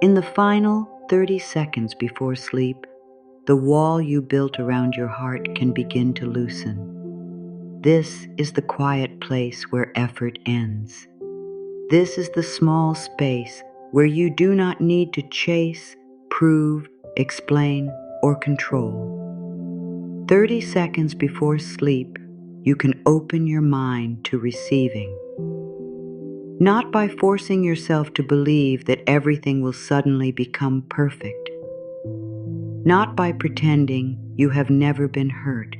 In the final 30 seconds before sleep, the wall you built around your heart can begin to loosen. This is the quiet place where effort ends. This is the small space where you do not need to chase, prove, explain, or control. 30 seconds before sleep, you can open your mind to receiving. Not by forcing yourself to believe that everything will suddenly become perfect. Not by pretending you have never been hurt.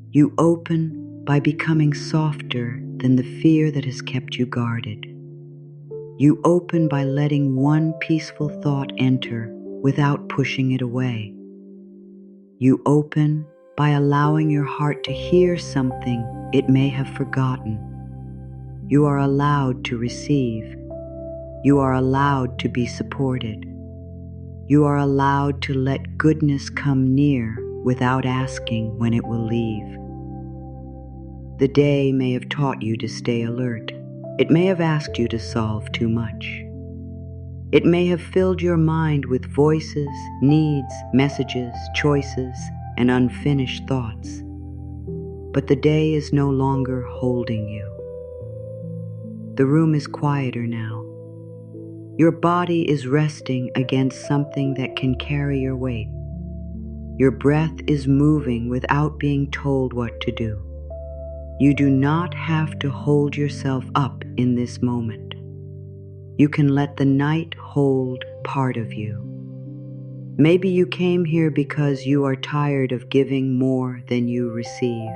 You open by becoming softer than the fear that has kept you guarded. You open by letting one peaceful thought enter without pushing it away. You open by allowing your heart to hear something it may have forgotten. You are allowed to receive. You are allowed to be supported. You are allowed to let goodness come near without asking when it will leave. The day may have taught you to stay alert. It may have asked you to solve too much. It may have filled your mind with voices, needs, messages, choices, and unfinished thoughts. But the day is no longer holding you. The room is quieter now. Your body is resting against something that can carry your weight. Your breath is moving without being told what to do. You do not have to hold yourself up in this moment. You can let the night hold part of you. Maybe you came here because you are tired of giving more than you receive.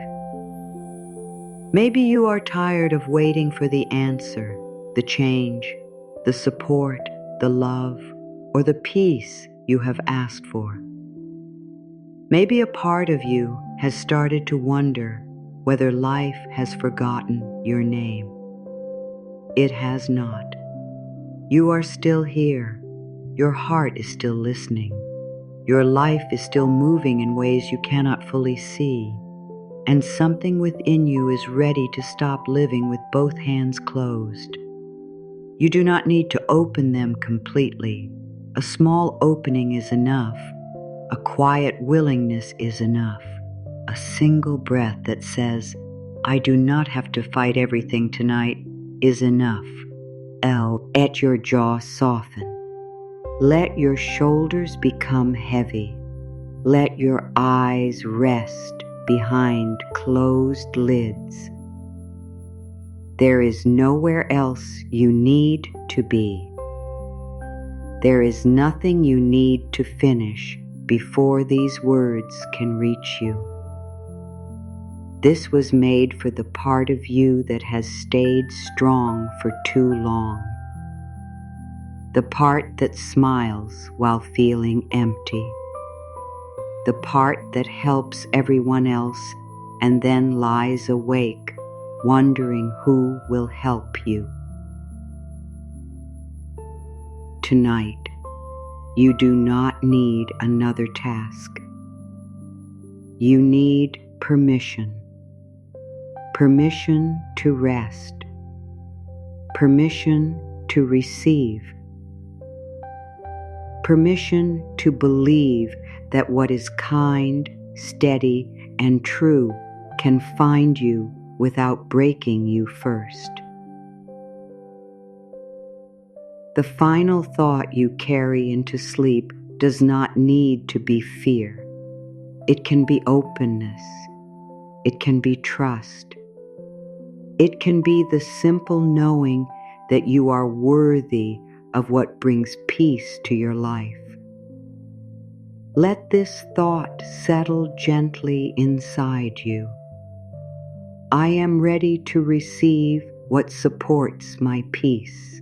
Maybe you are tired of waiting for the answer, the change, the support, the love, or the peace you have asked for. Maybe a part of you has started to wonder whether life has forgotten your name. It has not. You are still here. Your heart is still listening. Your life is still moving in ways you cannot fully see. And something within you is ready to stop living with both hands closed. You do not need to open them completely. A small opening is enough. A quiet willingness is enough. A single breath that says, I do not have to fight everything tonight, is enough. Let your jaw soften. Let your shoulders become heavy. Let your eyes rest behind closed lids. There is nowhere else you need to be. There is nothing you need to finish before these words can reach you. This was made for the part of you that has stayed strong for too long. The part that smiles while feeling empty. The part that helps everyone else and then lies awake, wondering who will help you. Tonight, you do not need another task. You need permission. Permission to rest. Permission to receive. Permission to believe that what is kind, steady, and true can find you without breaking you first. The final thought you carry into sleep does not need to be fear. It can be openness. It can be trust. It can be the simple knowing that you are worthy of what brings peace to your life. Let this thought settle gently inside you. I am ready to receive what supports my peace.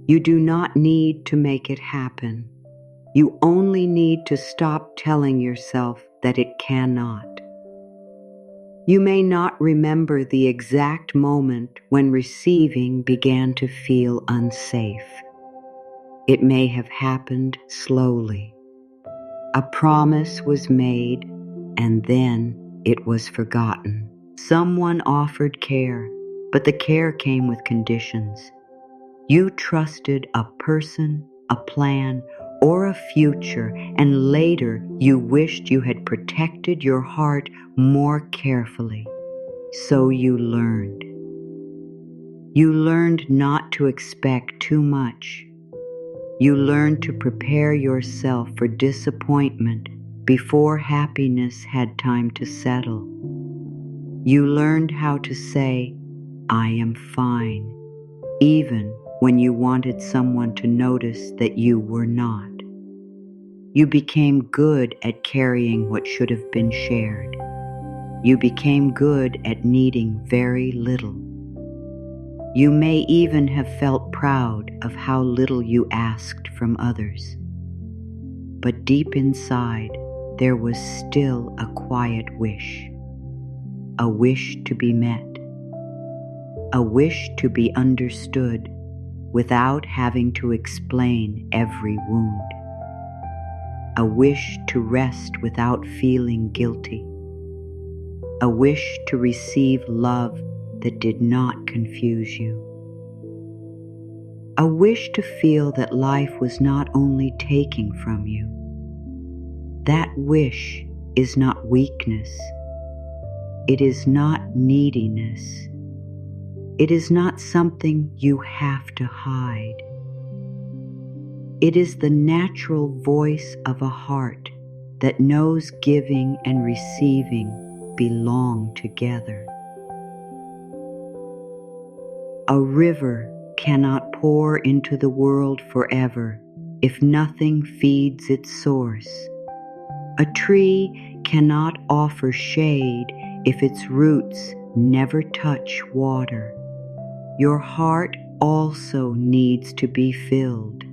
You do not need to make it happen. You only need to stop telling yourself that it cannot. You may not remember the exact moment when receiving began to feel unsafe. It may have happened slowly. A promise was made, and then it was forgotten. Someone offered care, but the care came with conditions. You trusted a person, a plan, or a future, and later you wished you had protected your heart more carefully. So you learned. You learned not to expect too much. You learned to prepare yourself for disappointment before happiness had time to settle. You learned how to say, "I am fine," even when you wanted someone to notice that you were not. You became good at carrying what should have been shared. You became good at needing very little. You may even have felt proud of how little you asked from others. But deep inside, there was still a quiet wish. A wish to be met. A wish to be understood without having to explain every wound. A wish to rest without feeling guilty. A wish to receive love that did not confuse you. A wish to feel that life was not only taking from you. That wish is not weakness. It is not neediness. It is not something you have to hide. It is the natural voice of a heart that knows giving and receiving belong together. A river cannot pour into the world forever if nothing feeds its source. A tree cannot offer shade if its roots never touch water. Your heart also needs to be filled.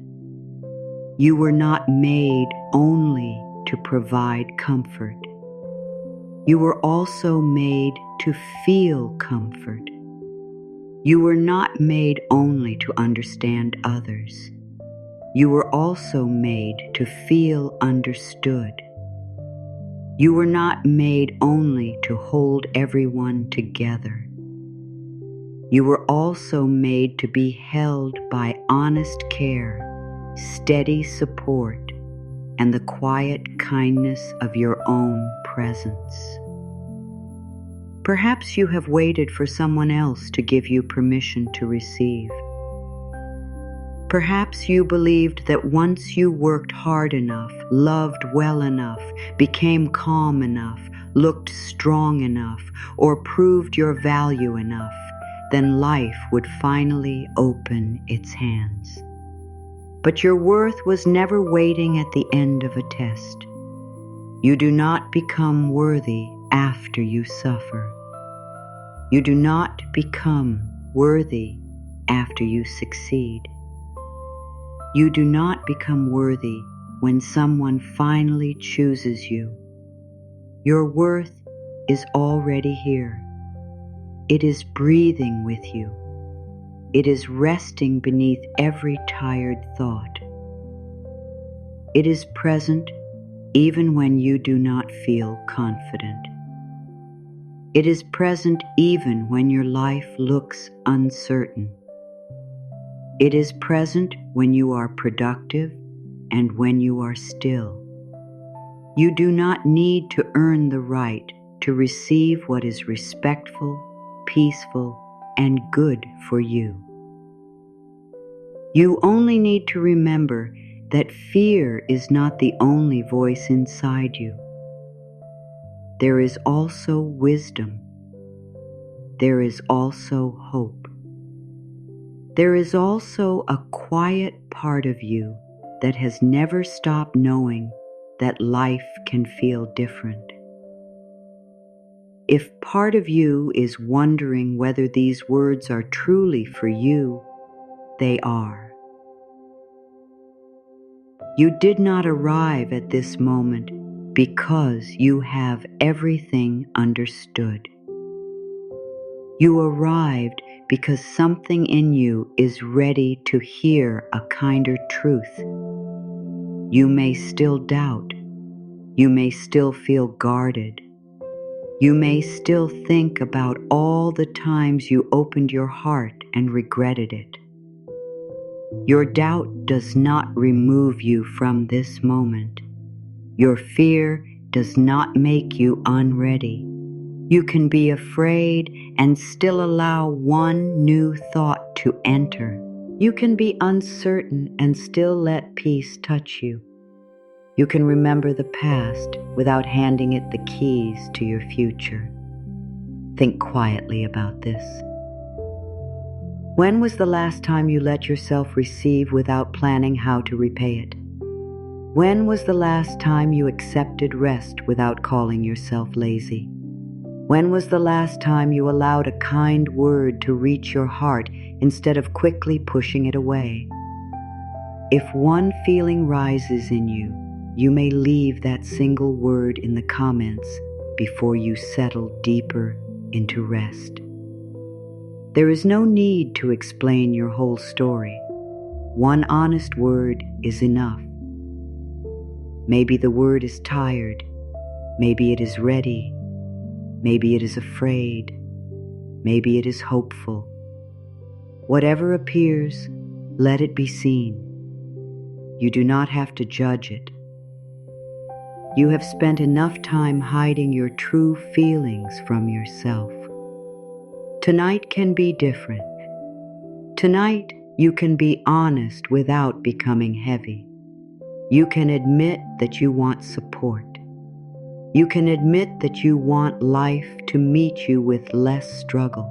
You were not made only to provide comfort. You were also made to feel comfort. You were not made only to understand others. You were also made to feel understood. You were not made only to hold everyone together. You were also made to be held by honest care, steady support, and the quiet kindness of your own presence. Perhaps you have waited for someone else to give you permission to receive. Perhaps you believed that once you worked hard enough, loved well enough, became calm enough, looked strong enough, or proved your value enough, then life would finally open its hands. But your worth was never waiting at the end of a test. You do not become worthy after you suffer. You do not become worthy after you succeed. You do not become worthy when someone finally chooses you. Your worth is already here. It is breathing with you. It is resting beneath every tired thought. It is present even when you do not feel confident. It is present even when your life looks uncertain. It is present when you are productive and when you are still. You do not need to earn the right to receive what is respectful, peaceful, and good for you. You only need to remember that fear is not the only voice inside you. There is also wisdom. There is also hope. There is also a quiet part of you that has never stopped knowing that life can feel different. If part of you is wondering whether these words are truly for you, they are. You did not arrive at this moment because you have everything understood. You arrived because something in you is ready to hear a kinder truth. You may still doubt. You may still feel guarded. You may still think about all the times you opened your heart and regretted it. Your doubt does not remove you from this moment. Your fear does not make you unready. You can be afraid and still allow one new thought to enter. You can be uncertain and still let peace touch you. You can remember the past without handing it the keys to your future. Think quietly about this. When was the last time you let yourself receive without planning how to repay it? When was the last time you accepted rest without calling yourself lazy? When was the last time you allowed a kind word to reach your heart instead of quickly pushing it away? If one feeling rises in you, you may leave that single word in the comments before you settle deeper into rest. There is no need to explain your whole story. One honest word is enough. Maybe the word is tired. Maybe it is ready. Maybe it is afraid. Maybe it is hopeful. Whatever appears, let it be seen. You do not have to judge it. You have spent enough time hiding your true feelings from yourself. Tonight can be different. Tonight, you can be honest without becoming heavy. You can admit that you want support. You can admit that you want life to meet you with less struggle.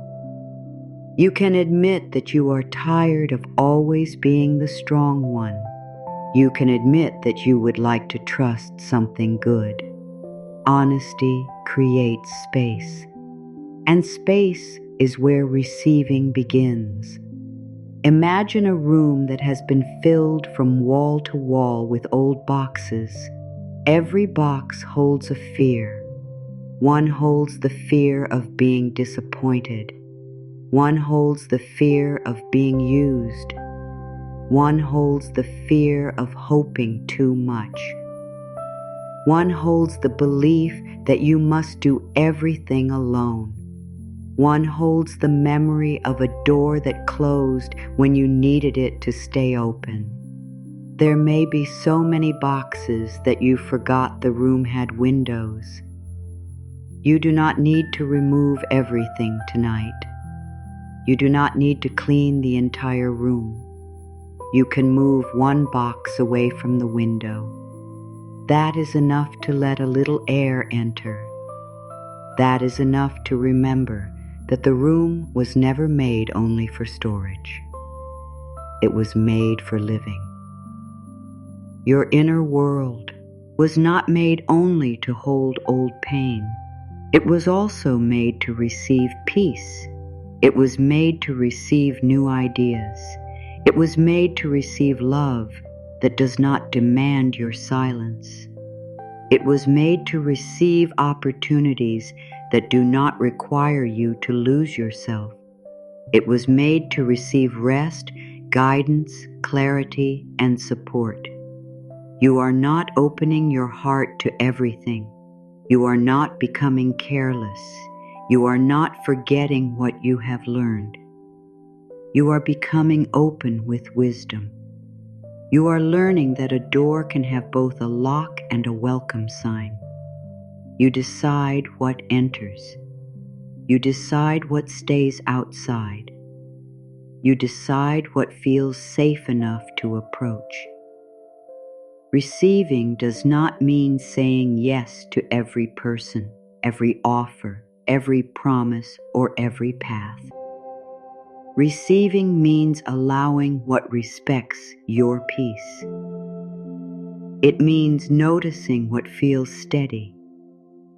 You can admit that you are tired of always being the strong one. You can admit that you would like to trust something good. Honesty creates space, and space is where receiving begins. Imagine a room that has been filled from wall to wall with old boxes. Every box holds a fear. One holds the fear of being disappointed. One holds the fear of being used. One holds the fear of hoping too much. One holds the belief that you must do everything alone. One holds the memory of a door that closed when you needed it to stay open. There may be so many boxes that you forgot the room had windows. You do not need to remove everything tonight. You do not need to clean the entire room. You can move one box away from the window. That is enough to let a little air enter. That is enough to remember that the room was never made only for storage. It was made for living. Your inner world was not made only to hold old pain. It was also made to receive peace. It was made to receive new ideas. It was made to receive love that does not demand your silence. It was made to receive opportunities that do not require you to lose yourself. It was made to receive rest, guidance, clarity, and support. You are not opening your heart to everything. You are not becoming careless. You are not forgetting what you have learned. You are becoming open with wisdom. You are learning that a door can have both a lock and a welcome sign. You decide what enters. You decide what stays outside. You decide what feels safe enough to approach. Receiving does not mean saying yes to every person, every offer, every promise, or every path. Receiving means allowing what respects your peace. It means noticing what feels steady.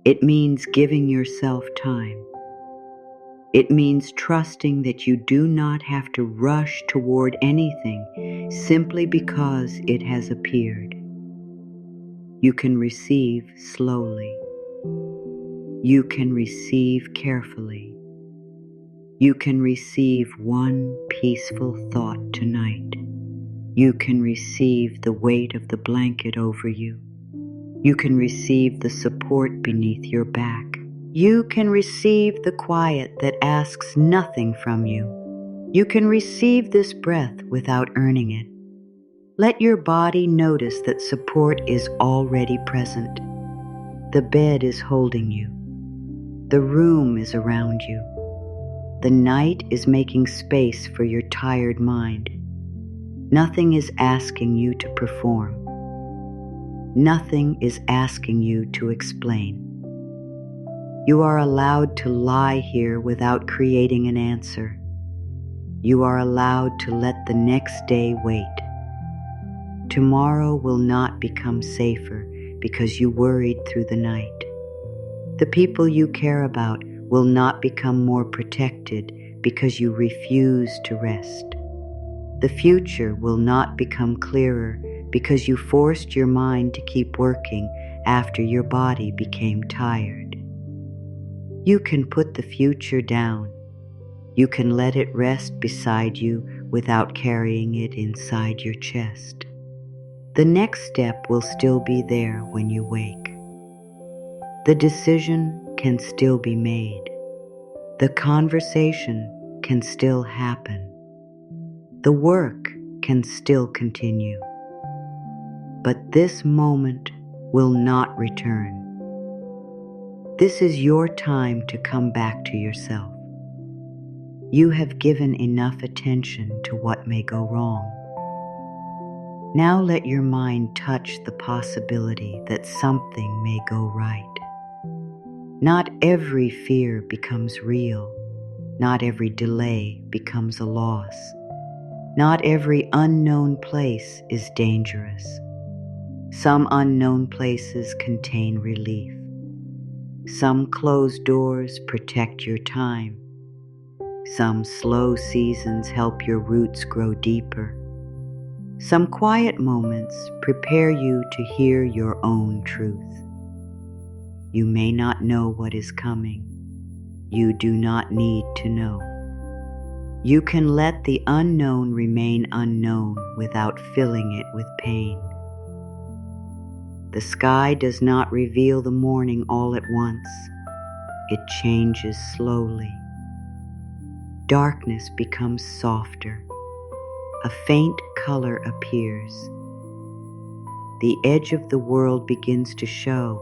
It means giving yourself time. It means trusting that you do not have to rush toward anything simply because it has appeared. You can receive slowly. You can receive carefully. You can receive one peaceful thought tonight. You can receive the weight of the blanket over you. You can receive the support beneath your back. You can receive the quiet that asks nothing from you. You can receive this breath without earning it. Let your body notice that support is already present. The bed is holding you. The room is around you. The night is making space for your tired mind. Nothing is asking you to perform. Nothing is asking you to explain. You are allowed to lie here without creating an answer. You are allowed to let the next day wait. Tomorrow will not become safer because you worried through the night. The people you care about will not become more protected because you refuse to rest. The future will not become clearer because you forced your mind to keep working after your body became tired. You can put the future down. You can let it rest beside you without carrying it inside your chest. The next step will still be there when you wake. The decision can still be made. The conversation can still happen. The work can still continue. But this moment will not return. This is your time to come back to yourself. You have given enough attention to what may go wrong. Now let your mind touch the possibility that something may go right. Not every fear becomes real. Not every delay becomes a loss. Not every unknown place is dangerous. Some unknown places contain relief. Some closed doors protect your time. Some slow seasons help your roots grow deeper. Some quiet moments prepare you to hear your own truth. You may not know what is coming. You do not need to know. You can let the unknown remain unknown without filling it with pain. The sky does not reveal the morning all at once. It changes slowly. Darkness becomes softer. A faint color appears. The edge of the world begins to show.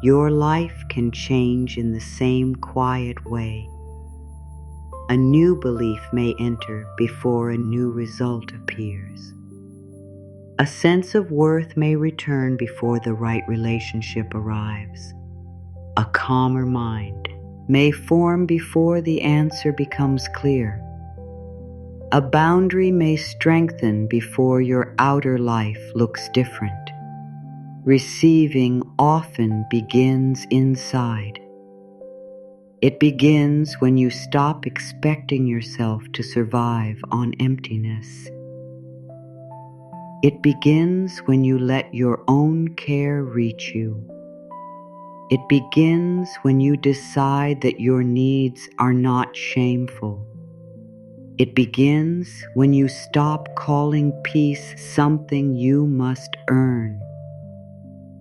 Your life can change in the same quiet way. A new belief may enter before a new result appears. A sense of worth may return before the right relationship arrives. A calmer mind may form before the answer becomes clear. A boundary may strengthen before your outer life looks different. Receiving often begins inside. It begins when you stop expecting yourself to survive on emptiness. It begins when you let your own care reach you. It begins when you decide that your needs are not shameful. It begins when you stop calling peace something you must earn.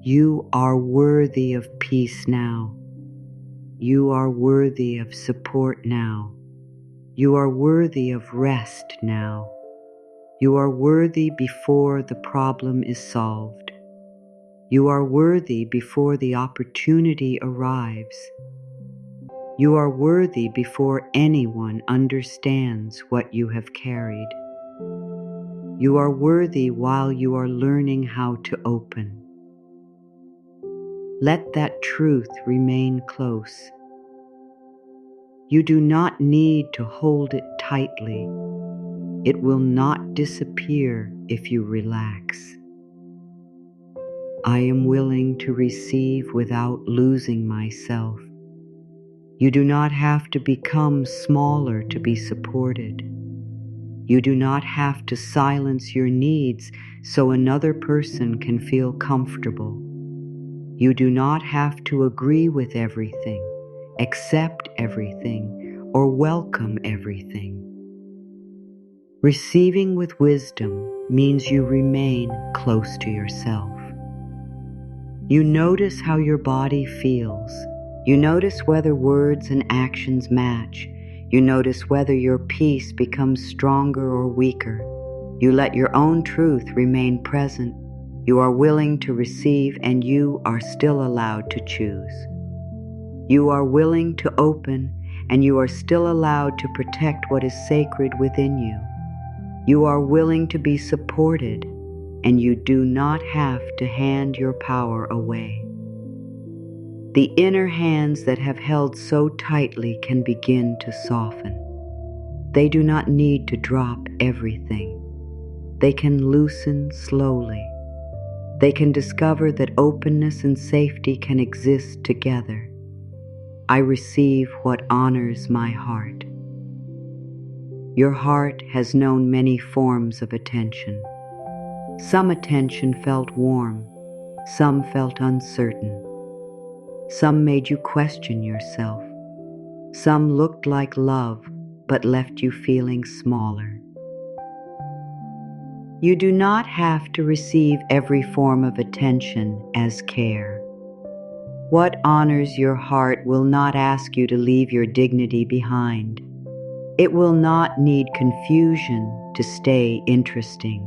You are worthy of peace now. You are worthy of support now. You are worthy of rest now. You are worthy before the problem is solved. You are worthy before the opportunity arrives. You are worthy before anyone understands what you have carried. You are worthy while you are learning how to open. Let that truth remain close. You do not need to hold it tightly. It will not disappear if you relax. I am willing to receive without losing myself. You do not have to become smaller to be supported. You do not have to silence your needs so another person can feel comfortable. You do not have to agree with everything, accept everything, or welcome everything. Receiving with wisdom means you remain close to yourself. You notice how your body feels. You notice whether words and actions match. You notice whether your peace becomes stronger or weaker. You let your own truth remain present. You are willing to receive, and you are still allowed to choose. You are willing to open, and you are still allowed to protect what is sacred within you. You are willing to be supported, and you do not have to hand your power away. The inner hands that have held so tightly can begin to soften. They do not need to drop everything. They can loosen slowly. They can discover that openness and safety can exist together. I receive what honors my heart. Your heart has known many forms of attention. Some attention felt warm, some felt uncertain. Some made you question yourself. Some looked like love, but left you feeling smaller. You do not have to receive every form of attention as care. What honors your heart will not ask you to leave your dignity behind. It will not need confusion to stay interesting.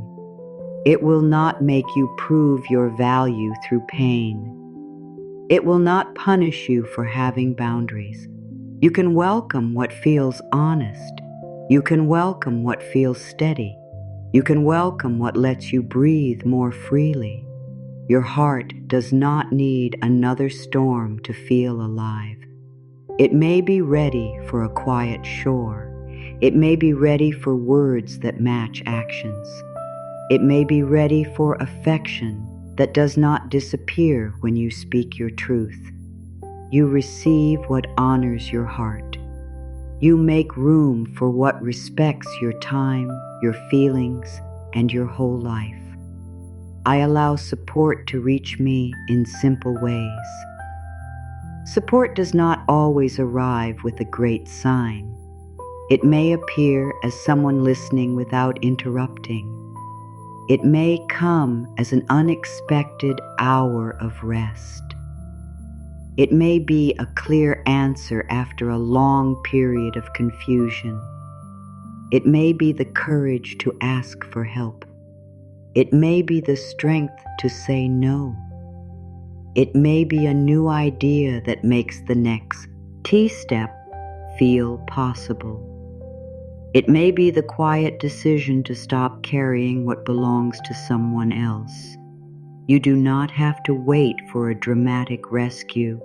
It will not make you prove your value through pain. It will not punish you for having boundaries. You can welcome what feels honest. You can welcome what feels steady. You can welcome what lets you breathe more freely. Your heart does not need another storm to feel alive. It may be ready for a quiet shore. It may be ready for words that match actions. It may be ready for affection that does not disappear when you speak your truth. You receive what honors your heart. You make room for what respects your time, your feelings, and your whole life. I allow support to reach me in simple ways. Support does not always arrive with a great sign. It may appear as someone listening without interrupting. It may come as an unexpected hour of rest. It may be a clear answer after a long period of confusion. It may be the courage to ask for help. It may be the strength to say no. It may be a new idea that makes the next T-step feel possible. It may be the quiet decision to stop carrying what belongs to someone else. You do not have to wait for a dramatic rescue.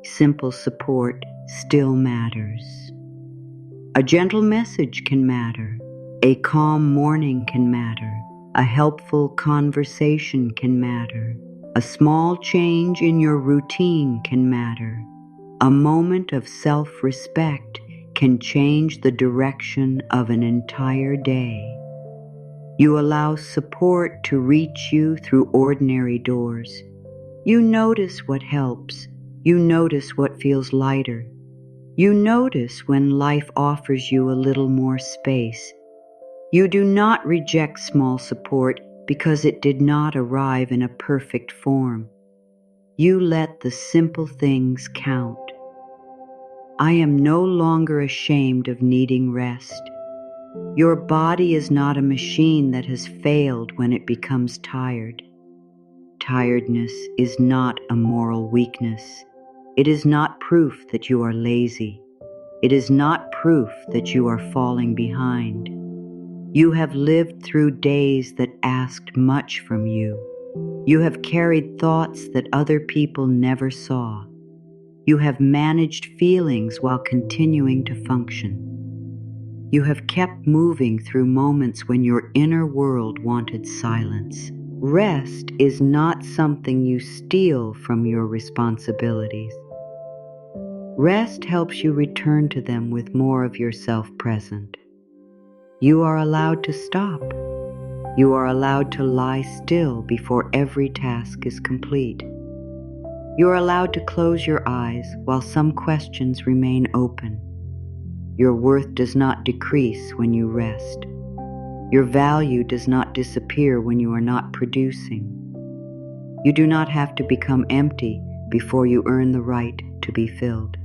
Simple support still matters. A gentle message can matter. A calm morning can matter. A helpful conversation can matter. A small change in your routine can matter. A moment of self-respect can change the direction of an entire day. You allow support to reach you through ordinary doors. You notice what helps. You notice what feels lighter. You notice when life offers you a little more space. You do not reject small support because it did not arrive in a perfect form. You let the simple things count. I am no longer ashamed of needing rest. Your body is not a machine that has failed when it becomes tired. Tiredness is not a moral weakness. It is not proof that you are lazy. It is not proof that you are falling behind. You have lived through days that asked much from you. You have carried thoughts that other people never saw. You have managed feelings while continuing to function. You have kept moving through moments when your inner world wanted silence. Rest is not something you steal from your responsibilities. Rest helps you return to them with more of yourself present. You are allowed to stop. You are allowed to lie still before every task is complete. You are allowed to close your eyes while some questions remain open. Your worth does not decrease when you rest. Your value does not disappear when you are not producing. You do not have to become empty before you earn the right to be filled.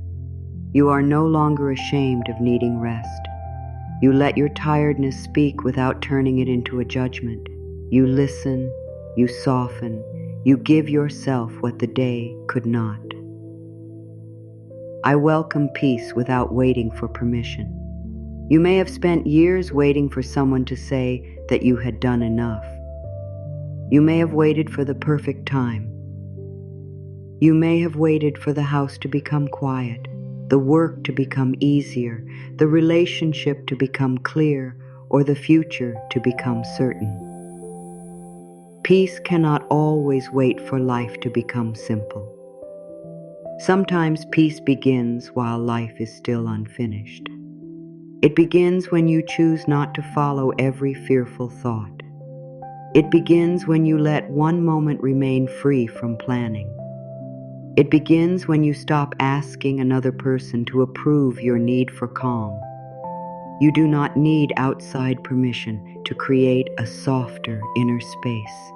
You are no longer ashamed of needing rest. You let your tiredness speak without turning it into a judgment. You listen, you soften, you give yourself what the day could not. I welcome peace without waiting for permission. You may have spent years waiting for someone to say that you had done enough. You may have waited for the perfect time. You may have waited for the house to become quiet, the work to become easier, the relationship to become clear, or the future to become certain. Peace cannot always wait for life to become simple. Sometimes peace begins while life is still unfinished. It begins when you choose not to follow every fearful thought. It begins when you let one moment remain free from planning. It begins when you stop asking another person to approve your need for calm. You do not need outside permission to create a softer inner space.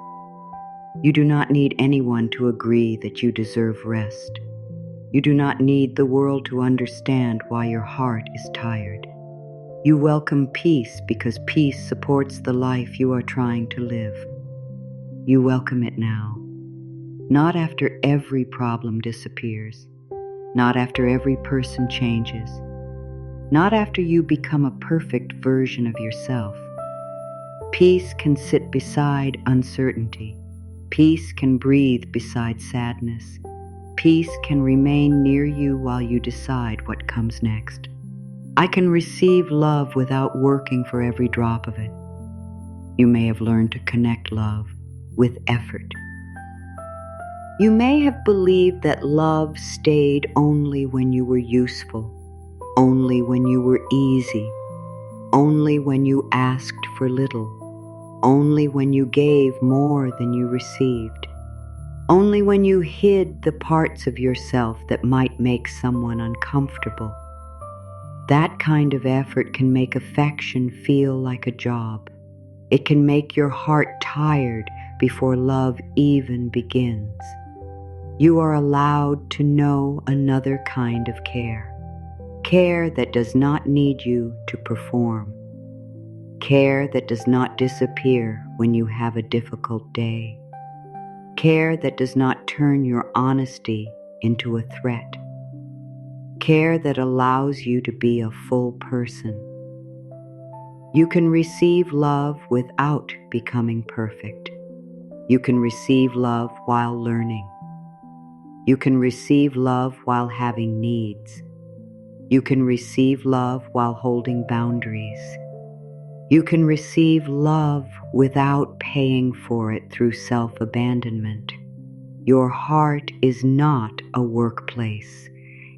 You do not need anyone to agree that you deserve rest. You do not need the world to understand why your heart is tired. You welcome peace because peace supports the life you are trying to live. You welcome it now, not after every problem disappears, not after every person changes, not after you become a perfect version of yourself. Peace can sit beside uncertainty. Peace can breathe beside sadness. Peace can remain near you while you decide what comes next. I can receive love without working for every drop of it. You may have learned to connect love with effort. You may have believed that love stayed only when you were useful, only when you were easy, only when you asked for little, only when you gave more than you received, only when you hid the parts of yourself that might make someone uncomfortable. That kind of effort can make affection feel like a job. It can make your heart tired before love even begins. You are allowed to know another kind of care. Care that does not need you to perform. Care that does not disappear when you have a difficult day. Care that does not turn your honesty into a threat. Care that allows you to be a full person. You can receive love without becoming perfect. You can receive love while learning. You can receive love while having needs. You can receive love while holding boundaries. You can receive love without paying for it through self-abandonment. Your heart is not a workplace.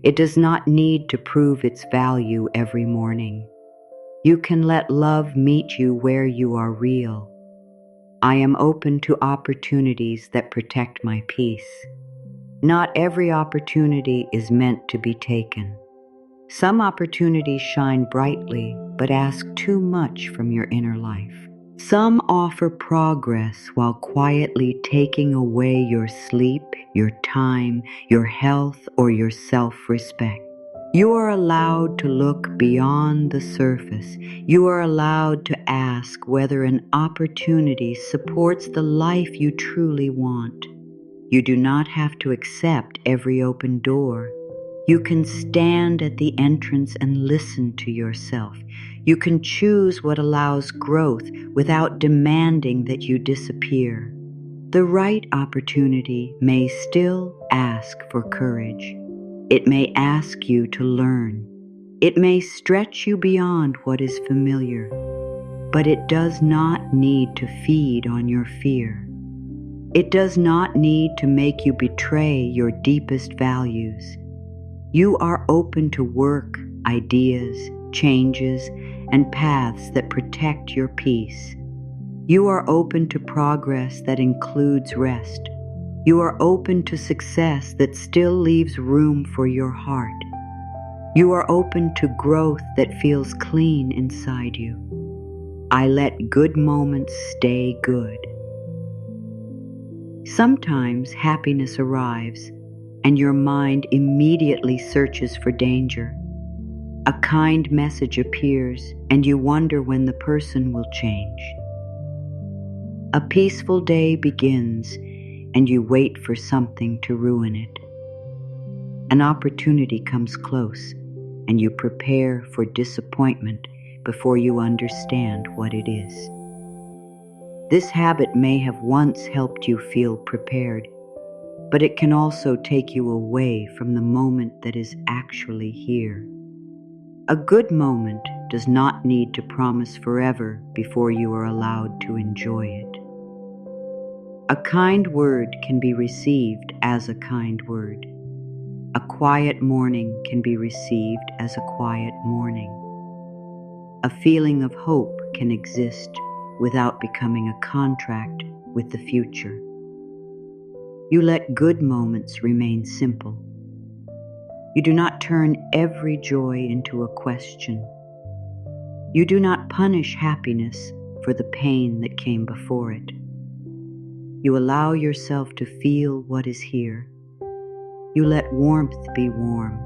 It does not need to prove its value every morning. You can let love meet you where you are real. I am open to opportunities that protect my peace. Not every opportunity is meant to be taken. Some opportunities shine brightly, but ask too much from your inner life. Some offer progress while quietly taking away your sleep, your time, your health, or your self-respect. You are allowed to look beyond the surface. You are allowed to ask whether an opportunity supports the life you truly want. You do not have to accept every open door. You can stand at the entrance and listen to yourself. You can choose what allows growth without demanding that you disappear. The right opportunity may still ask for courage. It may ask you to learn. It may stretch you beyond what is familiar, but it does not need to feed on your fear. It does not need to make you betray your deepest values. You are open to work, ideas, changes, and paths that protect your peace. You are open to progress that includes rest. You are open to success that still leaves room for your heart. You are open to growth that feels clean inside you. I let good moments stay good. Sometimes happiness arrives, and your mind immediately searches for danger. A kind message appears, and you wonder when the person will change. A peaceful day begins, and you wait for something to ruin it. An opportunity comes close, and you prepare for disappointment before you understand what it is. This habit may have once helped you feel prepared, but it can also take you away from the moment that is actually here. A good moment does not need to promise forever before you are allowed to enjoy it. A kind word can be received as a kind word. A quiet morning can be received as a quiet morning. A feeling of hope can exist without becoming a contract with the future. You let good moments remain simple. You do not turn every joy into a question. You do not punish happiness for the pain that came before it. You allow yourself to feel what is here. You let warmth be warm.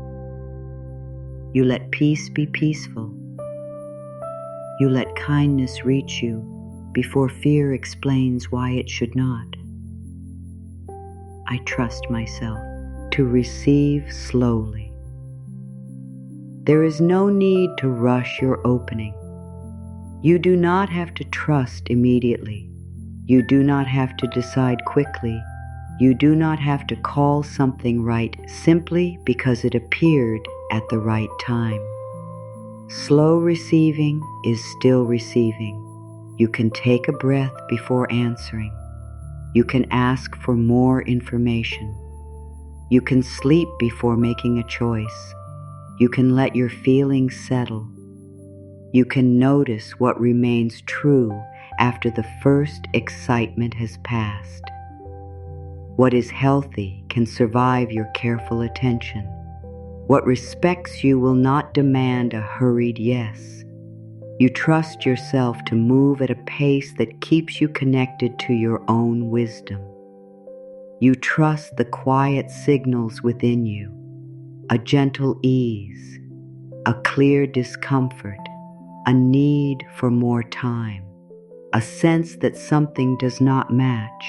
You let peace be peaceful. You let kindness reach you before fear explains why it should not. I trust myself to receive slowly. There is no need to rush your opening. You do not have to trust immediately. You do not have to decide quickly. You do not have to call something right simply because it appeared at the right time. Slow receiving is still receiving. You can take a breath before answering. You can ask for more information. You can sleep before making a choice. You can let your feelings settle. You can notice what remains true after the first excitement has passed. What is healthy can survive your careful attention. What respects you will not demand a hurried yes. You trust yourself to move at a pace that keeps you connected to your own wisdom. You trust the quiet signals within you, a gentle ease, a clear discomfort, a need for more time, a sense that something does not match,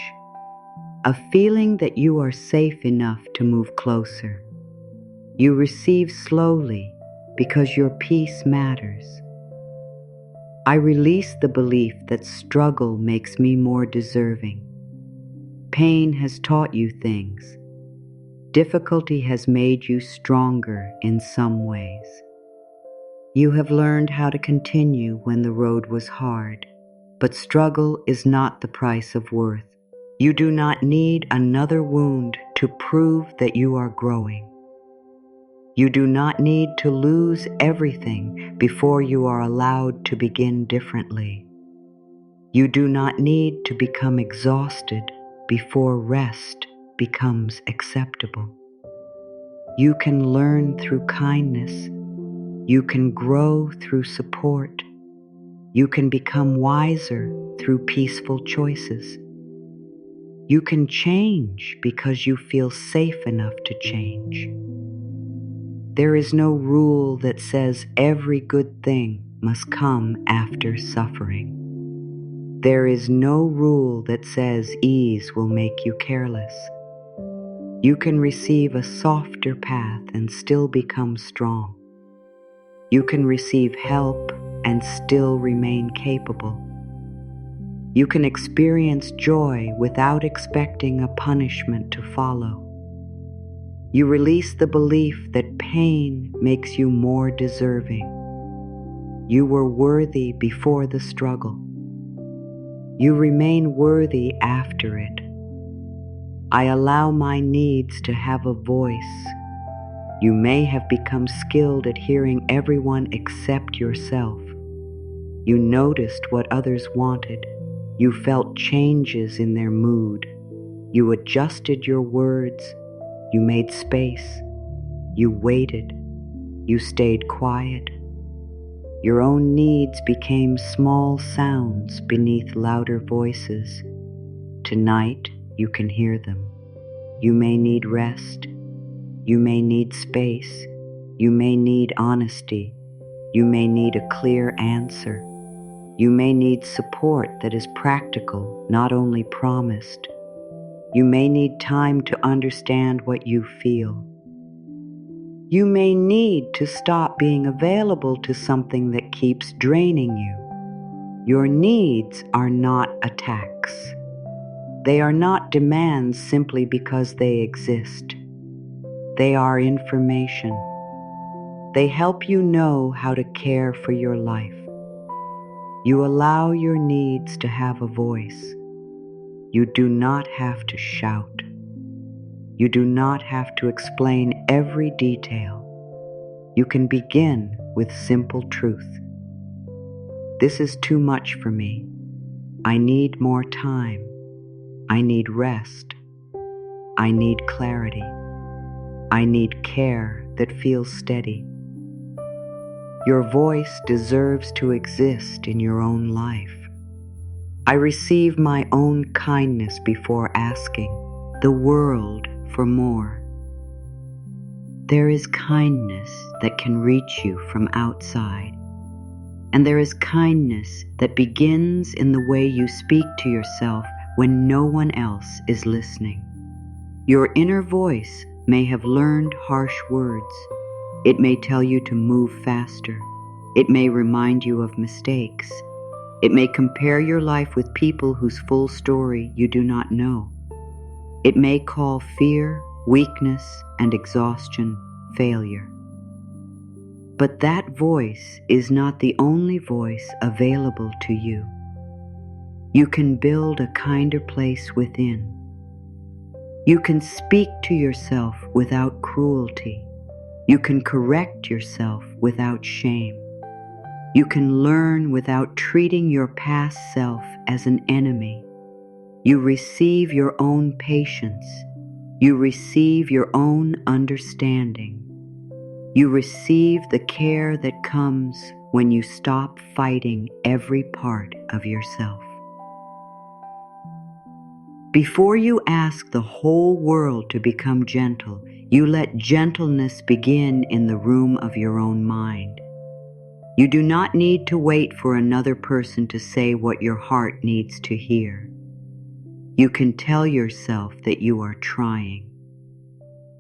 a feeling that you are safe enough to move closer. You receive slowly because your peace matters. I release the belief that struggle makes me more deserving. Pain has taught you things. Difficulty has made you stronger in some ways. You have learned how to continue when the road was hard, but struggle is not the price of worth. You do not need another wound to prove that you are growing. You do not need to lose everything before you are allowed to begin differently. You do not need to become exhausted before rest becomes acceptable. You can learn through kindness. You can grow through support. You can become wiser through peaceful choices. You can change because you feel safe enough to change. There is no rule that says every good thing must come after suffering. There is no rule that says ease will make you careless. You can receive a softer path and still become strong. You can receive help and still remain capable. You can experience joy without expecting a punishment to follow. You release the belief that pain makes you more deserving. You were worthy before the struggle. You remain worthy after it. I allow my needs to have a voice. You may have become skilled at hearing everyone except yourself. You noticed what others wanted. You felt changes in their mood. You adjusted your words. You made space. You waited. You stayed quiet. Your own needs became small sounds beneath louder voices. Tonight, you can hear them. You may need rest. You may need space. You may need honesty. You may need a clear answer. You may need support that is practical, not only promised. You may need time to understand what you feel. You may need to stop being available to something that keeps draining you. Your needs are not attacks. They are not demands simply because they exist. They are information. They help you know how to care for your life. You allow your needs to have a voice. You do not have to shout. You do not have to explain every detail. You can begin with simple truth. This is too much for me. I need more time. I need rest. I need clarity. I need care that feels steady. Your voice deserves to exist in your own life. I receive my own kindness before asking the world for more. There is kindness that can reach you from outside, and there is kindness that begins in the way you speak to yourself when no one else is listening. Your inner voice may have learned harsh words. It may tell you to move faster. It may remind you of mistakes. It may compare your life with people whose full story you do not know. It may call fear, weakness, and exhaustion failure. But that voice is not the only voice available to you. You can build a kinder place within. You can speak to yourself without cruelty. You can correct yourself without shame. You can learn without treating your past self as an enemy. You receive your own patience. You receive your own understanding. You receive the care that comes when you stop fighting every part of yourself. Before you ask the whole world to become gentle, you let gentleness begin in the room of your own mind. You do not need to wait for another person to say what your heart needs to hear. You can tell yourself that you are trying.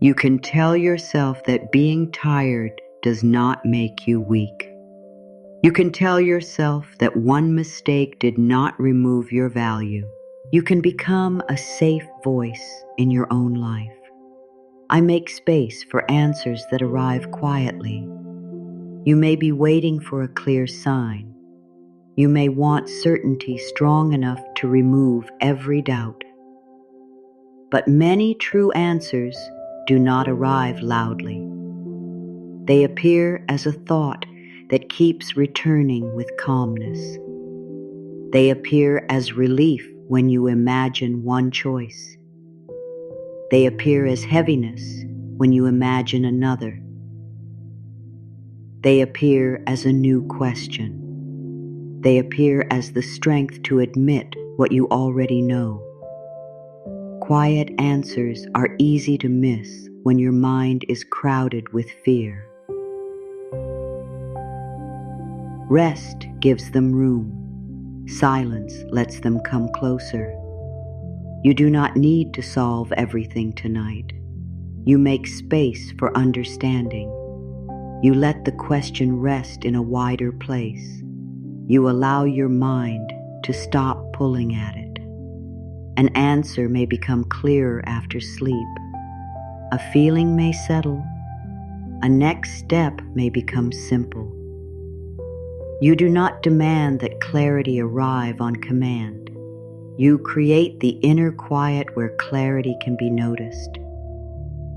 You can tell yourself that being tired does not make you weak. You can tell yourself that one mistake did not remove your value. You can become a safe voice in your own life. I make space for answers that arrive quietly. You may be waiting for a clear sign. You may want certainty strong enough to remove every doubt. But many true answers do not arrive loudly. They appear as a thought that keeps returning with calmness. They appear as relief when you imagine one choice. They appear as heaviness when you imagine another. They appear as a new question. They appear as the strength to admit what you already know. Quiet answers are easy to miss when your mind is crowded with fear. Rest gives them room. Silence lets them come closer. You do not need to solve everything tonight. You make space for understanding. You let the question rest in a wider place. You allow your mind to stop pulling at it. An answer may become clearer after sleep. A feeling may settle. A next step may become simple. You do not demand that clarity arrive on command. You create the inner quiet where clarity can be noticed.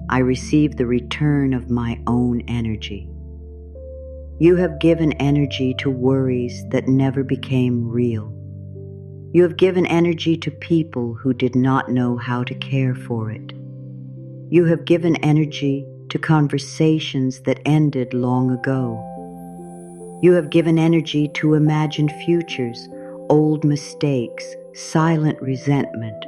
I receive the return of my own energy. You have given energy to worries that never became real. You have given energy to people who did not know how to care for it. You have given energy to conversations that ended long ago. You have given energy to imagined futures, old mistakes, silent resentment,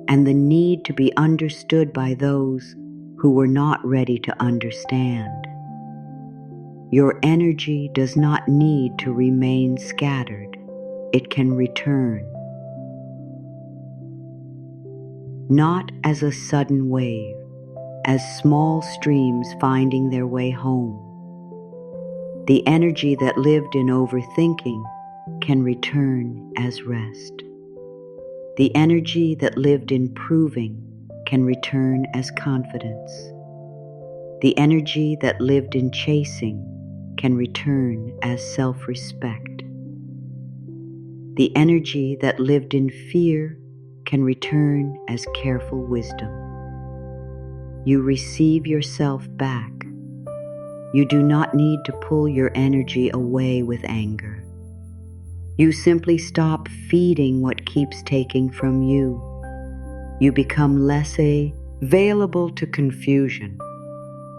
and the need to be understood by those who were not ready to understand. Your energy does not need to remain scattered. It can return, not as a sudden wave, as small streams finding their way home. The energy that lived in overthinking can return as rest. The energy that lived in proving can return as confidence. The energy that lived in chasing can return as self-respect. The energy that lived in fear can return as careful wisdom. You receive yourself back. You do not need to pull your energy away with anger. You simply stop feeding what keeps taking from you. You become less available to confusion,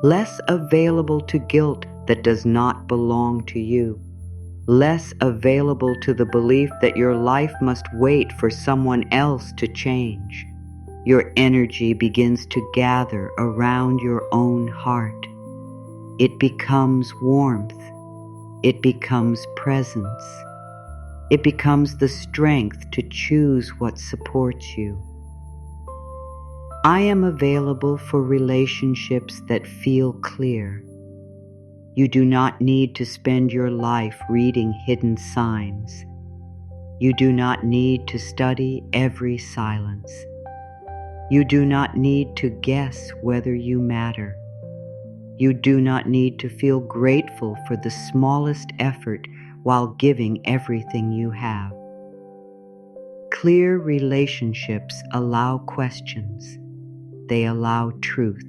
less available to guilt that does not belong to you, less available to the belief that your life must wait for someone else to change. Your energy begins to gather around your own heart. It becomes warmth. It becomes presence. It becomes the strength to choose what supports you. I am available for relationships that feel clear. You do not need to spend your life reading hidden signs. You do not need to study every silence. You do not need to guess whether you matter. You do not need to feel grateful for the smallest effort while giving everything you have. Clear relationships allow questions. They allow truth.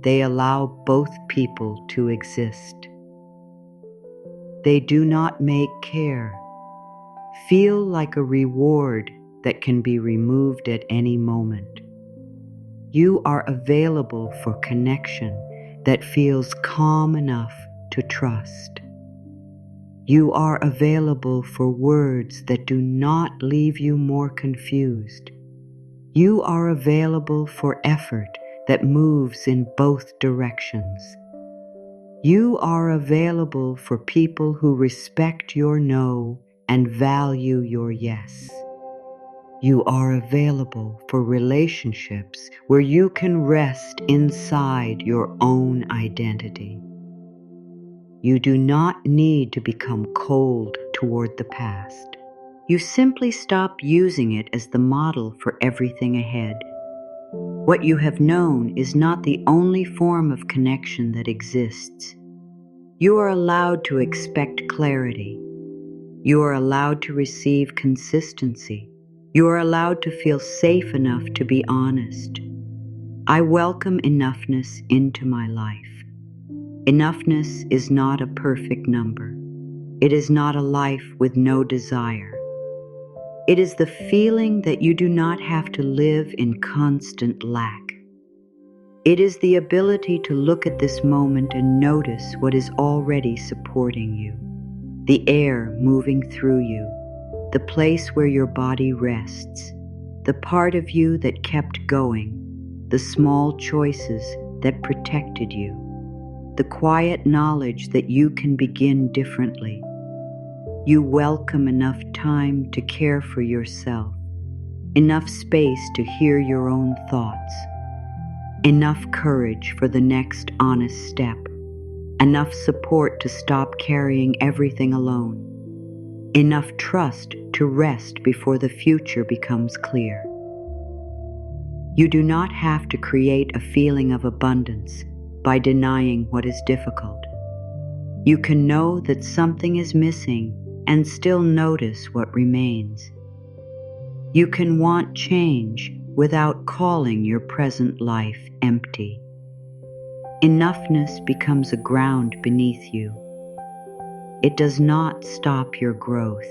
They allow both people to exist. They do not make care feel like a reward that can be removed at any moment. You are available for connection that feels calm enough to trust. You are available for words that do not leave you more confused. You are available for effort that moves in both directions. You are available for people who respect your no and value your yes. You are available for relationships where you can rest inside your own identity. You do not need to become cold toward the past. You simply stop using it as the model for everything ahead. What you have known is not the only form of connection that exists. You are allowed to expect clarity. You are allowed to receive consistency. You are allowed to feel safe enough to be honest. I welcome enoughness into my life. Enoughness is not a perfect number. It is not a life with no desire. It is the feeling that you do not have to live in constant lack. It is the ability to look at this moment and notice what is already supporting you. The air moving through you, the place where your body rests, the part of you that kept going, the small choices that protected you, the quiet knowledge that you can begin differently. You welcome enough time to care for yourself, enough space to hear your own thoughts, enough courage for the next honest step, enough support to stop carrying everything alone, enough trust to rest before the future becomes clear. You do not have to create a feeling of abundance by denying what is difficult. You can know that something is missing and still notice what remains. You can want change without calling your present life empty. Enoughness becomes a ground beneath you. It does not stop your growth.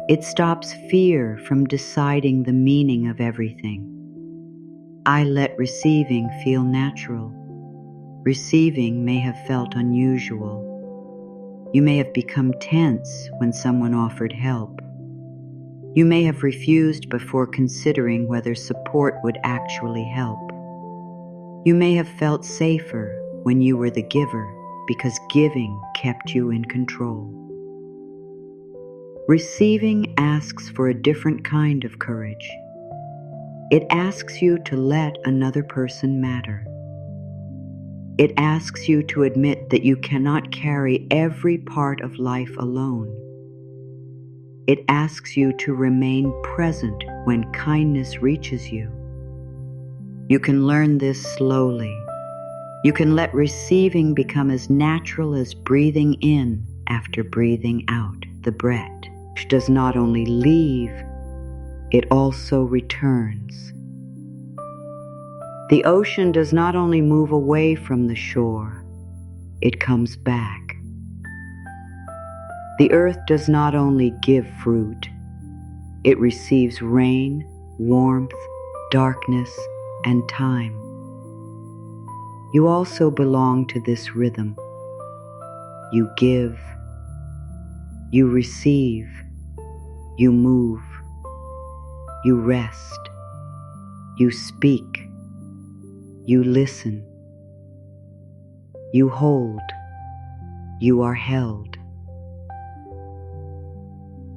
It stops fear from deciding the meaning of everything. I let receiving feel natural. Receiving may have felt unusual. You may have become tense when someone offered help. You may have refused before considering whether support would actually help. You may have felt safer when you were the giver because giving kept you in control. Receiving asks for a different kind of courage. It asks you to let another person matter. It asks you to admit that you cannot carry every part of life alone. It asks you to remain present when kindness reaches you. You can learn this slowly. You can let receiving become as natural as breathing in after breathing out. The breath does not only leave, it also returns. The ocean does not only move away from the shore, it comes back. The earth does not only give fruit, it receives rain, warmth, darkness, and time. You also belong to this rhythm. You give, you receive, you move, you rest, you speak, you listen, you hold, you are held.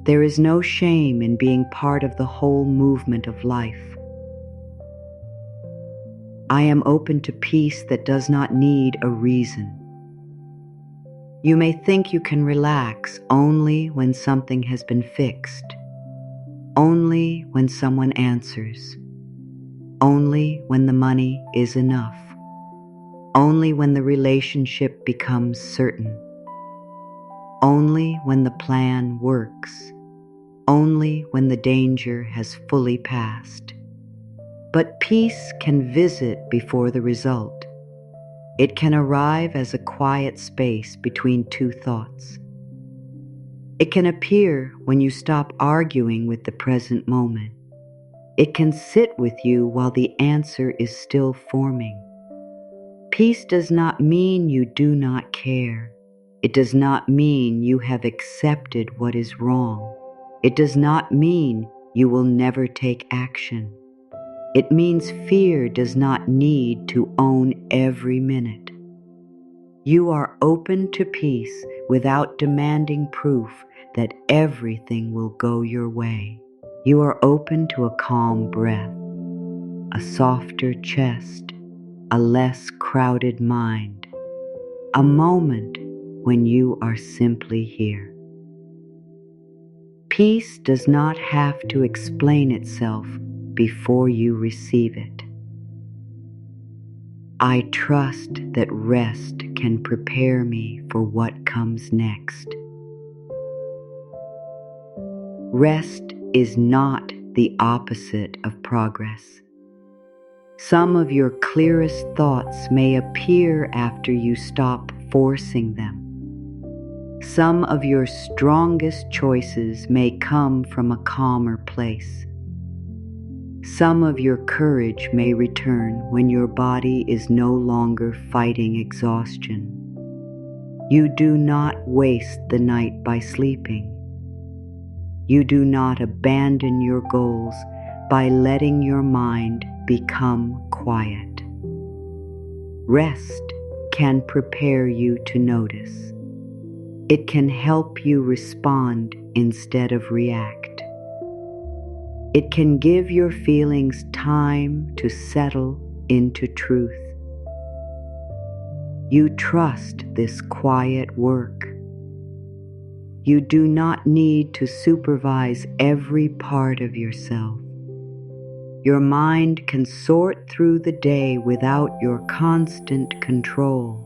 There is no shame in being part of the whole movement of life. I am open to peace that does not need a reason. You may think you can relax only when something has been fixed, only when someone answers, only when the money is enough, only when the relationship becomes certain, only when the plan works, only when the danger has fully passed. But peace can visit before the result. It can arrive as a quiet space between two thoughts. It can appear when you stop arguing with the present moment. It can sit with you while the answer is still forming. Peace does not mean you do not care. It does not mean you have accepted what is wrong. It does not mean you will never take action. It means fear does not need to own every minute. You are open to peace without demanding proof that everything will go your way. You are open to a calm breath, a softer chest, a less crowded mind, a moment when you are simply here. Peace does not have to explain itself before you receive it. I trust that rest can prepare me for what comes next. Rest is not the opposite of progress. Some of your clearest thoughts may appear after you stop forcing them. Some of your strongest choices may come from a calmer place. Some of your courage may return when your body is no longer fighting exhaustion. You do not waste the night by sleeping. You do not abandon your goals by letting your mind become quiet. Rest can prepare you to notice. It can help you respond instead of react. It can give your feelings time to settle into truth. You trust this quiet work. You do not need to supervise every part of yourself. Your mind can sort through the day without your constant control.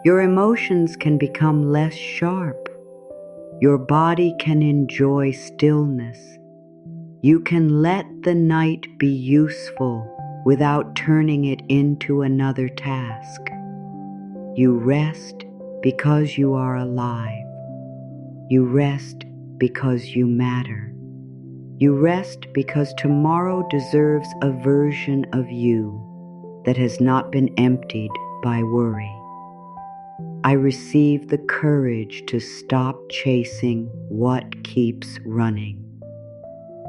Your emotions can become less sharp. Your body can enjoy stillness. You can let the night be useful without turning it into another task. You rest because you are alive. You rest because you matter. You rest because tomorrow deserves a version of you that has not been emptied by worry. I receive the courage to stop chasing what keeps running.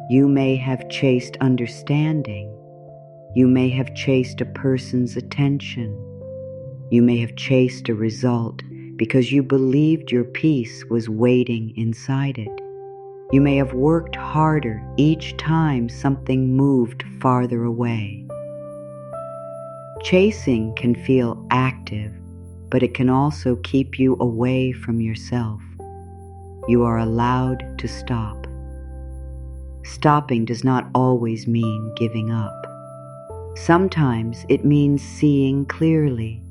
You may have chased understanding. You may have chased a person's attention. You may have chased a result because you believed your peace was waiting inside it. You may have worked harder each time something moved farther away. Chasing can feel active, but it can also keep you away from yourself. You are allowed to stop. Stopping does not always mean giving up. Sometimes it means seeing clearly.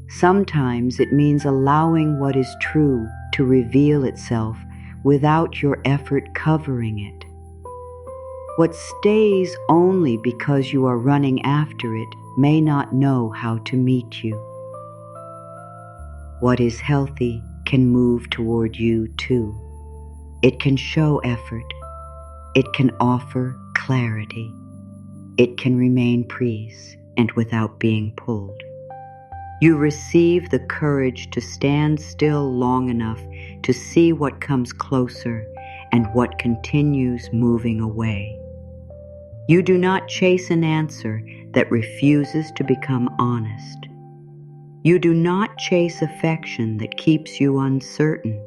Sometimes it means allowing what is true to reveal itself without your effort covering it. What stays only because you are running after it may not know how to meet you. What is healthy can move toward you too. It can show effort. It can offer clarity. It can remain peace and without being pulled. You receive the courage to stand still long enough to see what comes closer and what continues moving away. You do not chase an answer that refuses to become honest. You do not chase affection that keeps you uncertain.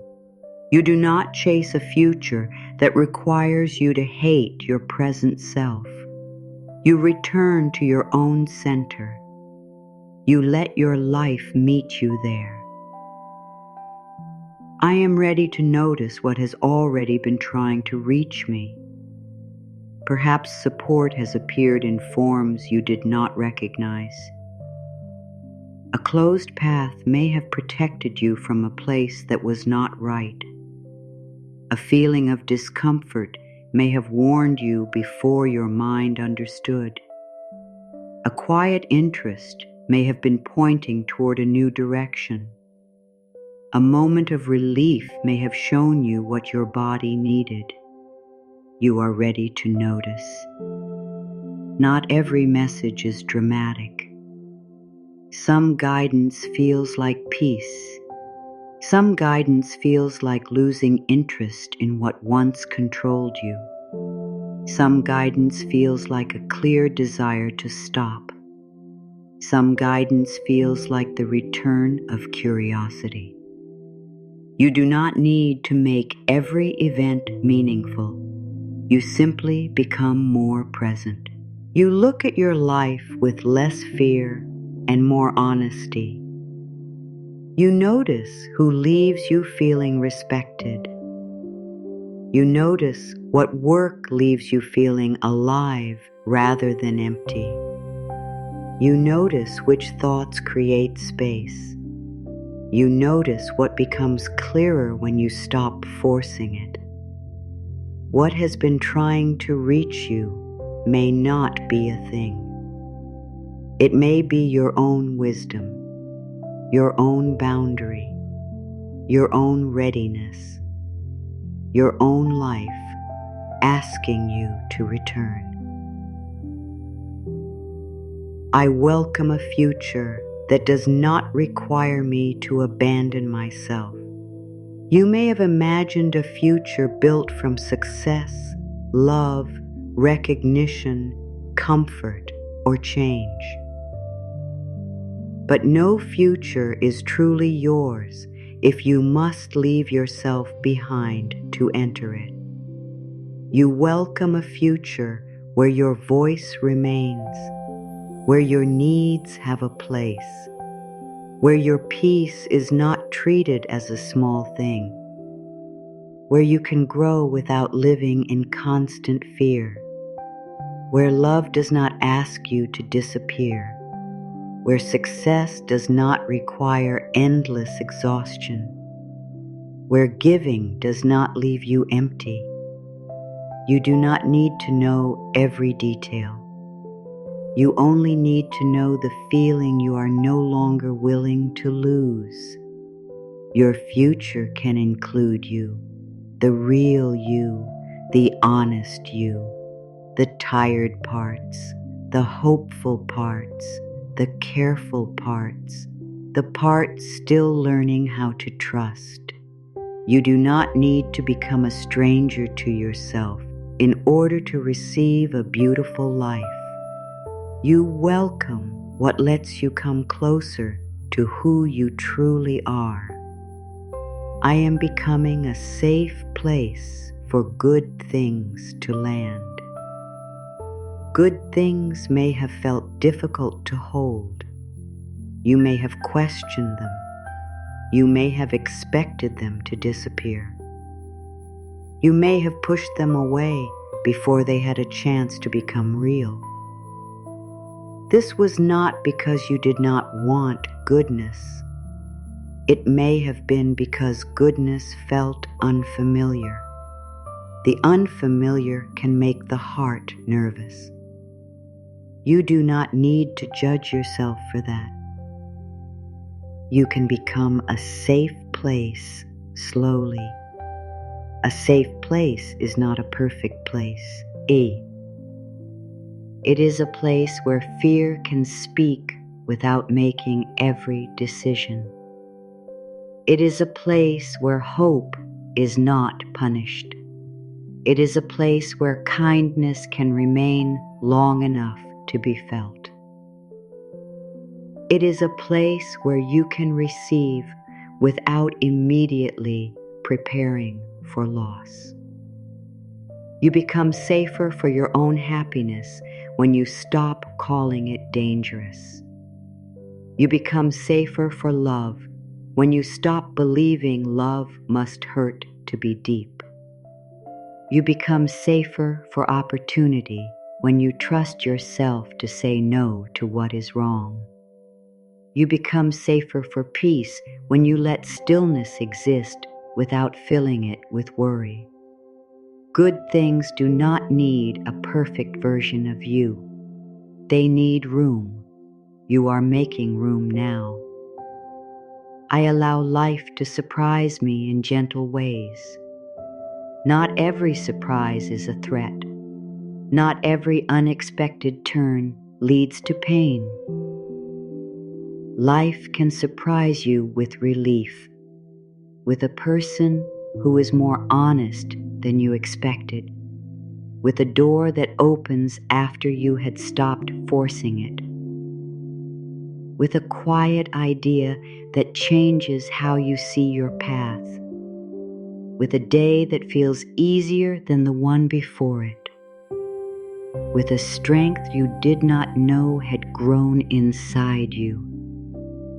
You do not chase a future that requires you to hate your present self. You return to your own center. You let your life meet you there. I am ready to notice what has already been trying to reach me. Perhaps support has appeared in forms you did not recognize. A closed path may have protected you from a place that was not right. A feeling of discomfort may have warned you before your mind understood. A quiet interest may have been pointing toward a new direction. A moment of relief may have shown you what your body needed. You are ready to notice. Not every message is dramatic. Some guidance feels like peace. Some guidance feels like losing interest in what once controlled you. Some guidance feels like a clear desire to stop. Some guidance feels like the return of curiosity. You do not need to make every event meaningful. You simply become more present. You look at your life with less fear and more honesty. You notice who leaves you feeling respected. You notice what work leaves you feeling alive rather than empty. You notice which thoughts create space. You notice what becomes clearer when you stop forcing it. What has been trying to reach you may not be a thing. It may be your own wisdom, your own boundary, your own readiness, your own life asking you to return. I welcome a future that does not require me to abandon myself. You may have imagined a future built from success, love, recognition, comfort, or change. But no future is truly yours if you must leave yourself behind to enter it. You welcome a future where your voice remains, where your needs have a place, where your peace is not treated as a small thing, where you can grow without living in constant fear, where love does not ask you to disappear, where success does not require endless exhaustion, where giving does not leave you empty. You do not need to know every detail. You only need to know the feeling you are no longer willing to lose. Your future can include you, the real you, the honest you, the tired parts, the hopeful parts, the careful parts, the parts still learning how to trust. You do not need to become a stranger to yourself in order to receive a beautiful life. You welcome what lets you come closer to who you truly are. I am becoming a safe place for good things to land. Good things may have felt difficult to hold. You may have questioned them. You may have expected them to disappear. You may have pushed them away before they had a chance to become real. This was not because you did not want goodness. It may have been because goodness felt unfamiliar. The unfamiliar can make the heart nervous. You do not need to judge yourself for that. You can become a safe place slowly. A safe place is not a perfect place. It is a place where fear can speak without making every decision. It is a place where hope is not punished. It is a place where kindness can remain long enough to be felt. It is a place where you can receive without immediately preparing for loss. You become safer for your own happiness when you stop calling it dangerous. You become safer for love when you stop believing love must hurt to be deep. You become safer for opportunity when you trust yourself to say no to what is wrong. You become safer for peace when you let stillness exist without filling it with worry. Good things do not need a perfect version of you. They need room. You are making room now. I allow life to surprise me in gentle ways. Not every surprise is a threat. Not every unexpected turn leads to pain. Life can surprise you with relief, with a person who is more honest than you expected, with a door that opens after you had stopped forcing it, with a quiet idea that changes how you see your path, with a day that feels easier than the one before it, with a strength you did not know had grown inside you.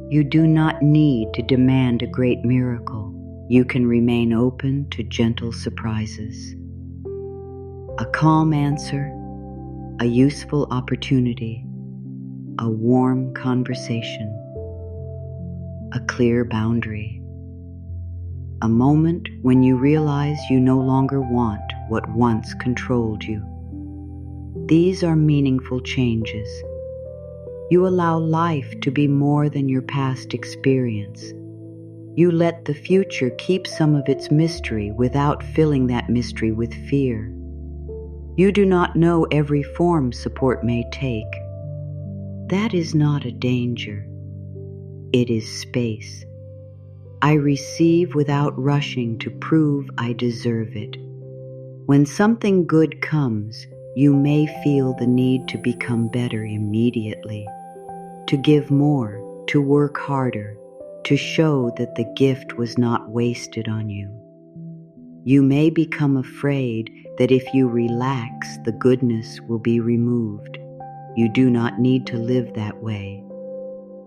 You do not need to demand a great miracle. You can remain open to gentle surprises. A calm answer, a useful opportunity, a warm conversation, a clear boundary, a moment when you realize you no longer want what once controlled you. These are meaningful changes. You allow life to be more than your past experience. You let the future keep some of its mystery without filling that mystery with fear. You do not know every form support may take. That is not a danger. It is space. I receive without rushing to prove I deserve it. When something good comes, you may feel the need to become better immediately, to give more, to work harder, to show that the gift was not wasted on you. You may become afraid that if you relax, the goodness will be removed. You do not need to live that way.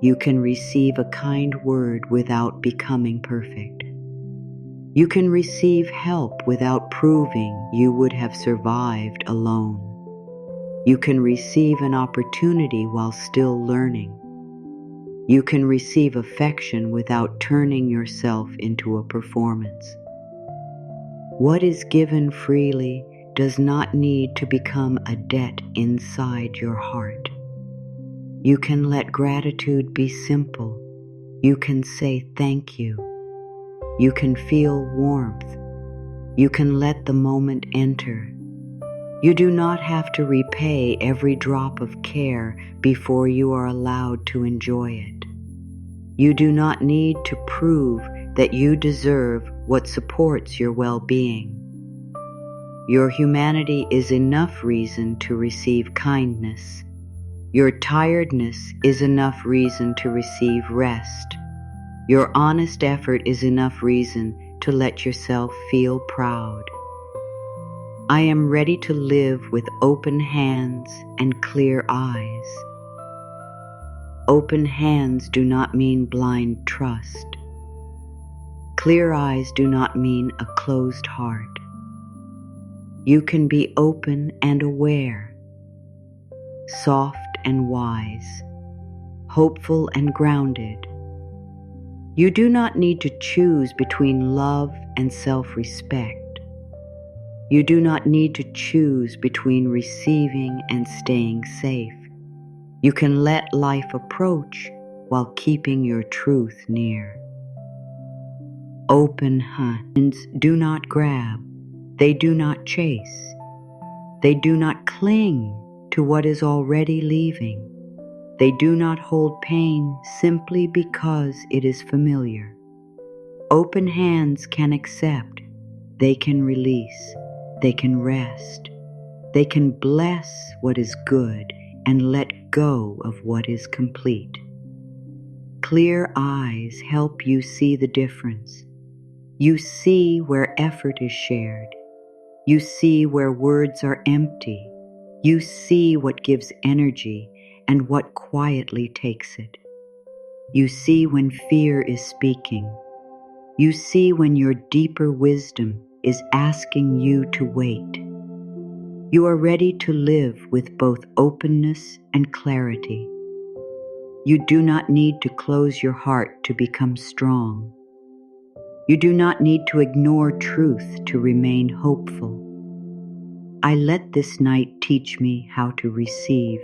You can receive a kind word without becoming perfect. You can receive help without proving you would have survived alone. You can receive an opportunity while still learning. You can receive affection without turning yourself into a performance. What is given freely does not need to become a debt inside your heart. You can let gratitude be simple. You can say thank you. You can feel warmth. You can let the moment enter. You do not have to repay every drop of care before you are allowed to enjoy it. You do not need to prove that you deserve what supports your well-being. Your humanity is enough reason to receive kindness. Your tiredness is enough reason to receive rest. Your honest effort is enough reason to let yourself feel proud. I am ready to live with open hands and clear eyes. Open hands do not mean blind trust. Clear eyes do not mean a closed heart. You can be open and aware, soft and wise, hopeful and grounded. You do not need to choose between love and self-respect. You do not need to choose between receiving and staying safe. You can let life approach while keeping your truth near. Open hands do not grab. They do not chase. They do not cling to what is already leaving. They do not hold pain simply because it is familiar. Open hands can accept. They can release. They can rest. They can bless what is good and let go of what is complete. Clear eyes help you see the difference. You see where effort is shared. You see where words are empty. You see what gives energy and what quietly takes it. You see when fear is speaking. You see when your deeper wisdom is asking you to wait. You are ready to live with both openness and clarity. You do not need to close your heart to become strong. You do not need to ignore truth to remain hopeful. I let this night teach me how to receive.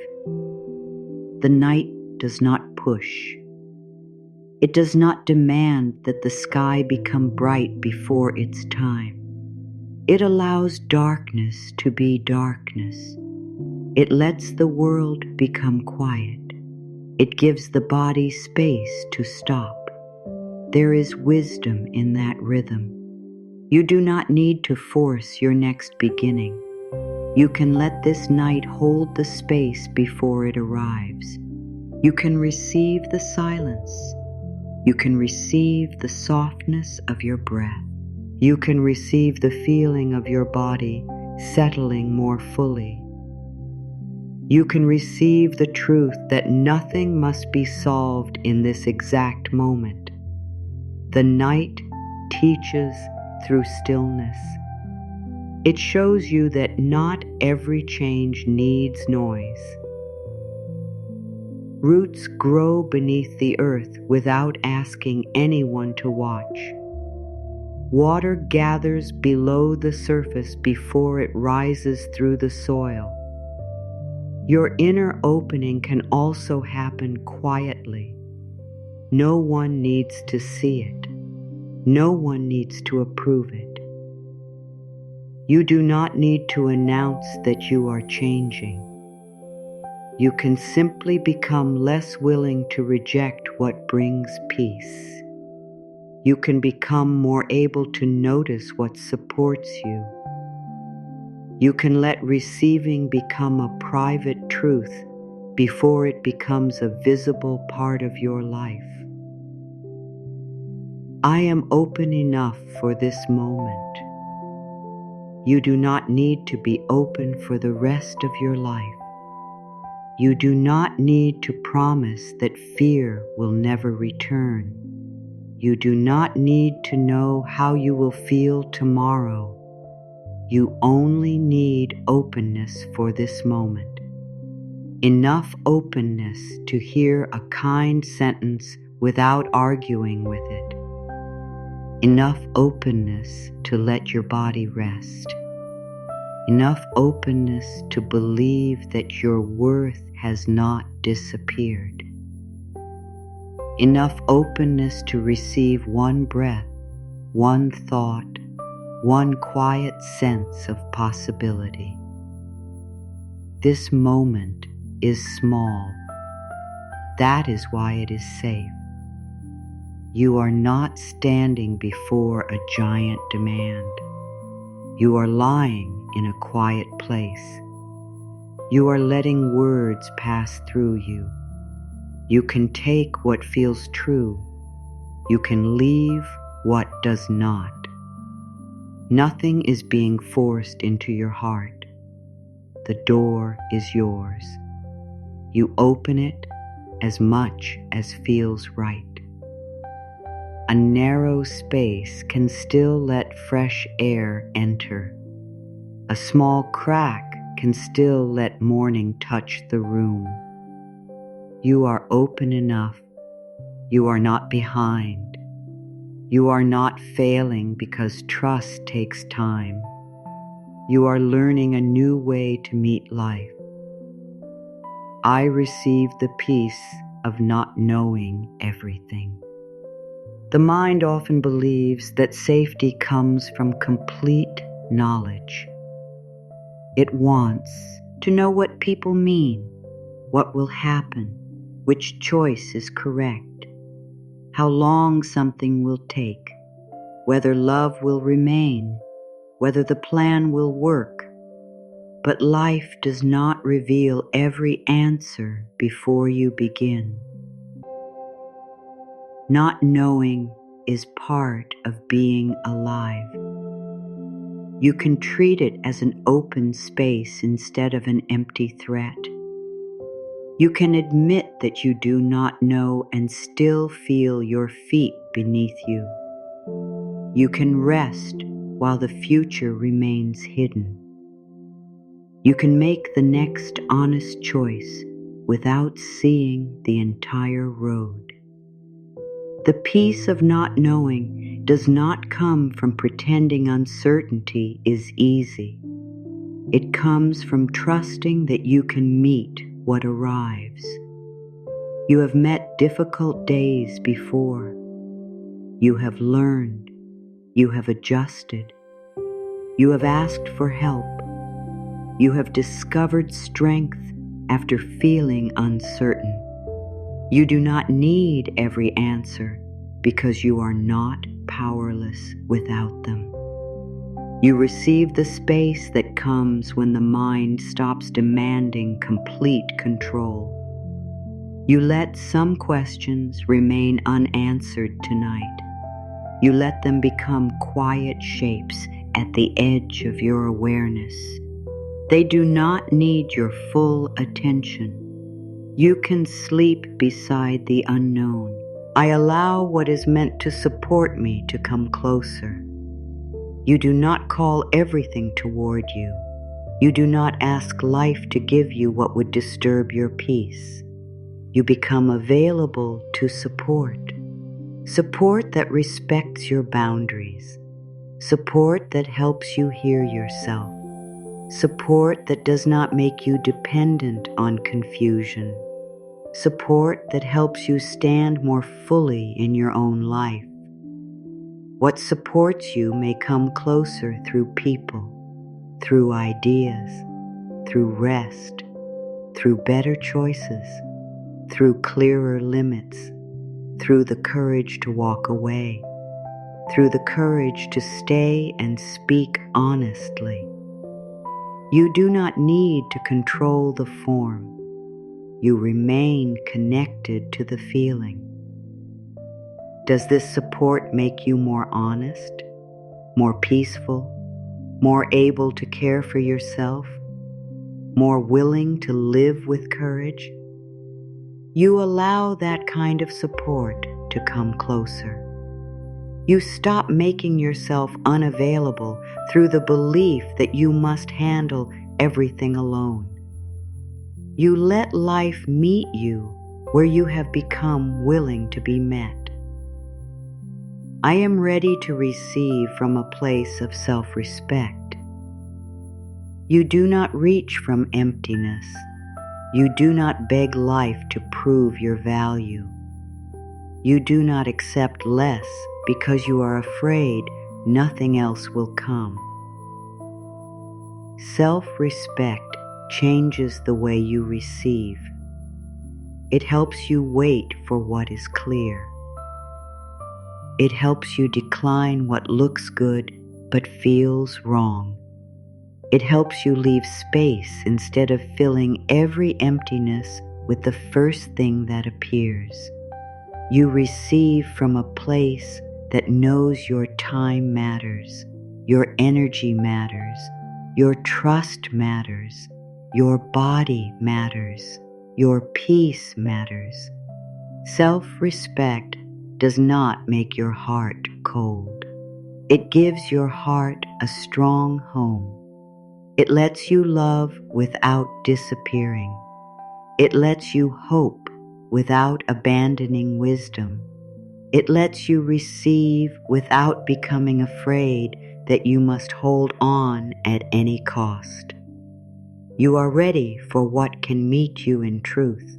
The night does not push. It does not demand that the sky become bright before its time. It allows darkness to be darkness. It lets the world become quiet. It gives the body space to stop. There is wisdom in that rhythm. You do not need to force your next beginning. You can let this night hold the space before it arrives. You can receive the silence. You can receive the softness of your breath. You can receive the feeling of your body settling more fully. You can receive the truth that nothing must be solved in this exact moment. The night teaches through stillness. It shows you that not every change needs noise. Roots grow beneath the earth without asking anyone to watch. Water gathers below the surface before it rises through the soil. Your inner opening can also happen quietly. No one needs to see it. No one needs to approve it. You do not need to announce that you are changing. You can simply become less willing to reject what brings peace. You can become more able to notice what supports you. You can let receiving become a private truth before it becomes a visible part of your life. I am open enough for this moment. You do not need to be open for the rest of your life. You do not need to promise that fear will never return. You do not need to know how you will feel tomorrow. You only need openness for this moment. Enough openness to hear a kind sentence without arguing with it. Enough openness to let your body rest. Enough openness to believe that your worth has not disappeared. Enough openness to receive one breath, one thought, one quiet sense of possibility. This moment is small. That is why it is safe. You are not standing before a giant demand. You are lying in a quiet place. You are letting words pass through you. You can take what feels true. You can leave what does not. Nothing is being forced into your heart. The door is yours. You open it as much as feels right. A narrow space can still let fresh air enter. A small crack can still let morning touch the room. You are open enough. You are not behind. You are not failing because trust takes time. You are learning a new way to meet life. I receive the peace of not knowing everything. The mind often believes that safety comes from complete knowledge. It wants to know what people mean, what will happen, which choice is correct, how long something will take, whether love will remain, whether the plan will work. But life does not reveal every answer before you begin. Not knowing is part of being alive. You can treat it as an open space instead of an empty threat. You can admit that you do not know and still feel your feet beneath you. You can rest while the future remains hidden. You can make the next honest choice without seeing the entire road. The peace of not knowing does not come from pretending uncertainty is easy. It comes from trusting that you can meet what arrives. You have met difficult days before. You have learned. You have adjusted. You have asked for help. You have discovered strength after feeling uncertain. You do not need every answer because you are not powerless without them. You receive the space that comes when the mind stops demanding complete control. You let some questions remain unanswered tonight. You let them become quiet shapes at the edge of your awareness. They do not need your full attention. You can sleep beside the unknown. I allow what is meant to support me to come closer. You do not call everything toward you. You do not ask life to give you what would disturb your peace. You become available to support. Support that respects your boundaries. Support that helps you hear yourself. Support that does not make you dependent on confusion. Support that helps you stand more fully in your own life. What supports you may come closer through people, through ideas, through rest, through better choices, through clearer limits, through the courage to walk away, through the courage to stay and speak honestly. You do not need to control the form. You remain connected to the feeling. Does this support make you more honest, more peaceful, more able to care for yourself, more willing to live with courage? You allow that kind of support to come closer. You stop making yourself unavailable through the belief that you must handle everything alone. You let life meet you where you have become willing to be met. I am ready to receive from a place of self-respect. You do not reach from emptiness. You do not beg life to prove your value. You do not accept less because you are afraid nothing else will come. Self-respect changes the way you receive. It helps you wait for what is clear. It helps you decline what looks good but feels wrong. It helps you leave space instead of filling every emptiness with the first thing that appears. You receive from a place that knows your time matters, your energy matters, your trust matters, your body matters, your peace matters. Self-respect does not make your heart cold. It gives your heart a strong home. It lets you love without disappearing. It lets you hope without abandoning wisdom. It lets you receive without becoming afraid that you must hold on at any cost. You are ready for what can meet you in truth.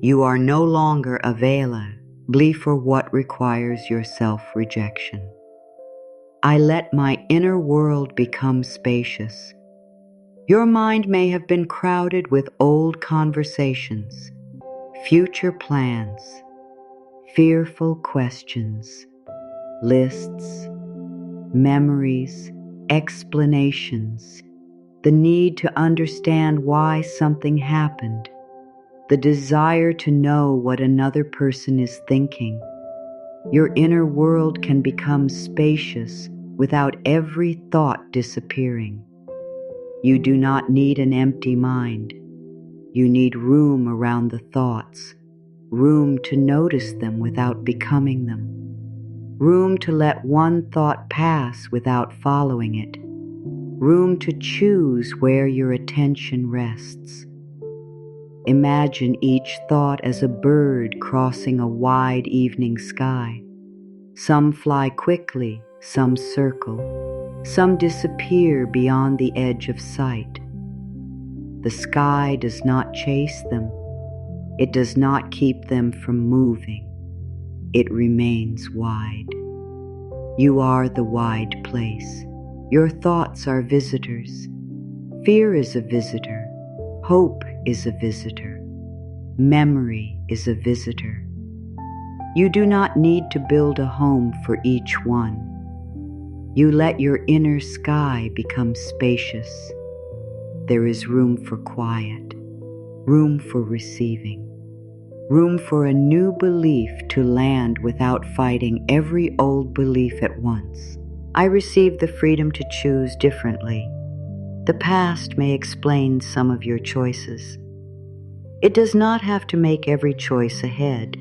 You are no longer a veiler, for what requires your self-rejection. I let my inner world become spacious. Your mind may have been crowded with old conversations, future plans, fearful questions, lists, memories, explanations, the need to understand why something happened, the desire to know what another person is thinking. Your inner world can become spacious without every thought disappearing. You do not need an empty mind. You need room around the thoughts, room to notice them without becoming them, room to let one thought pass without following it, room to choose where your attention rests. Imagine each thought as a bird crossing a wide evening sky. Some fly quickly, some circle, some disappear beyond the edge of sight. The sky does not chase them. It does not keep them from moving. It remains wide. You are the wide place. Your thoughts are visitors. Fear is a visitor. Hope is a visitor. Memory is a visitor. You do not need to build a home for each one. You let your inner sky become spacious. There is room for quiet, room for receiving, room for a new belief to land without fighting every old belief at once. I receive the freedom to choose differently. The past may explain some of your choices. It does not have to make every choice ahead.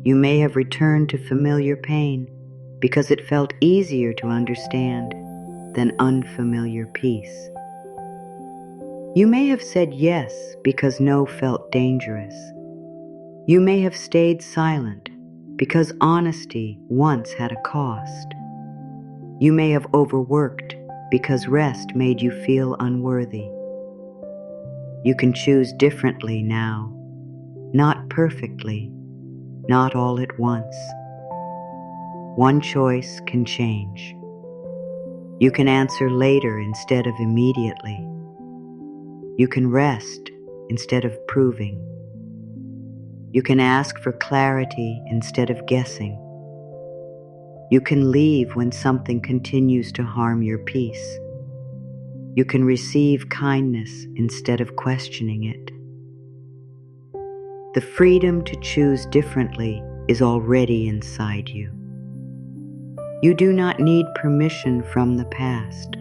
You may have returned to familiar pain because it felt easier to understand than unfamiliar peace. You may have said yes because no felt dangerous. You may have stayed silent because honesty once had a cost. You may have overworked because rest made you feel unworthy. You can choose differently now, not perfectly, not all at once. One choice can change. You can answer later instead of immediately. You can rest instead of proving. You can ask for clarity instead of guessing. You can leave when something continues to harm your peace. You can receive kindness instead of questioning it. The freedom to choose differently is already inside you. You do not need permission from the past.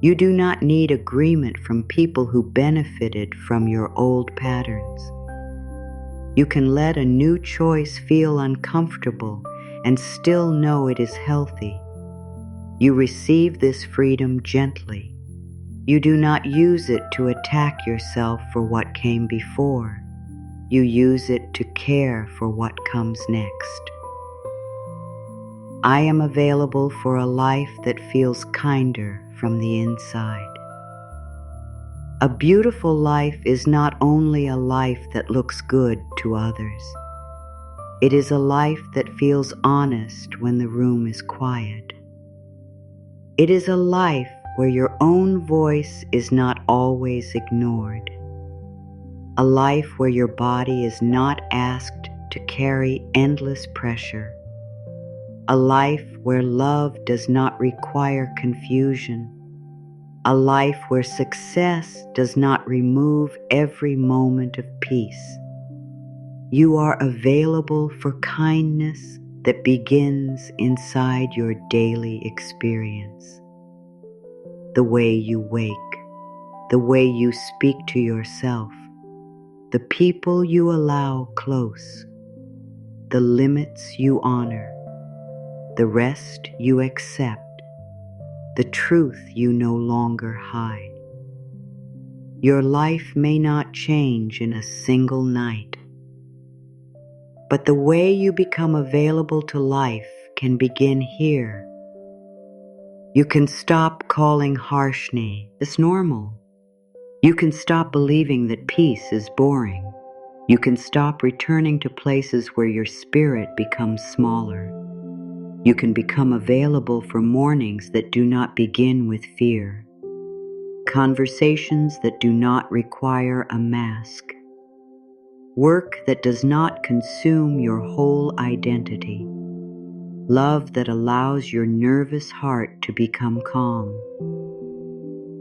You do not need agreement from people who benefited from your old patterns. You can let a new choice feel uncomfortable and still know it is healthy. You receive this freedom gently. You do not use it to attack yourself for what came before. You use it to care for what comes next. I am available for a life that feels kinder from the inside. A beautiful life is not only a life that looks good to others. It is a life that feels honest when the room is quiet. It is a life where your own voice is not always ignored. A life where your body is not asked to carry endless pressure. A life where love does not require confusion. a life where success does not remove every moment of peace. You are available for kindness that begins inside your daily experience. The way you wake, the way you speak to yourself, the people you allow close, the limits you honor, the rest you accept, the truth you no longer hide. Your life may not change in a single night, but the way you become available to life can begin here. You can stop calling harshness normal. You can stop believing that peace is boring. You can stop returning to places where your spirit becomes smaller. You can become available for mornings that do not begin with fear, conversations that do not require a mask, work that does not consume your whole identity, love that allows your nervous heart to become calm.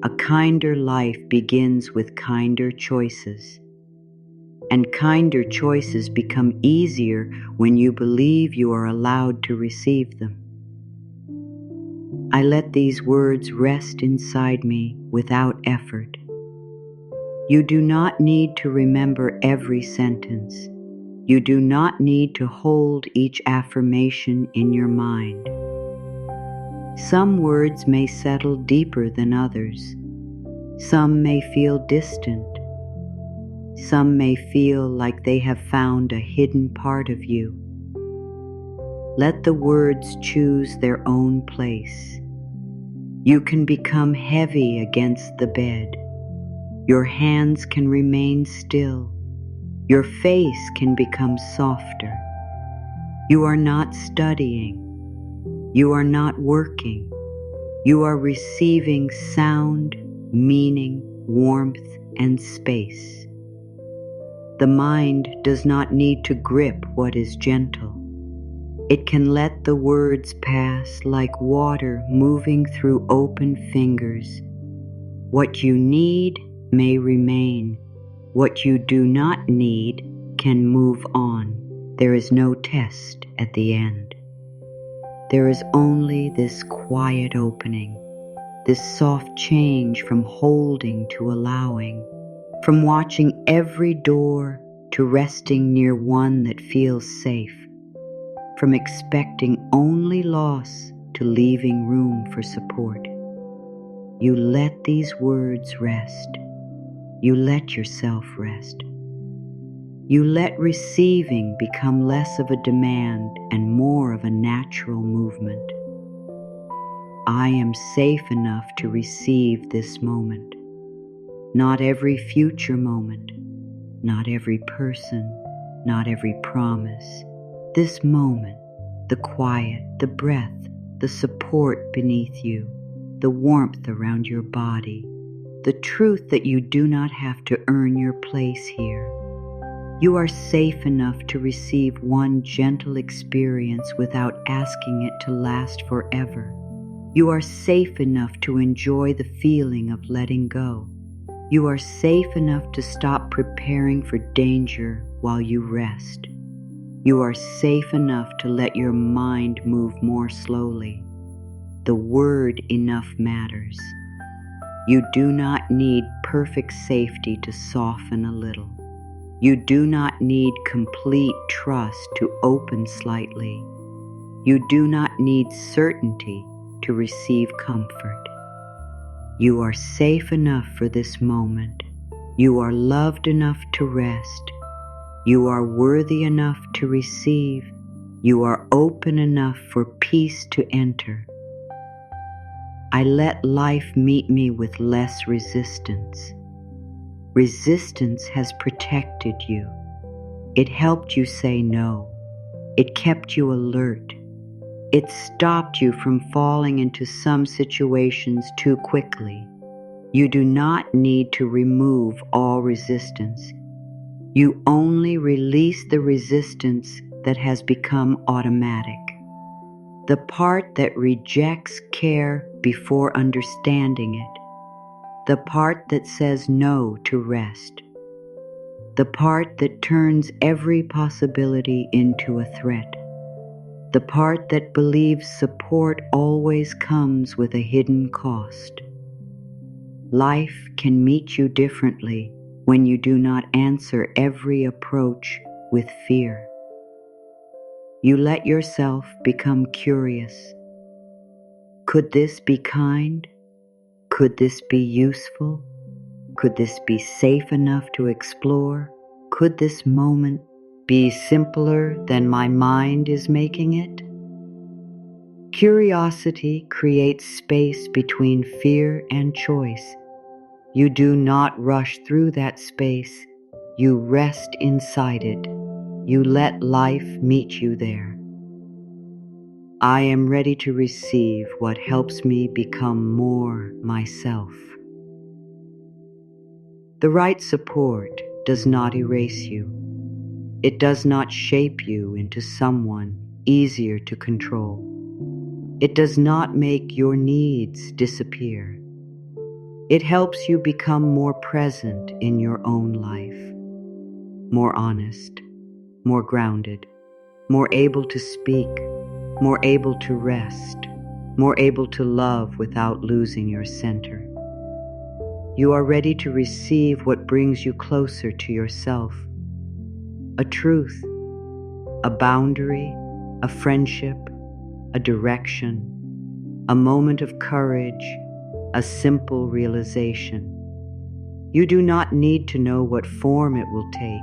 A kinder life begins with kinder choices, and kinder choices become easier when you believe you are allowed to receive them. I let these words rest inside me without effort. You do not need to remember every sentence. You do not need to hold each affirmation in your mind. Some words may settle deeper than others. Some may feel distant. Some may feel like they have found a hidden part of you. Let the words choose their own place. You can become heavy against the bed. Your hands can remain still. Your face can become softer. You are not studying. You are not working. You are receiving sound, meaning, warmth, and space. The mind does not need to grip what is gentle. It can let the words pass like water moving through open fingers. What you need may remain. What you do not need can move on. There is no test at the end. There is only this quiet opening, this soft change from holding to allowing, from watching every door to resting near one that feels safe, from expecting only loss to leaving room for support. You let these words rest. You let yourself rest. You let receiving become less of a demand and more of a natural movement. I am safe enough to receive this moment. Not every future moment, not every person, not every promise. This moment, the quiet, the breath, the support beneath you, the warmth around your body, the truth that you do not have to earn your place here. You are safe enough to receive one gentle experience without asking it to last forever. You are safe enough to enjoy the feeling of letting go. You are safe enough to stop preparing for danger while you rest. You are safe enough to let your mind move more slowly. The word enough matters. You do not need perfect safety to soften a little. You do not need complete trust to open slightly. You do not need certainty to receive comfort. You are safe enough for this moment. You are loved enough to rest. You are worthy enough to receive. You are open enough for peace to enter. I let life meet me with less resistance. Resistance has protected you. It helped you say no. It kept you alert. It stopped you from falling into some situations too quickly. You do not need to remove all resistance. You only release the resistance that has become automatic. The part that rejects care before understanding it. the part that says no to rest, the part that turns every possibility into a threat, the part that believes support always comes with a hidden cost. Life can meet you differently when you do not answer every approach with fear. You let yourself become curious. Could this be kind? Could this be useful? Could this be safe enough to explore? Could this moment be simpler than my mind is making it? Curiosity creates space between fear and choice. You do not rush through that space. You rest inside it. You let life meet you there. I am ready to receive what helps me become more myself. The right support does not erase you. It does not shape you into someone easier to control. It does not make your needs disappear. It helps you become more present in your own life, more honest, more grounded, more able to speak, more able to rest, more able to love without losing your center. You are ready to receive what brings you closer to yourself. A truth, a boundary, a friendship, a direction, a moment of courage, a simple realization. You do not need to know what form it will take.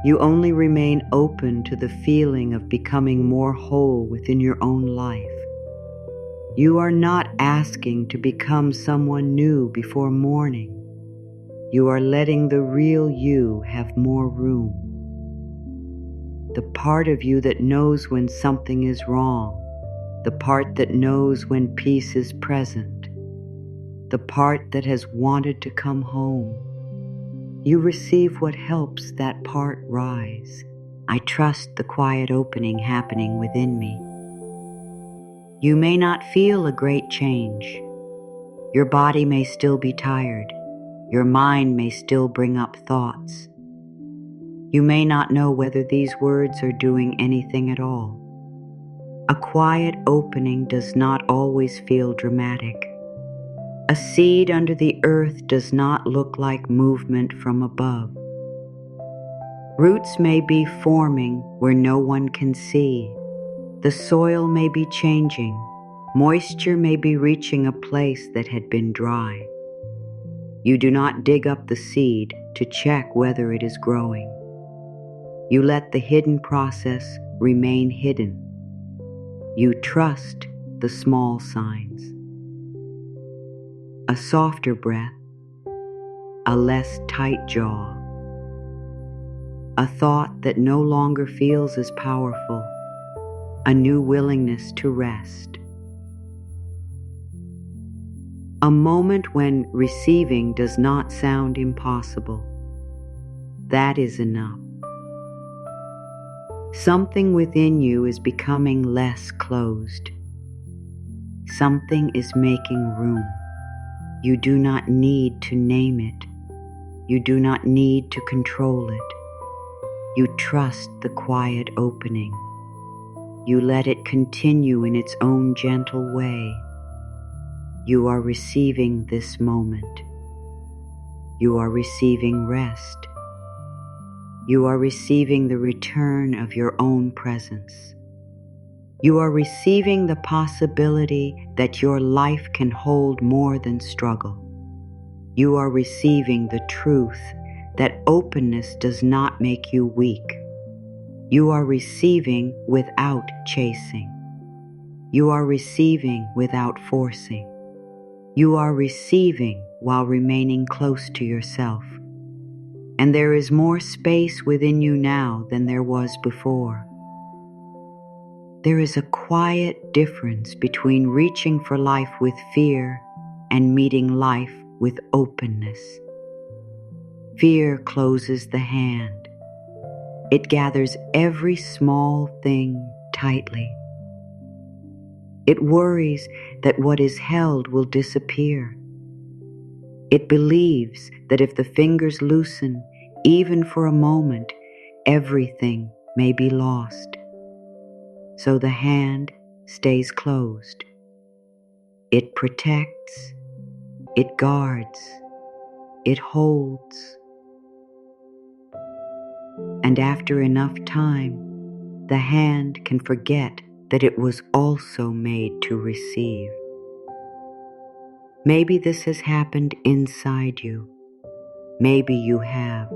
You only remain open to the feeling of becoming more whole within your own life. You are not asking to become someone new before morning. You are letting the real you have more room. The part of you that knows when something is wrong, the part that knows when peace is present, the part that has wanted to come home. You receive what helps that part rise. I trust the quiet opening happening within me. You may not feel a great change. Your body may still be tired. Your mind may still bring up thoughts. You may not know whether these words are doing anything at all. A quiet opening does not always feel dramatic. A seed under the earth does not look like movement from above. Roots may be forming where no one can see. The soil may be changing. Moisture may be reaching a place that had been dry. You do not dig up the seed to check whether it is growing. You let the hidden process remain hidden. You trust the small signs. A softer breath, a less tight jaw, a thought that no longer feels as powerful, a new willingness to rest. A moment when receiving does not sound impossible. That is enough. Something within you is becoming less closed. Something is making room. You do not need to name it. You do not need to control it. You trust the quiet opening. You let it continue in its own gentle way. You are receiving this moment. You are receiving rest. You are receiving the return of your own presence. You are receiving the possibility that your life can hold more than struggle. You are receiving the truth that openness does not make you weak. You are receiving without chasing. You are receiving without forcing. You are receiving while remaining close to yourself. And there is more space within you now than there was before. There is a quiet difference between reaching for life with fear and meeting life with openness. Fear closes the hand. It gathers every small thing tightly. It worries that what is held will disappear. It believes that if the fingers loosen, even for a moment, everything may be lost. So the hand stays closed. It protects, it guards, it holds. And after enough time, the hand can forget that it was also made to receive. Maybe this has happened inside you. Maybe you have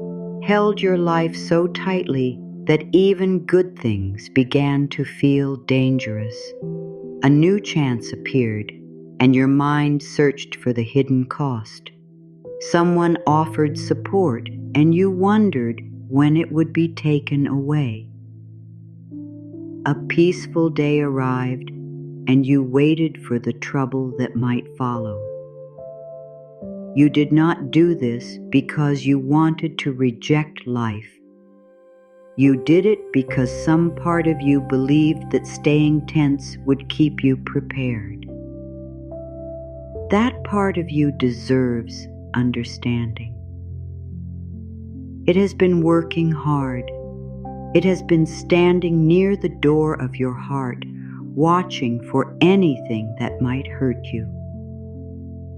held your life so tightly that even good things began to feel dangerous. A new chance appeared, and your mind searched for the hidden cost. Someone offered support, and you wondered when it would be taken away. A peaceful day arrived, and you waited for the trouble that might follow. You did not do this because you wanted to reject life. You did it because some part of you believed that staying tense would keep you prepared. That part of you deserves understanding. It has been working hard. It has been standing near the door of your heart, watching for anything that might hurt you.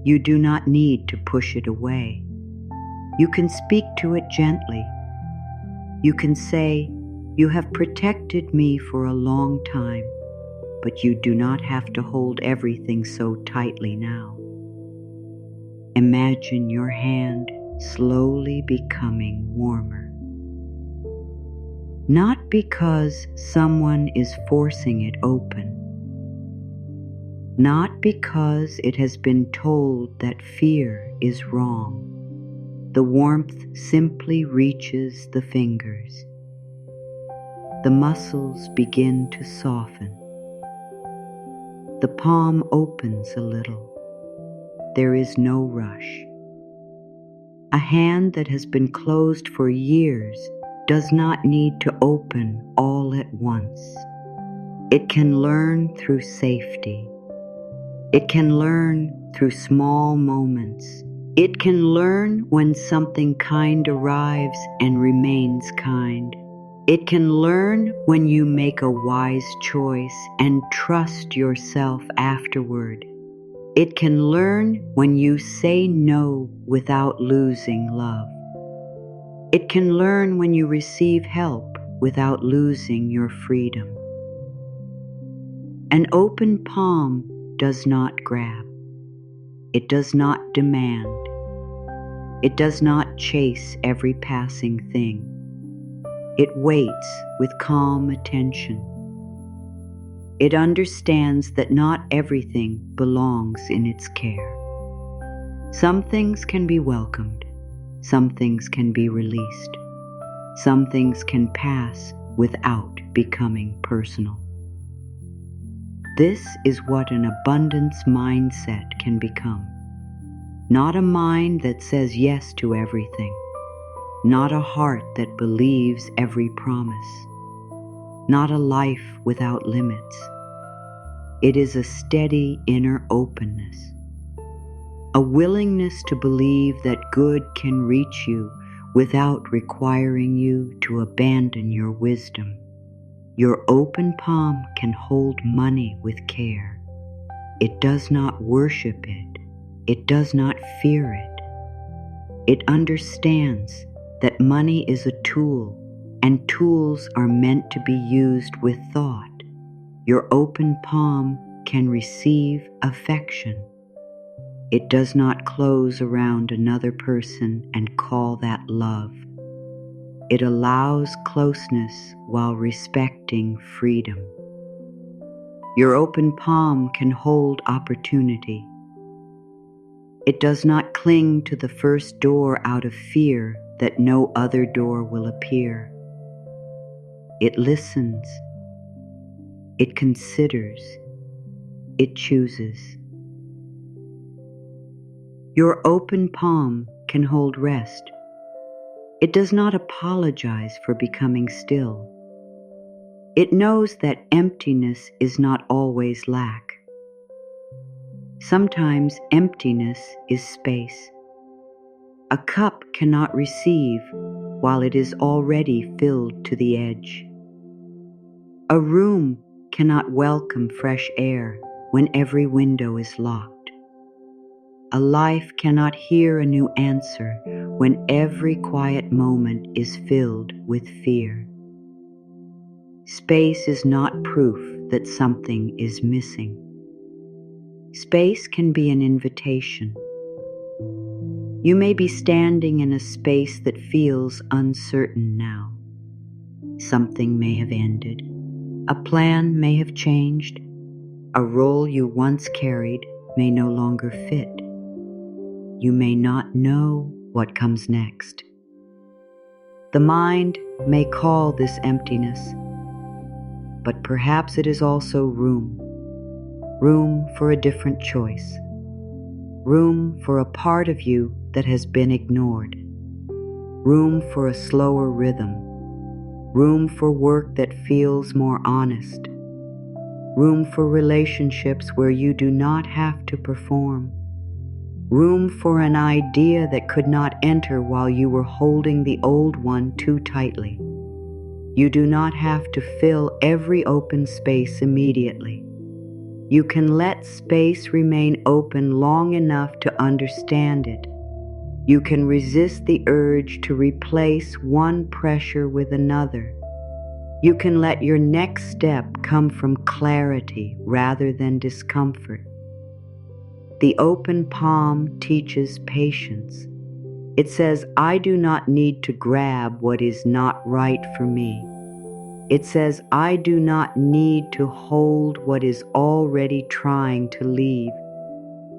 You do not need to push it away. You can speak to it gently. You can say, "You have protected me for a long time, but you do not have to hold everything so tightly now." Imagine your hand slowly becoming warmer. Not because someone is forcing it open. Not because it has been told that fear is wrong. The warmth simply reaches the fingers. The muscles begin to soften. The palm opens a little. There is no rush. A hand that has been closed for years does not need to open all at once. It can learn through safety. It can learn through small moments. It can learn when something kind arrives and remains kind. It can learn when you make a wise choice and trust yourself afterward. It can learn when you say no without losing love. It can learn when you receive help without losing your freedom. An open palm does not grab. It does not demand. It does not chase every passing thing. It waits with calm attention. It understands that not everything belongs in its care. Some things can be welcomed. Some things can be released. Some things can pass without becoming personal. This is what an abundance mindset can become. Not a mind that says yes to everything. Not a heart that believes every promise. Not a life without limits. It is a steady inner openness. A willingness to believe that good can reach you without requiring you to abandon your wisdom. Your open palm can hold money with care. It does not worship it. It does not fear it. It understands that money is a tool, and tools are meant to be used with thought. Your open palm can receive affection. It does not close around another person and call that love. It allows closeness while respecting freedom. Your open palm can hold opportunity. It does not cling to the first door out of fear that no other door will appear. It listens. It considers. It chooses. Your open palm can hold rest. It does not apologize for becoming still. It knows that emptiness is not always lack. Sometimes emptiness is space. A cup cannot receive while it is already filled to the edge. A room cannot welcome fresh air when every window is locked. A life cannot hear a new answer when every quiet moment is filled with fear. Space is not proof that something is missing. Space can be an invitation. You may be standing in a space that feels uncertain now. Something may have ended. A plan may have changed. A role you once carried may no longer fit. You may not know what comes next. The mind may call this emptiness, but perhaps it is also room for a different choice, room for a part of you that has been ignored, room for a slower rhythm, room for work that feels more honest, room for relationships where you do not have to perform, room for an idea that could not enter while you were holding the old one too tightly. You do not have to fill every open space immediately. You can let space remain open long enough to understand it. You can resist the urge to replace one pressure with another. You can let your next step come from clarity rather than discomfort. The open palm teaches patience. It says, I do not need to grab what is not right for me. It says, I do not need to hold what is already trying to leave.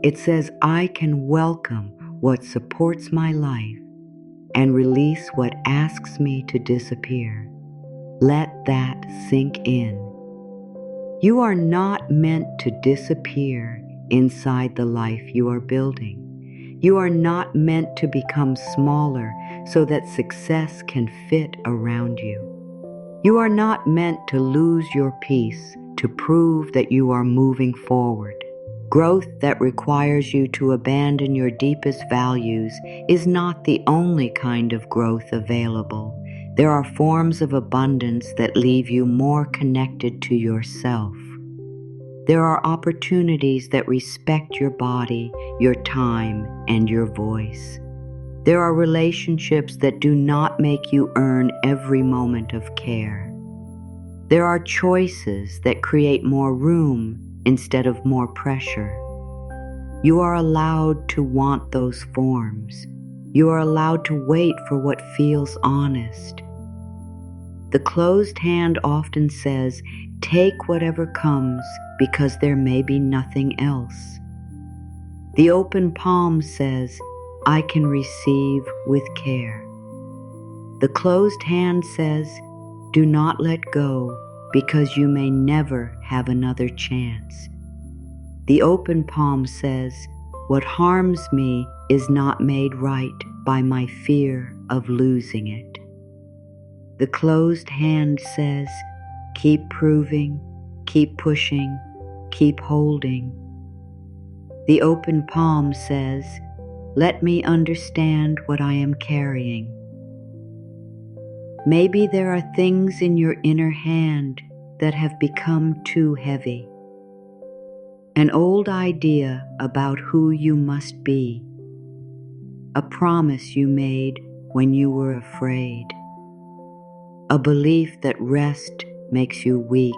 It says, I can welcome what supports my life and release what asks me to disappear. Let that sink in. You are not meant to disappear inside the life you are building. You are not meant to become smaller so that success can fit around you. You are not meant to lose your peace to prove that you are moving forward. Growth that requires you to abandon your deepest values is not the only kind of growth available. There are forms of abundance that leave you more connected to yourself. There are opportunities that respect your body, your time, and your voice. There are relationships that do not make you earn every moment of care. There are choices that create more room instead of more pressure. You are allowed to want those forms. You are allowed to wait for what feels honest. The closed hand often says, take whatever comes because there may be nothing else. The open palm says, I can receive with care. The closed hand says, do not let go because you may never have another chance. The open palm says, what harms me is not made right by my fear of losing it. The closed hand says, keep proving, keep pushing, keep holding. The open palm says, let me understand what I am carrying. Maybe there are things in your inner hand that have become too heavy. An old idea about who you must be. A promise you made when you were afraid. A belief that rest makes you weak.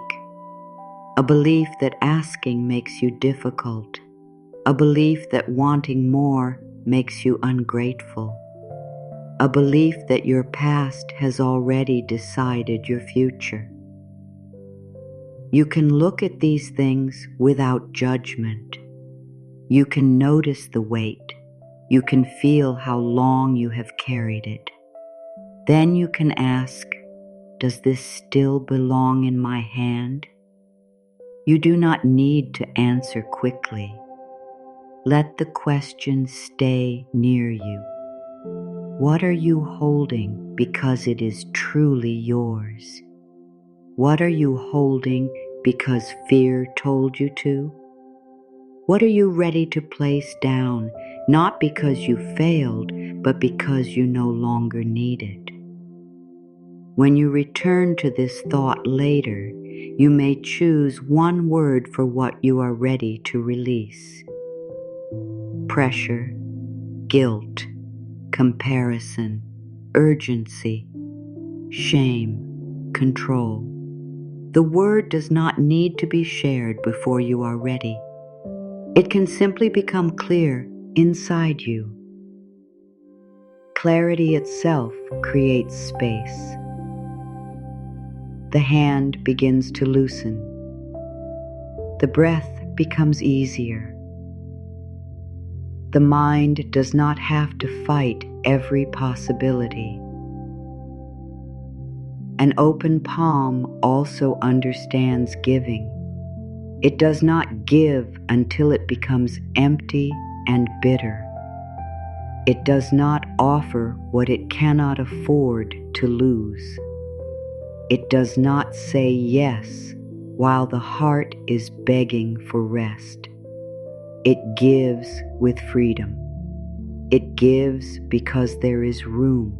A belief that asking makes you difficult. A belief that wanting more makes you ungrateful. A belief that your past has already decided your future. You can look at these things without judgment. You can notice the weight. You can feel how long you have carried it. Then you can ask, does this still belong in my hand? You do not need to answer quickly. Let the question stay near you. What are you holding because it is truly yours? What are you holding because fear told you to? What are you ready to place down not because you failed, but because you no longer need it. When you return to this thought later, you may choose one word for what you are ready to release. Pressure, guilt, comparison, urgency, shame, control. The word does not need to be shared before you are ready. It can simply become clear inside you. Clarity itself creates space. The hand begins to loosen. The breath becomes easier. The mind does not have to fight every possibility. An open palm also understands giving. It does not give until it becomes empty and bitter. It does not offer what it cannot afford to lose. It does not say yes while the heart is begging for rest. It gives with freedom. It gives because there is room.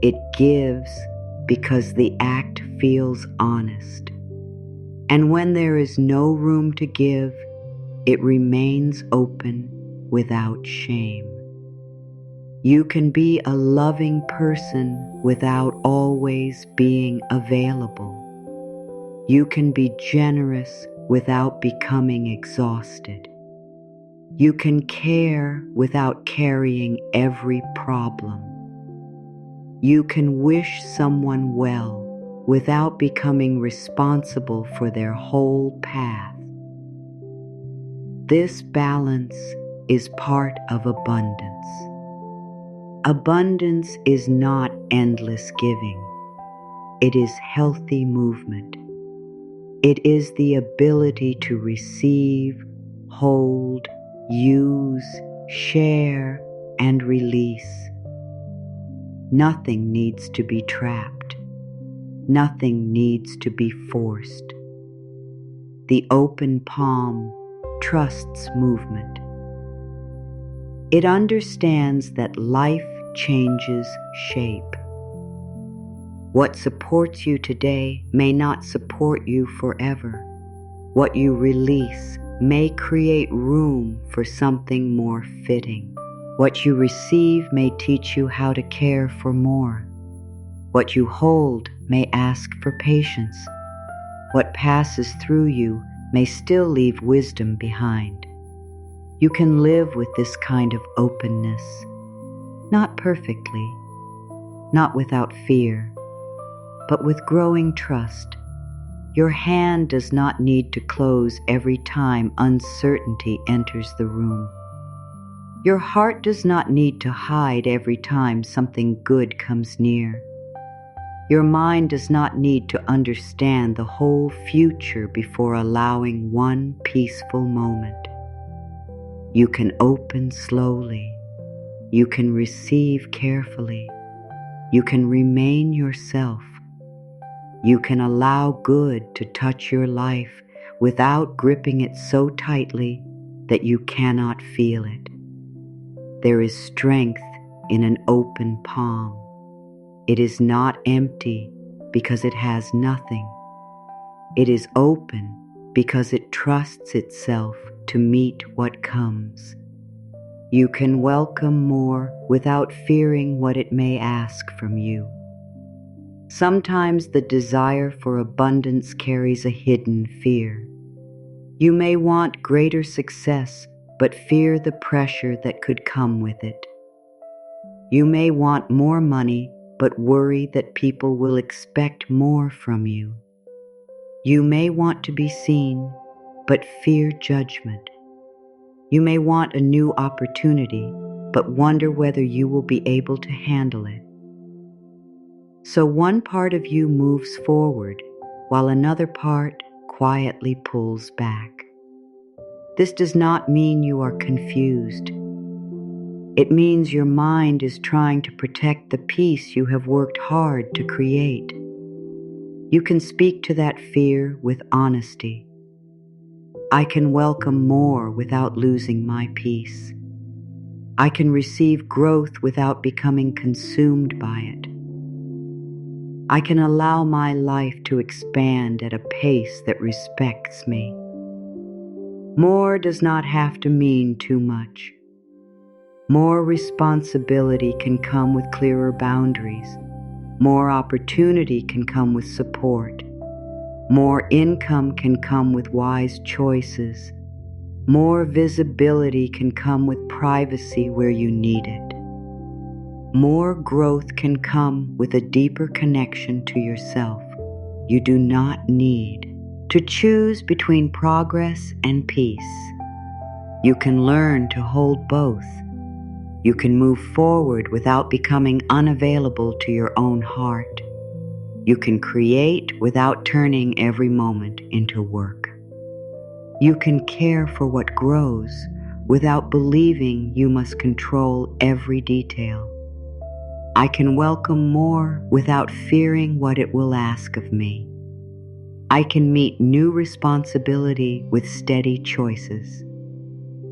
It gives because the act feels honest. And when there is no room to give, it remains open without shame. You can be a loving person without always being available. You can be generous without becoming exhausted. You can care without carrying every problem. You can wish someone well without becoming responsible for their whole path. This balance is part of abundance. Abundance is not endless giving. It is healthy movement. It is the ability to receive, hold, use, share, and release. Nothing needs to be trapped. Nothing needs to be forced. The open palm trusts movement. It understands that life changes shape. What supports you today may not support you forever. What you release may create room for something more fitting. What you receive may teach you how to care for more. What you hold may ask for patience. What passes through you may still leave wisdom behind. You can live with this kind of openness, not perfectly, not without fear, but with growing trust. Your hand does not need to close every time uncertainty enters the room. Your heart does not need to hide every time something good comes near. Your mind does not need to understand the whole future before allowing one peaceful moment. You can open slowly. You can receive carefully. You can remain yourself. You can allow good to touch your life without gripping it so tightly that you cannot feel it. There is strength in an open palm. It is not empty because it has nothing. It is open because it trusts itself to meet what comes. You can welcome more without fearing what it may ask from you. Sometimes the desire for abundance carries a hidden fear. You may want greater success, but fear the pressure that could come with it. You may want more money, but worry that people will expect more from you. You may want to be seen, but fear judgment. You may want a new opportunity, but wonder whether you will be able to handle it. So one part of you moves forward, while another part quietly pulls back. This does not mean you are confused. It means your mind is trying to protect the peace you have worked hard to create. You can speak to that fear with honesty. I can welcome more without losing my peace. I can receive growth without becoming consumed by it. I can allow my life to expand at a pace that respects me. More does not have to mean too much. More responsibility can come with clearer boundaries. More opportunity can come with support. More income can come with wise choices. More visibility can come with privacy where you need it. More growth can come with a deeper connection to yourself. You do not need to choose between progress and peace. You can learn to hold both. You can move forward without becoming unavailable to your own heart. You can create without turning every moment into work. You can care for what grows without believing you must control every detail. I can welcome more without fearing what it will ask of me. I can meet new responsibility with steady choices.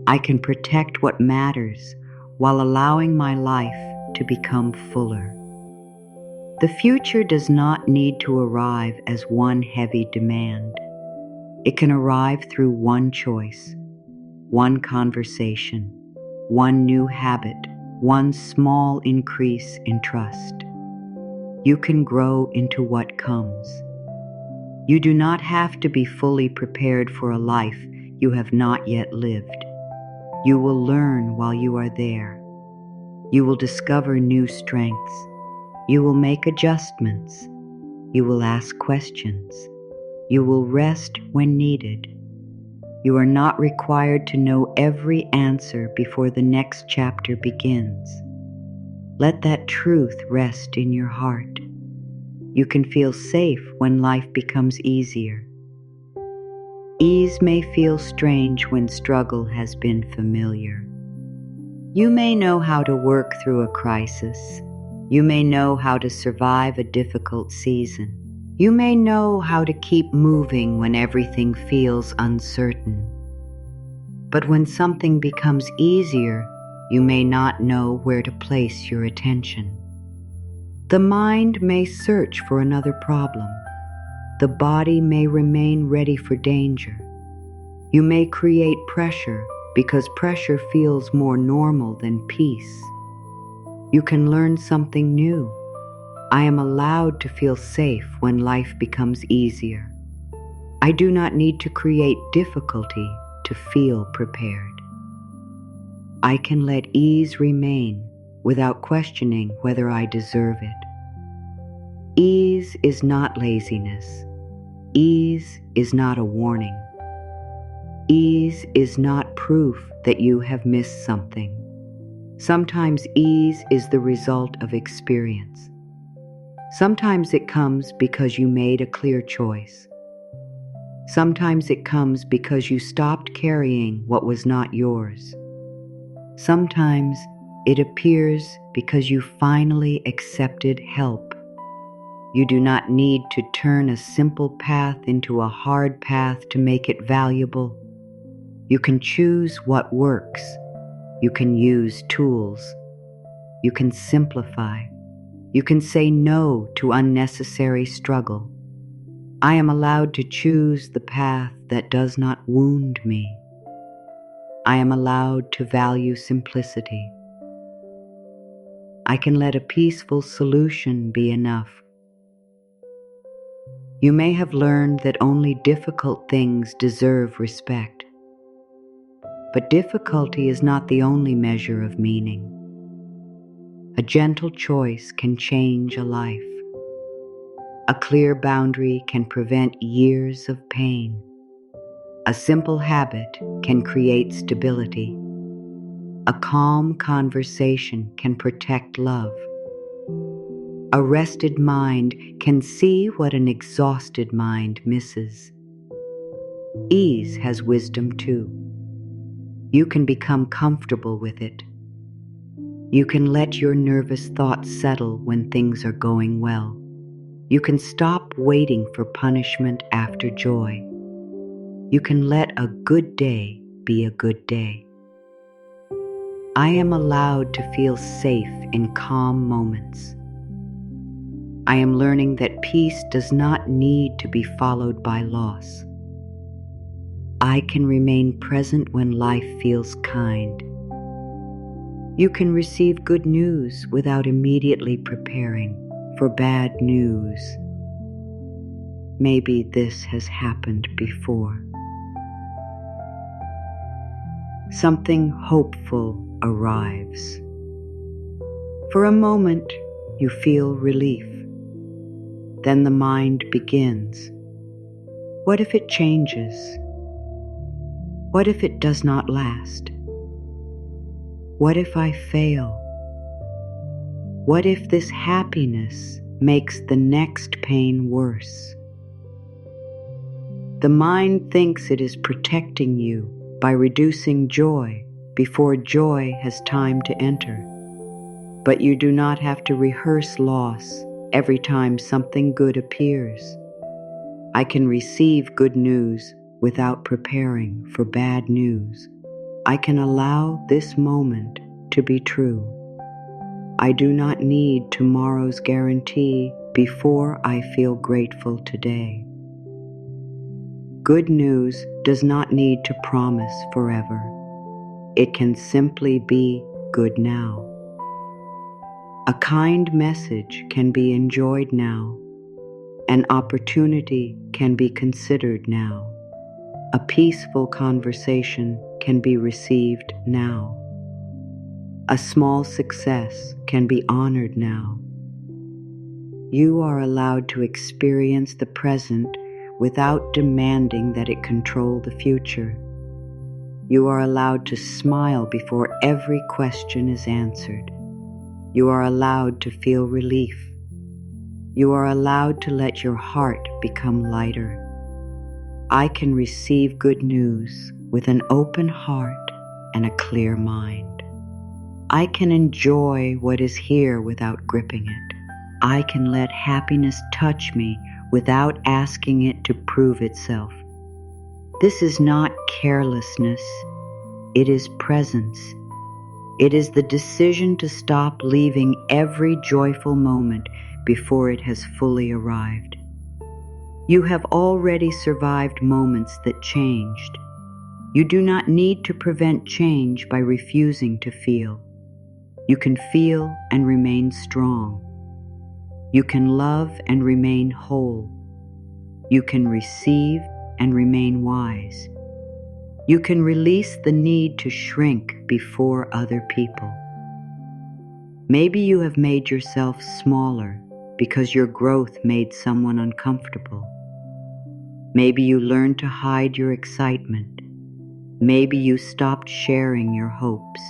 I can protect what matters while allowing my life to become fuller. The future does not need to arrive as one heavy demand. It can arrive through one choice, one conversation, one new habit, one small increase in trust. You can grow into what comes. You do not have to be fully prepared for a life you have not yet lived. You will learn while you are there. You will discover new strengths. You will make adjustments. You will ask questions. You will rest when needed. You are not required to know every answer before the next chapter begins. Let that truth rest in your heart. You can feel safe when life becomes easier. Ease may feel strange when struggle has been familiar. You may know how to work through a crisis. You may know how to survive a difficult season. You may know how to keep moving when everything feels uncertain. But when something becomes easier, you may not know where to place your attention. The mind may search for another problem. The body may remain ready for danger. You may create pressure because pressure feels more normal than peace. You can learn something new. I am allowed to feel safe when life becomes easier. I do not need to create difficulty to feel prepared. I can let ease remain without questioning whether I deserve it. Ease is not laziness. Ease is not a warning. Ease is not proof that you have missed something. Sometimes ease is the result of experience. Sometimes it comes because you made a clear choice. Sometimes it comes because you stopped carrying what was not yours. Sometimes it appears because you finally accepted help. You do not need to turn a simple path into a hard path to make it valuable. You can choose what works. You can use tools. You can simplify. You can say no to unnecessary struggle. I am allowed to choose the path that does not wound me. I am allowed to value simplicity. I can let a peaceful solution be enough. You may have learned that only difficult things deserve respect. But difficulty is not the only measure of meaning. A gentle choice can change a life. A clear boundary can prevent years of pain. A simple habit can create stability. A calm conversation can protect love. A rested mind can see what an exhausted mind misses. Ease has wisdom too. You can become comfortable with it. You can let your nervous thoughts settle when things are going well. You can stop waiting for punishment after joy. You can let a good day be a good day. I am allowed to feel safe in calm moments. I am learning that peace does not need to be followed by loss. I can remain present when life feels kind. You can receive good news without immediately preparing for bad news. Maybe this has happened before. Something hopeful arrives. For a moment, you feel relief. Then the mind begins. What if it changes? What if it does not last? What if I fail? What if this happiness makes the next pain worse? The mind thinks it is protecting you by reducing joy before joy has time to enter. But you do not have to rehearse loss every time something good appears. I can receive good news without preparing for bad news. I can allow this moment to be true. I do not need tomorrow's guarantee before I feel grateful today. Good news does not need to promise forever. It can simply be good now. A kind message can be enjoyed now. An opportunity can be considered now. A peaceful conversation can be received now. A small success can be honored now. You are allowed to experience the present without demanding that it control the future. You are allowed to smile before every question is answered. You are allowed to feel relief. You are allowed to let your heart become lighter. I can receive good news with an open heart and a clear mind. I can enjoy what is here without gripping it. I can let happiness touch me without asking it to prove itself. This is not carelessness. It is presence. It is the decision to stop leaving every joyful moment before it has fully arrived. You have already survived moments that changed. You do not need to prevent change by refusing to feel. You can feel and remain strong. You can love and remain whole. You can receive and remain wise. You can release the need to shrink before other people. Maybe you have made yourself smaller because your growth made someone uncomfortable. Maybe you learned to hide your excitement. Maybe you stopped sharing your hopes.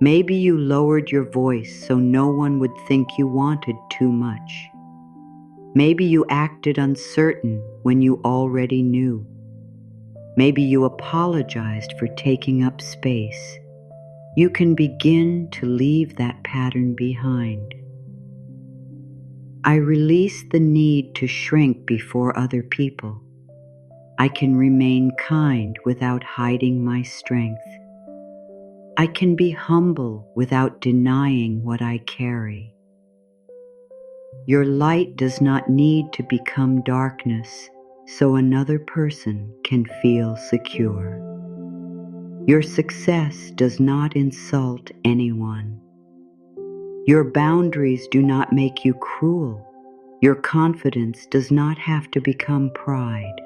Maybe you lowered your voice so no one would think you wanted too much. Maybe you acted uncertain when you already knew. Maybe you apologized for taking up space. You can begin to leave that pattern behind. I release the need to shrink before other people. I can remain kind without hiding my strength. I can be humble without denying what I carry. Your light does not need to become darkness so another person can feel secure. Your success does not insult anyone. Your boundaries do not make you cruel. Your confidence does not have to become pride.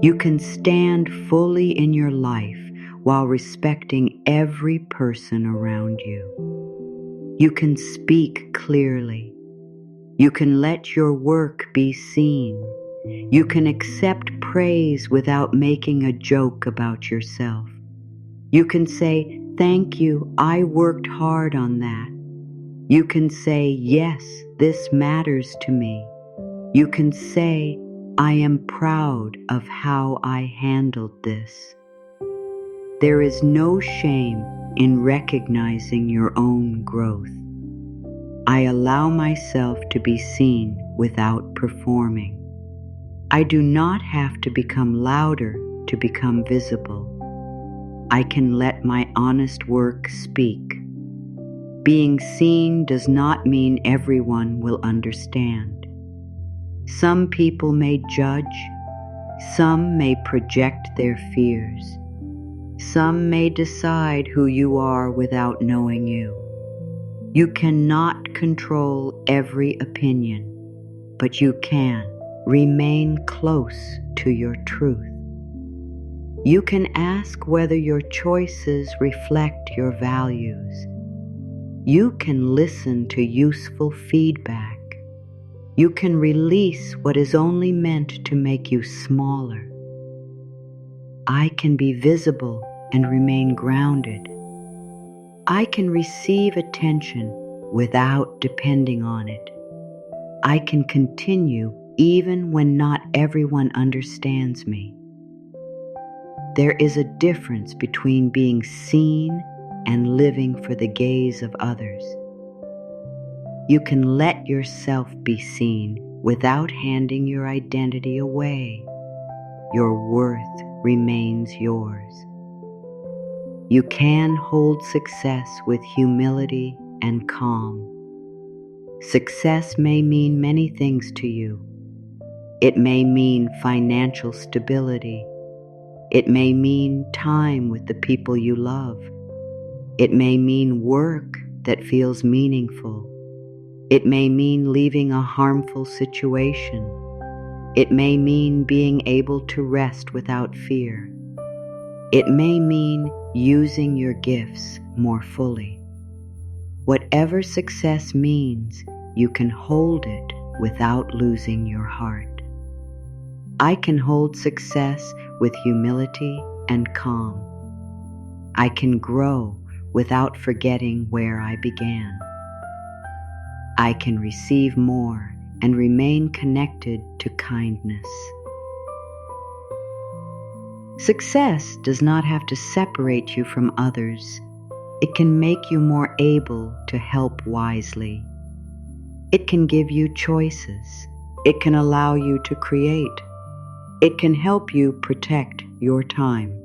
You can stand fully in your life while respecting every person around you. You can speak clearly. You can let your work be seen. You can accept praise without making a joke about yourself. You can say, "Thank you, I worked hard on that." You can say, "Yes, this matters to me." You can say, "I am proud of how I handled this." There is no shame in recognizing your own growth. I allow myself to be seen without performing. I do not have to become louder to become visible. I can let my honest work speak. Being seen does not mean everyone will understand. Some people may judge, some may project their fears, some may decide who you are without knowing you. You cannot control every opinion, but you can remain close to your truth. You can ask whether your choices reflect your values. You can listen to useful feedback. You can release what is only meant to make you smaller. I can be visible and remain grounded. I can receive attention without depending on it. I can continue even when not everyone understands me. There is a difference between being seen and living for the gaze of others. You can let yourself be seen without handing your identity away. Your worth remains yours. You can hold success with humility and calm. Success may mean many things to you. It may mean financial stability. It may mean time with the people you love. It may mean work that feels meaningful. It may mean leaving a harmful situation. It may mean being able to rest without fear. It may mean using your gifts more fully. Whatever success means, you can hold it without losing your heart. I can hold success with humility and calm. I can grow without forgetting where I began. I can receive more and remain connected to kindness. Success does not have to separate you from others. It can make you more able to help wisely. It can give you choices. It can allow you to create. It can help you protect your time.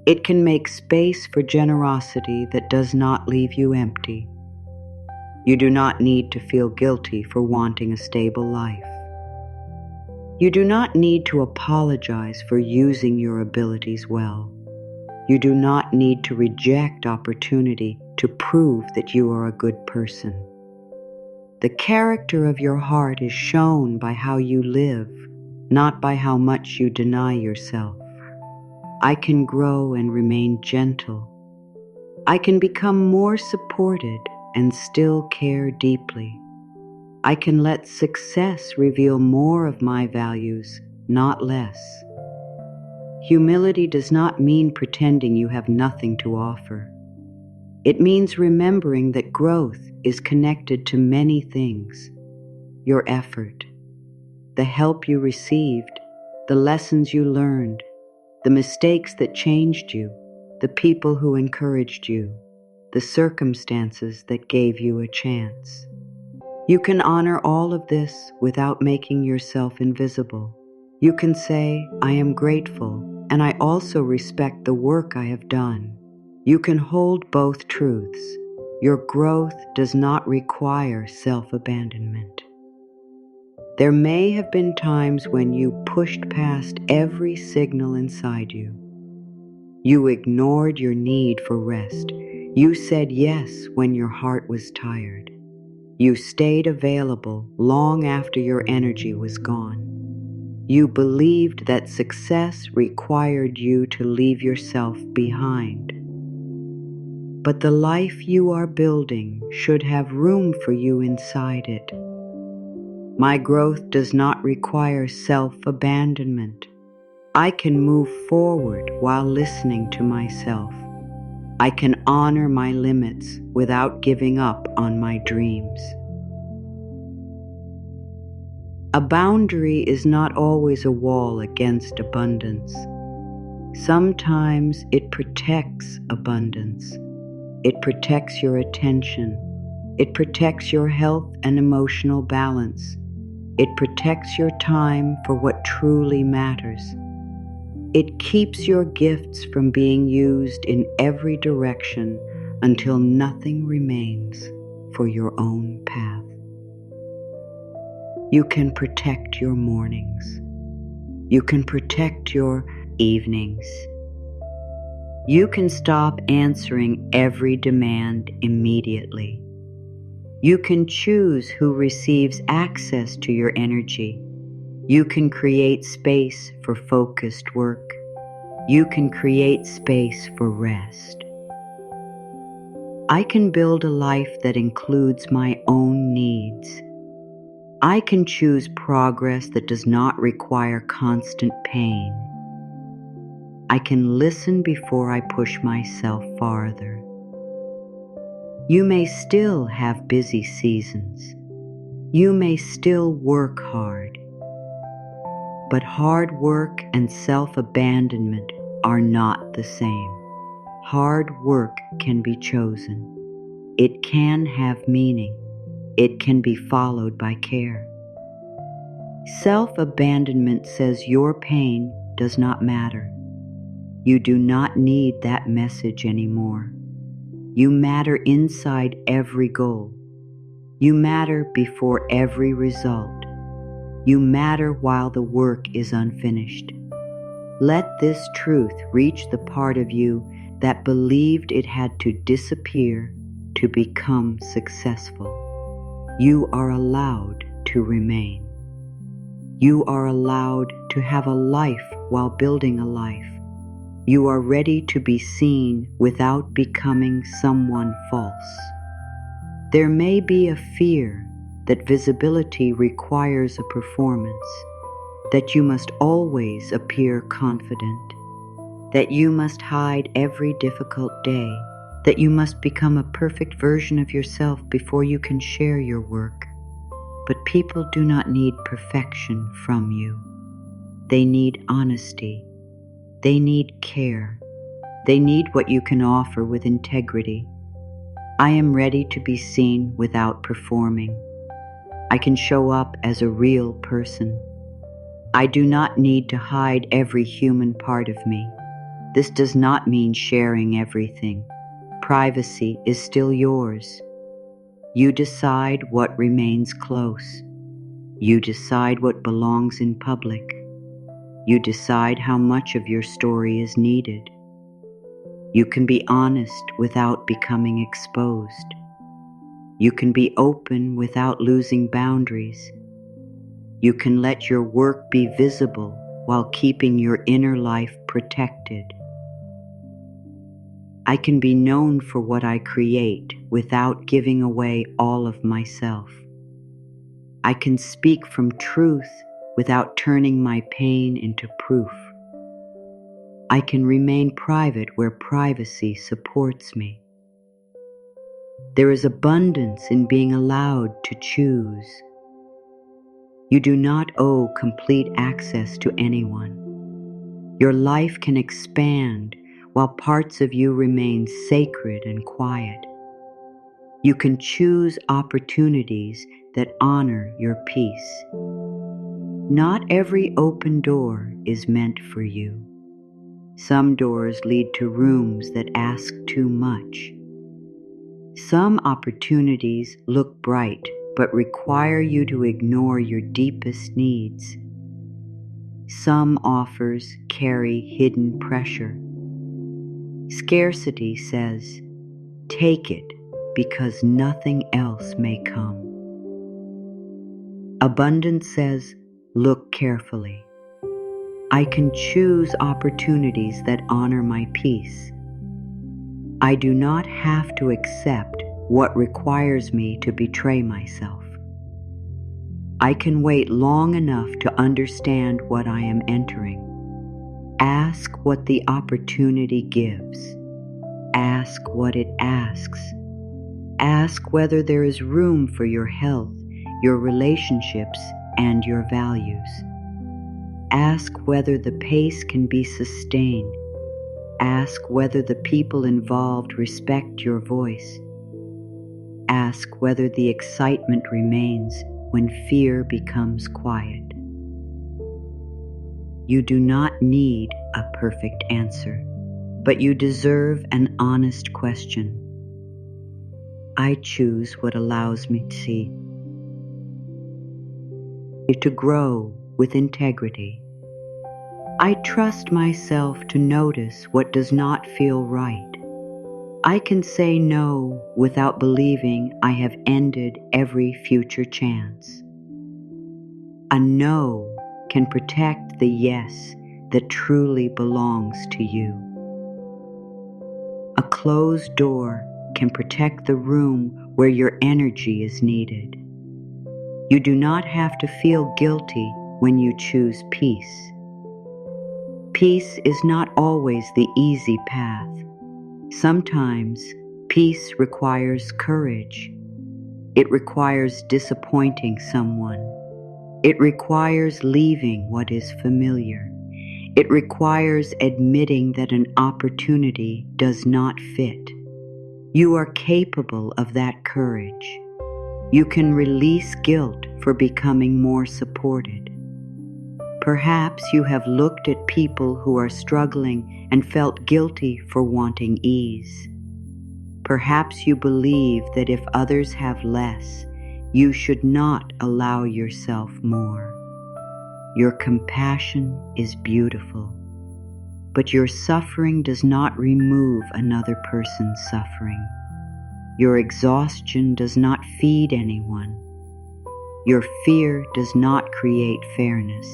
It can make space for generosity that does not leave you empty. You do not need to feel guilty for wanting a stable life. You do not need to apologize for using your abilities well. You do not need to reject opportunity to prove that you are a good person. The character of your heart is shown by how you live, not by how much you deny yourself. I can grow and remain gentle. I can become more supported and still care deeply. I can let success reveal more of my values, not less. Humility does not mean pretending you have nothing to offer. It means remembering that growth is connected to many things: your effort, the help you received, the lessons you learned, the mistakes that changed you, the people who encouraged you, the circumstances that gave you a chance. You can honor all of this without making yourself invisible. You can say, I am grateful, and I also respect the work I have done. You can hold both truths. Your growth does not require self-abandonment. There may have been times when you pushed past every signal inside you. You ignored your need for rest. You said yes when your heart was tired. You stayed available long after your energy was gone. You believed that success required you to leave yourself behind. But the life you are building should have room for you inside it. My growth does not require self-abandonment. I can move forward while listening to myself. I can honor my limits without giving up on my dreams. A boundary is not always a wall against abundance. Sometimes it protects abundance. It protects your attention. It protects your health and emotional balance. It protects your time for what truly matters. It keeps your gifts from being used in every direction until nothing remains for your own path. You can protect your mornings. You can protect your evenings. You can stop answering every demand immediately. You can choose who receives access to your energy. You can create space for focused work. You can create space for rest. I can build a life that includes my own needs. I can choose progress that does not require constant pain. I can listen before I push myself farther. You may still have busy seasons. You may still work hard. But hard work and self-abandonment are not the same. Hard work can be chosen. It can have meaning. It can be followed by care. Self-abandonment says your pain does not matter. You do not need that message anymore. You matter inside every goal. You matter before every result. You matter while the work is unfinished. Let this truth reach the part of you that believed it had to disappear to become successful. You are allowed to remain. You are allowed to have a life while building a life. You are ready to be seen without becoming someone false. There may be a fear that visibility requires a performance, that you must always appear confident, that you must hide every difficult day, that you must become a perfect version of yourself before you can share your work. But people do not need perfection from you. They need honesty. They need care. They need what you can offer with integrity. I am ready to be seen without performing. I can show up as a real person. I do not need to hide every human part of me. This does not mean sharing everything. Privacy is still yours. You decide what remains close. You decide what belongs in public. You decide how much of your story is needed. You can be honest without becoming exposed. You can be open without losing boundaries. You can let your work be visible while keeping your inner life protected. I can be known for what I create without giving away all of myself. I can speak from truth without turning my pain into proof. I can remain private where privacy supports me. There is abundance in being allowed to choose. You do not owe complete access to anyone. Your life can expand while parts of you remain sacred and quiet. You can choose opportunities that honor your peace. Not every open door is meant for you. Some doors lead to rooms that ask too much. Some opportunities look bright but require you to ignore your deepest needs. Some offers carry hidden pressure. Scarcity says, take it because nothing else may come. Abundance says, look carefully. I can choose opportunities that honor my peace. I do not have to accept what requires me to betray myself. I can wait long enough to understand what I am entering. Ask what the opportunity gives. Ask what it asks. Ask whether there is room for your health, your relationships, and your values. Ask whether the pace can be sustained. Ask whether the people involved respect your voice. Ask whether the excitement remains when fear becomes quiet. You do not need a perfect answer, but you deserve an honest question. I choose what allows me to see, to grow with integrity. I trust myself to notice what does not feel right. I can say no without believing I have ended every future chance. A no can protect the yes that truly belongs to you. A closed door can protect the room where your energy is needed. You do not have to feel guilty when you choose peace. Peace is not always the easy path. Sometimes peace requires courage. It requires disappointing someone. It requires leaving what is familiar. It requires admitting that an opportunity does not fit. You are capable of that courage. You can release guilt for becoming more supported. Perhaps you have looked at people who are struggling and felt guilty for wanting ease. Perhaps you believe that if others have less, you should not allow yourself more. Your compassion is beautiful, but your suffering does not remove another person's suffering. Your exhaustion does not feed anyone. Your fear does not create fairness.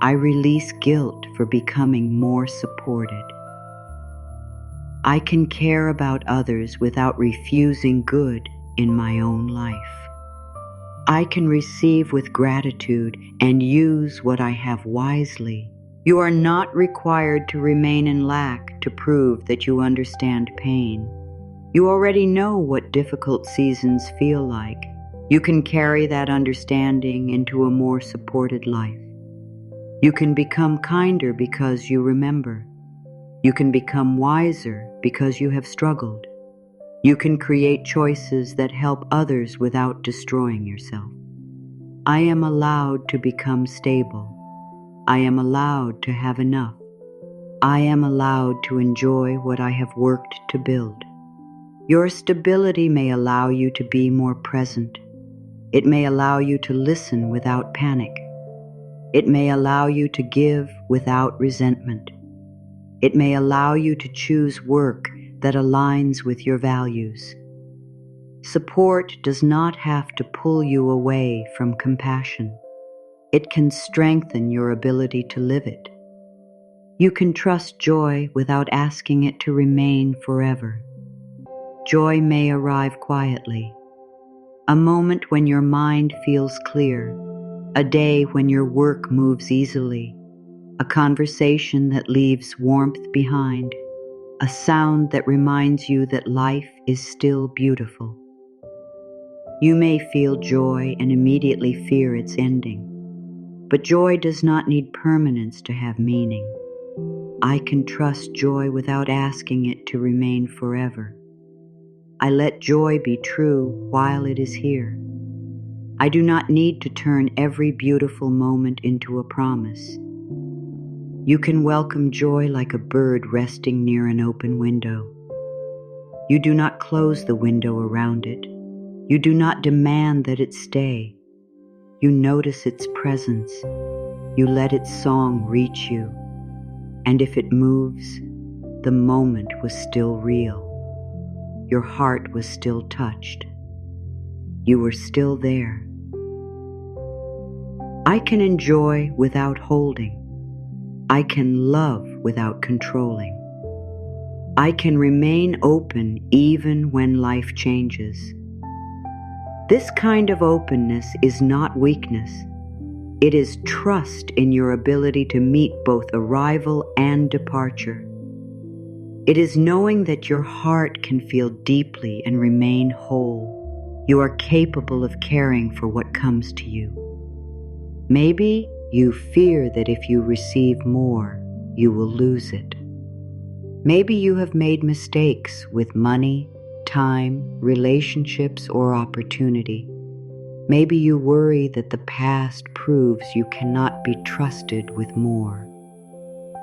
I release guilt for becoming more supported. I can care about others without refusing good in my own life. I can receive with gratitude and use what I have wisely. You are not required to remain in lack to prove that you understand pain. You already know what difficult seasons feel like. You can carry that understanding into a more supported life. You can become kinder because you remember. You can become wiser because you have struggled. You can create choices that help others without destroying yourself. I am allowed to become stable. I am allowed to have enough. I am allowed to enjoy what I have worked to build. Your stability may allow you to be more present. It may allow you to listen without panic. It may allow you to give without resentment. It may allow you to choose work that aligns with your values. Support does not have to pull you away from compassion. It can strengthen your ability to live it. You can trust joy without asking it to remain forever. Joy may arrive quietly. A moment when your mind feels clear. A day when your work moves easily. A conversation that leaves warmth behind. A sound that reminds you that life is still beautiful. You may feel joy and immediately fear its ending. But joy does not need permanence to have meaning. I can trust joy without asking it to remain forever. I let joy be true while it is here. I do not need to turn every beautiful moment into a promise. You can welcome joy like a bird resting near an open window. You do not close the window around it. You do not demand that it stay. You notice its presence. You let its song reach you. And if it moves, the moment was still real. Your heart was still touched. You were still there. I can enjoy without holding. I can love without controlling. I can remain open even when life changes. This kind of openness is not weakness. It is trust in your ability to meet both arrival and departure. It is knowing that your heart can feel deeply and remain whole. You are capable of caring for what comes to you. Maybe you fear that if you receive more, you will lose it. Maybe you have made mistakes with money, time, relationships, or opportunity. Maybe you worry that the past proves you cannot be trusted with more.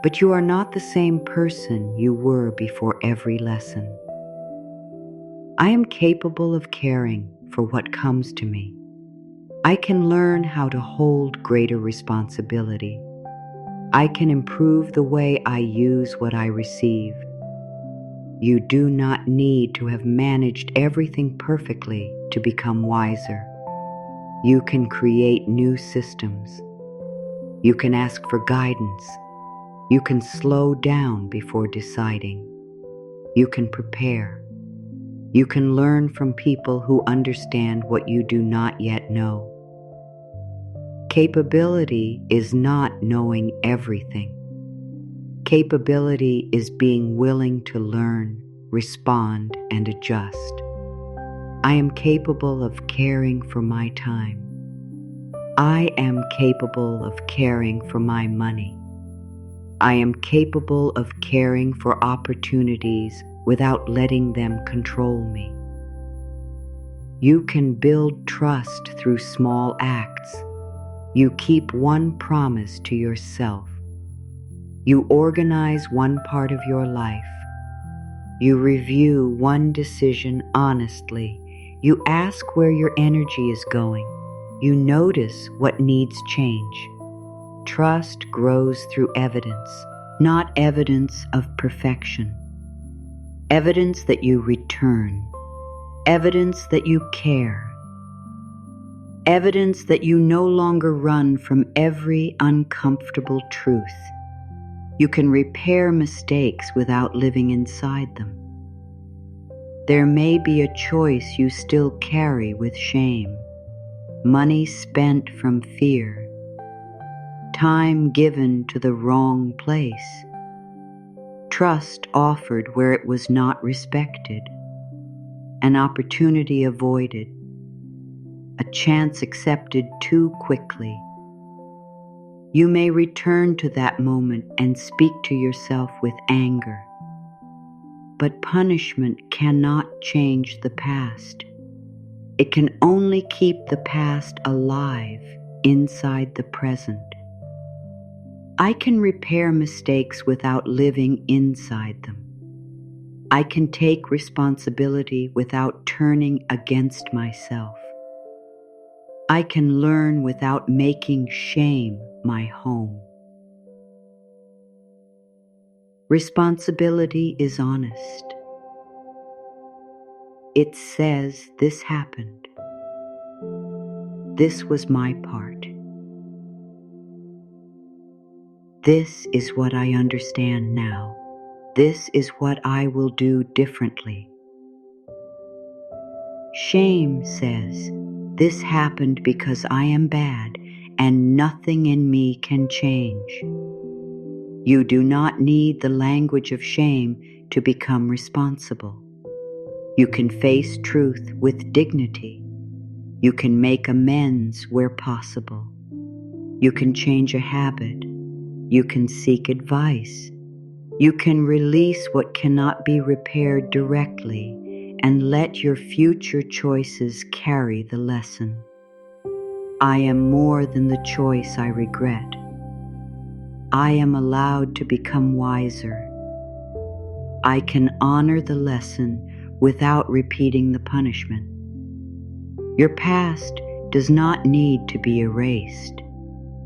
but you are not the same person you were before every lesson. I am capable of caring for what comes to me. I can learn how to hold greater responsibility. I can improve the way I use what I receive. You do not need to have managed everything perfectly to become wiser. You can create new systems. You can ask for guidance. You can slow down before deciding. You can prepare. You can learn from people who understand what you do not yet know. Capability is not knowing everything. Capability is being willing to learn, respond, and adjust. I am capable of caring for my time. I am capable of caring for my money. I am capable of caring for opportunities without letting them control me. You can build trust through small acts. You keep one promise to yourself. You organize one part of your life. You review one decision honestly. You ask where your energy is going. You notice what needs change. Trust grows through evidence, not evidence of perfection. Evidence that you return. Evidence that you care. Evidence that you no longer run from every uncomfortable truth. You can repair mistakes without living inside them. There may be a choice you still carry with shame, money spent from fear, time given to the wrong place, trust offered where it was not respected, an opportunity avoided, a chance accepted too quickly. You may return to that moment and speak to yourself with anger. But punishment cannot change the past. It can only keep the past alive inside the present. I can repair mistakes without living inside them. I can take responsibility without turning against myself. I can learn without making shame my home. Responsibility is honest. It says this happened. This was my part. This is what I understand now. This is what I will do differently. Shame says, this happened because I am bad and nothing in me can change. You do not need the language of shame to become responsible. You can face truth with dignity. You can make amends where possible. You can change a habit. You can seek advice. You can release what cannot be repaired directly and let your future choices carry the lesson. I am more than the choice I regret. I am allowed to become wiser. I can honor the lesson without repeating the punishment. Your past does not need to be erased.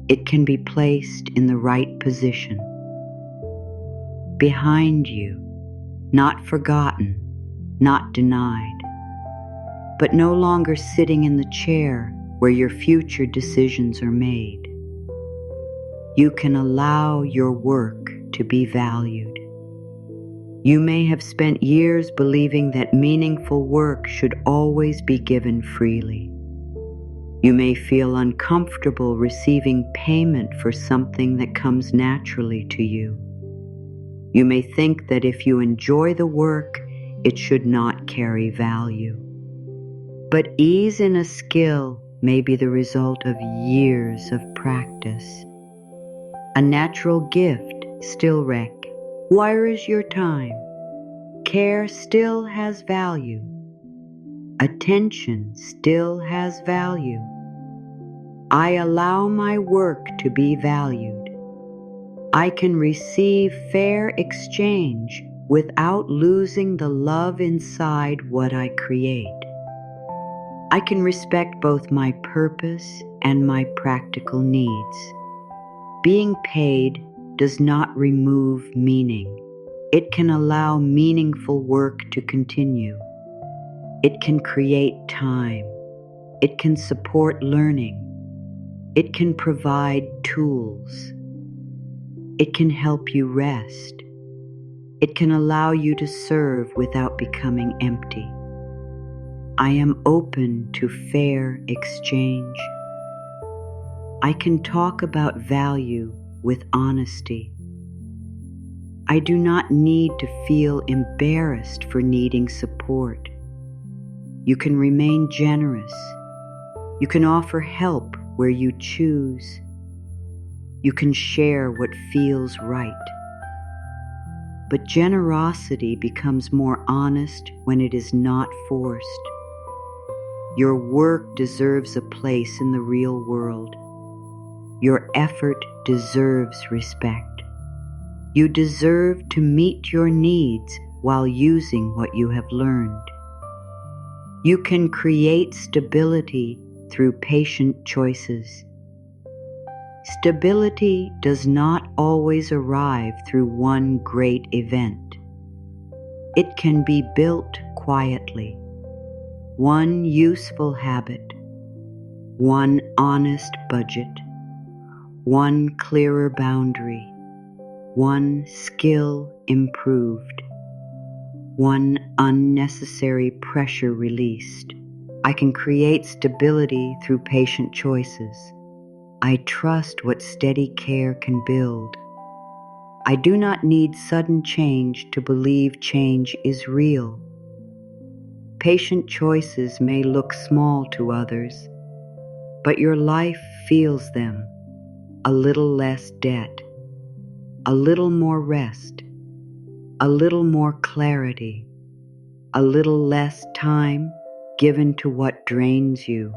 It can be placed in the right position. Behind you, not forgotten, not denied, but no longer sitting in the chair where your future decisions are made. You can allow your work to be valued. You may have spent years believing that meaningful work should always be given freely. You may feel uncomfortable receiving payment for something that comes naturally to you. You may think that if you enjoy the work, it should not carry value. But ease in a skill may be the result of years of practice. A natural gift still requires your time. Care still has value. Attention still has value. I allow my work to be valued. I can receive fair exchange without losing the love inside what I create. I can respect both my purpose and my practical needs. Being paid does not remove meaning. It can allow meaningful work to continue. It can create time. It can support learning. It can provide tools. It can help you rest. It can allow you to serve without becoming empty. I am open to fair exchange. I can talk about value with honesty. I do not need to feel embarrassed for needing support. You can remain generous. You can offer help where you choose. You can share what feels right. But generosity becomes more honest when it is not forced. Your work deserves a place in the real world. Your effort deserves respect. You deserve to meet your needs while using what you have learned. You can create stability through patient choices. Stability does not always arrive through one great event. It can be built quietly. One useful habit, one honest budget, one clearer boundary, one skill improved, one unnecessary pressure released. I can create stability through patient choices. I trust what steady care can build. I do not need sudden change to believe change is real. Patient choices may look small to others, but your life feels them. A little less debt, a little more rest, a little more clarity, a little less time given to what drains you,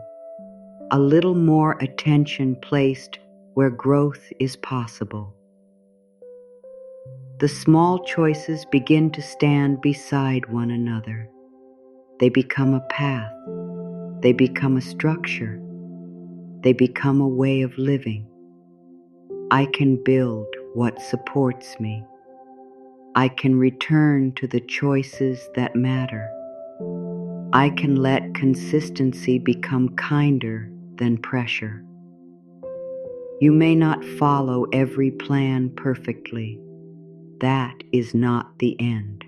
a little more attention placed where growth is possible. The small choices begin to stand beside one another. They become a path. They become a structure. They become a way of living. I can build what supports me. I can return to the choices that matter. I can let consistency become kinder than pressure. You may not follow every plan perfectly. That is not the end.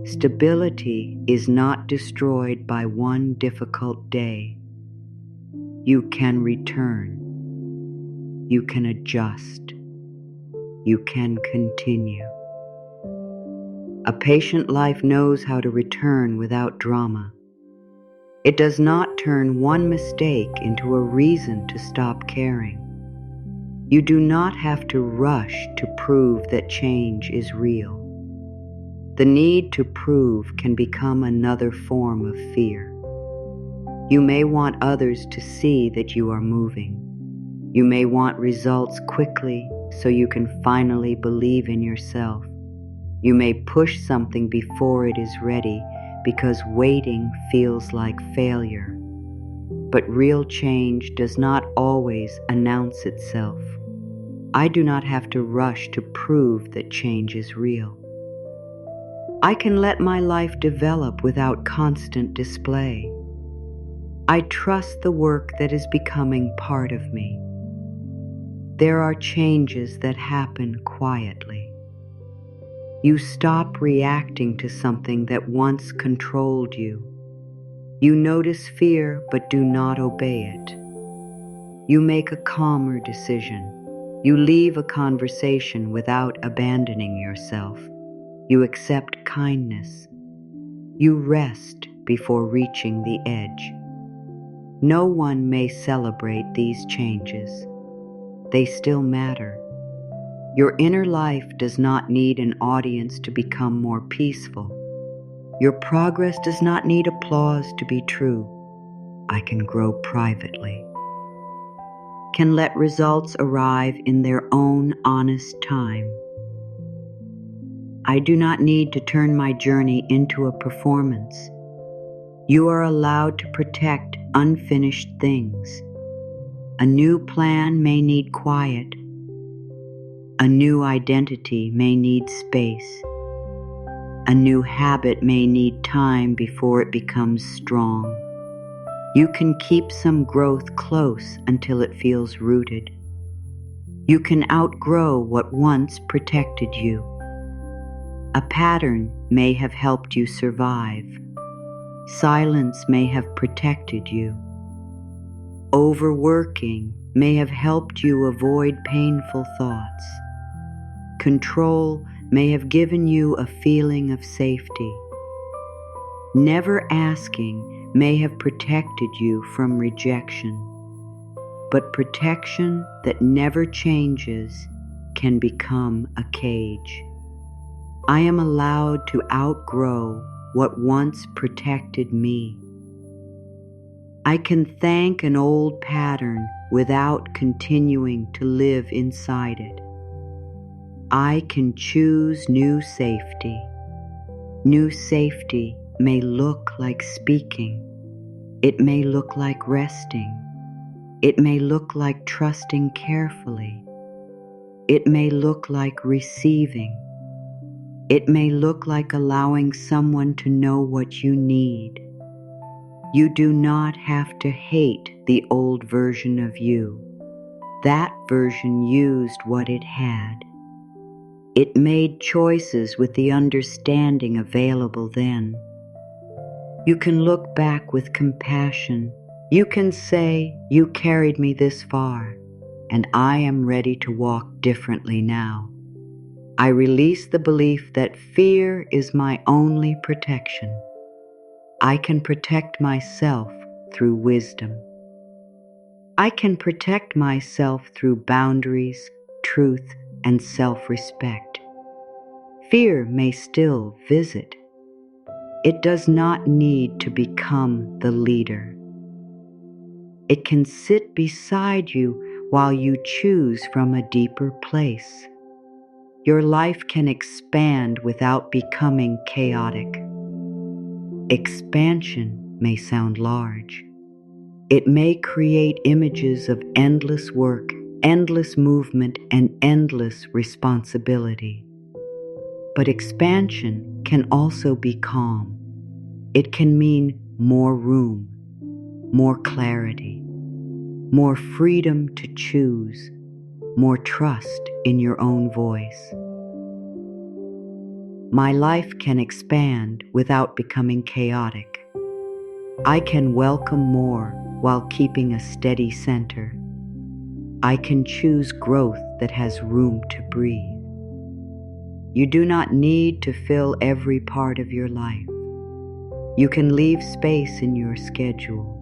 Stability is not destroyed by one difficult day. You can return. You can adjust. You can continue. A patient life knows how to return without drama. It does not turn one mistake into a reason to stop caring. You do not have to rush to prove that change is real. The need to prove can become another form of fear. You may want others to see that you are moving. You may want results quickly so you can finally believe in yourself. You may push something before it is ready because waiting feels like failure. But real change does not always announce itself. I do not have to rush to prove that change is real. I can let my life develop without constant display. I trust the work that is becoming part of me. There are changes that happen quietly. You stop reacting to something that once controlled you. You notice fear but do not obey it. You make a calmer decision. You leave a conversation without abandoning yourself. You accept kindness. You rest before reaching the edge. No one may celebrate these changes. They still matter. Your inner life does not need an audience to become more peaceful. Your progress does not need applause to be true. I can grow privately. can let results arrive in their own honest time. I do not need to turn my journey into a performance. You are allowed to protect unfinished things. A new plan may need quiet. A new identity may need space. A new habit may need time before it becomes strong. You can keep some growth close until it feels rooted. You can outgrow what once protected you. A pattern may have helped you survive. Silence may have protected you. Overworking may have helped you avoid painful thoughts. Control may have given you a feeling of safety. Never asking may have protected you from rejection. But protection that never changes can become a cage. I am allowed to outgrow what once protected me. I can thank an old pattern without continuing to live inside it. I can choose new safety. New safety may look like speaking. It may look like resting. It may look like trusting carefully. It may look like receiving. It may look like allowing someone to know what you need. You do not have to hate the old version of you. That version used what it had. It made choices with the understanding available then. You can look back with compassion. You can say, "You carried me this far, and I am ready to walk differently now." I release the belief that fear is my only protection. I can protect myself through wisdom. I can protect myself through boundaries, truth, and self-respect. Fear may still visit. It does not need to become the leader. It can sit beside you while you choose from a deeper place. Your life can expand without becoming chaotic. Expansion may sound large. It may create images of endless work, endless movement, and endless responsibility. But expansion can also be calm. It can mean more room, more clarity, more freedom to choose, more trust in your own voice. My life can expand without becoming chaotic. I can welcome more while keeping a steady center. I can choose growth that has room to breathe. You do not need to fill every part of your life. You can leave space in your schedule.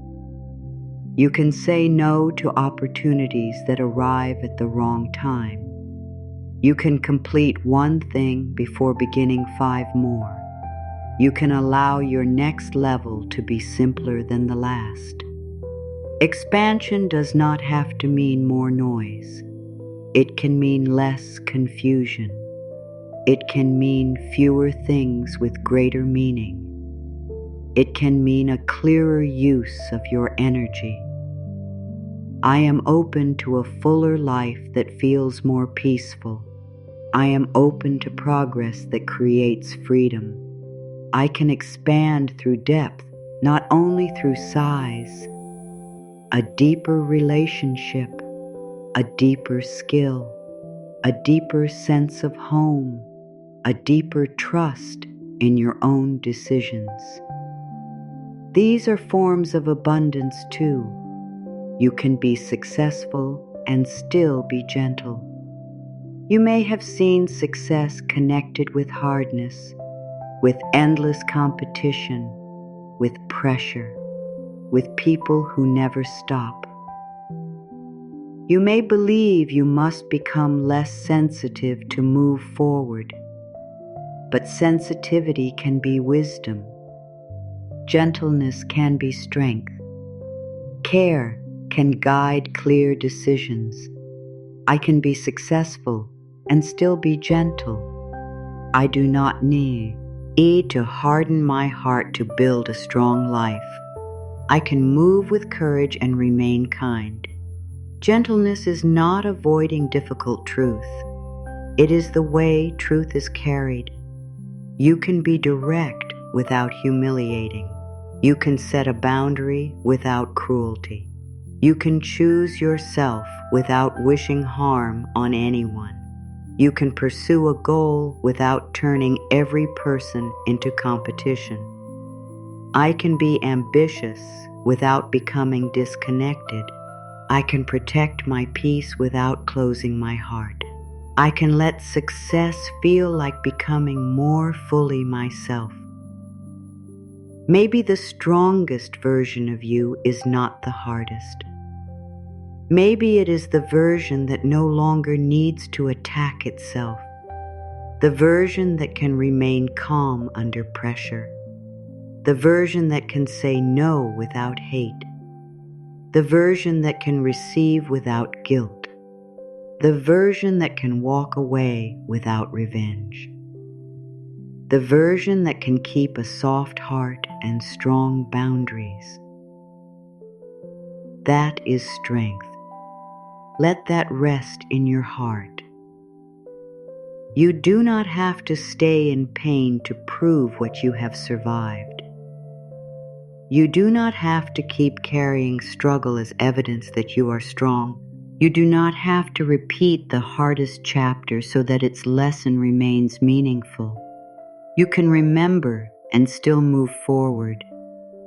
You can say no to opportunities that arrive at the wrong time. You can complete one thing before beginning 5 more. You can allow your next level to be simpler than the last. Expansion does not have to mean more noise. It can mean less confusion. It can mean fewer things with greater meaning. It can mean a clearer use of your energy. I am open to a fuller life that feels more peaceful. I am open to progress that creates freedom. I can expand through depth, not only through size. A deeper relationship, a deeper skill, a deeper sense of home, a deeper trust in your own decisions. These are forms of abundance too. You can be successful and still be gentle. You may have seen success connected with hardness, with endless competition, with pressure, with people who never stop. You may believe you must become less sensitive to move forward, but sensitivity can be wisdom. Gentleness can be strength. Care can guide clear decisions. I can be successful and still be gentle. I do not need to harden my heart to build a strong life. I can move with courage and remain kind. Gentleness is not avoiding difficult truth. It is the way truth is carried. You can be direct without humiliating. You can set a boundary without cruelty. You can choose yourself without wishing harm on anyone. You can pursue a goal without turning every person into competition. I can be ambitious without becoming disconnected. I can protect my peace without closing my heart. I can let success feel like becoming more fully myself. Maybe the strongest version of you is not the hardest. Maybe it is the version that no longer needs to attack itself, the version that can remain calm under pressure, the version that can say no without hate, the version that can receive without guilt, the version that can walk away without revenge, the version that can keep a soft heart and strong boundaries. That is strength. Let that rest in your heart. You do not have to stay in pain to prove what you have survived. You do not have to keep carrying struggle as evidence that you are strong. You do not have to repeat the hardest chapter so that its lesson remains meaningful. You can remember and still move forward.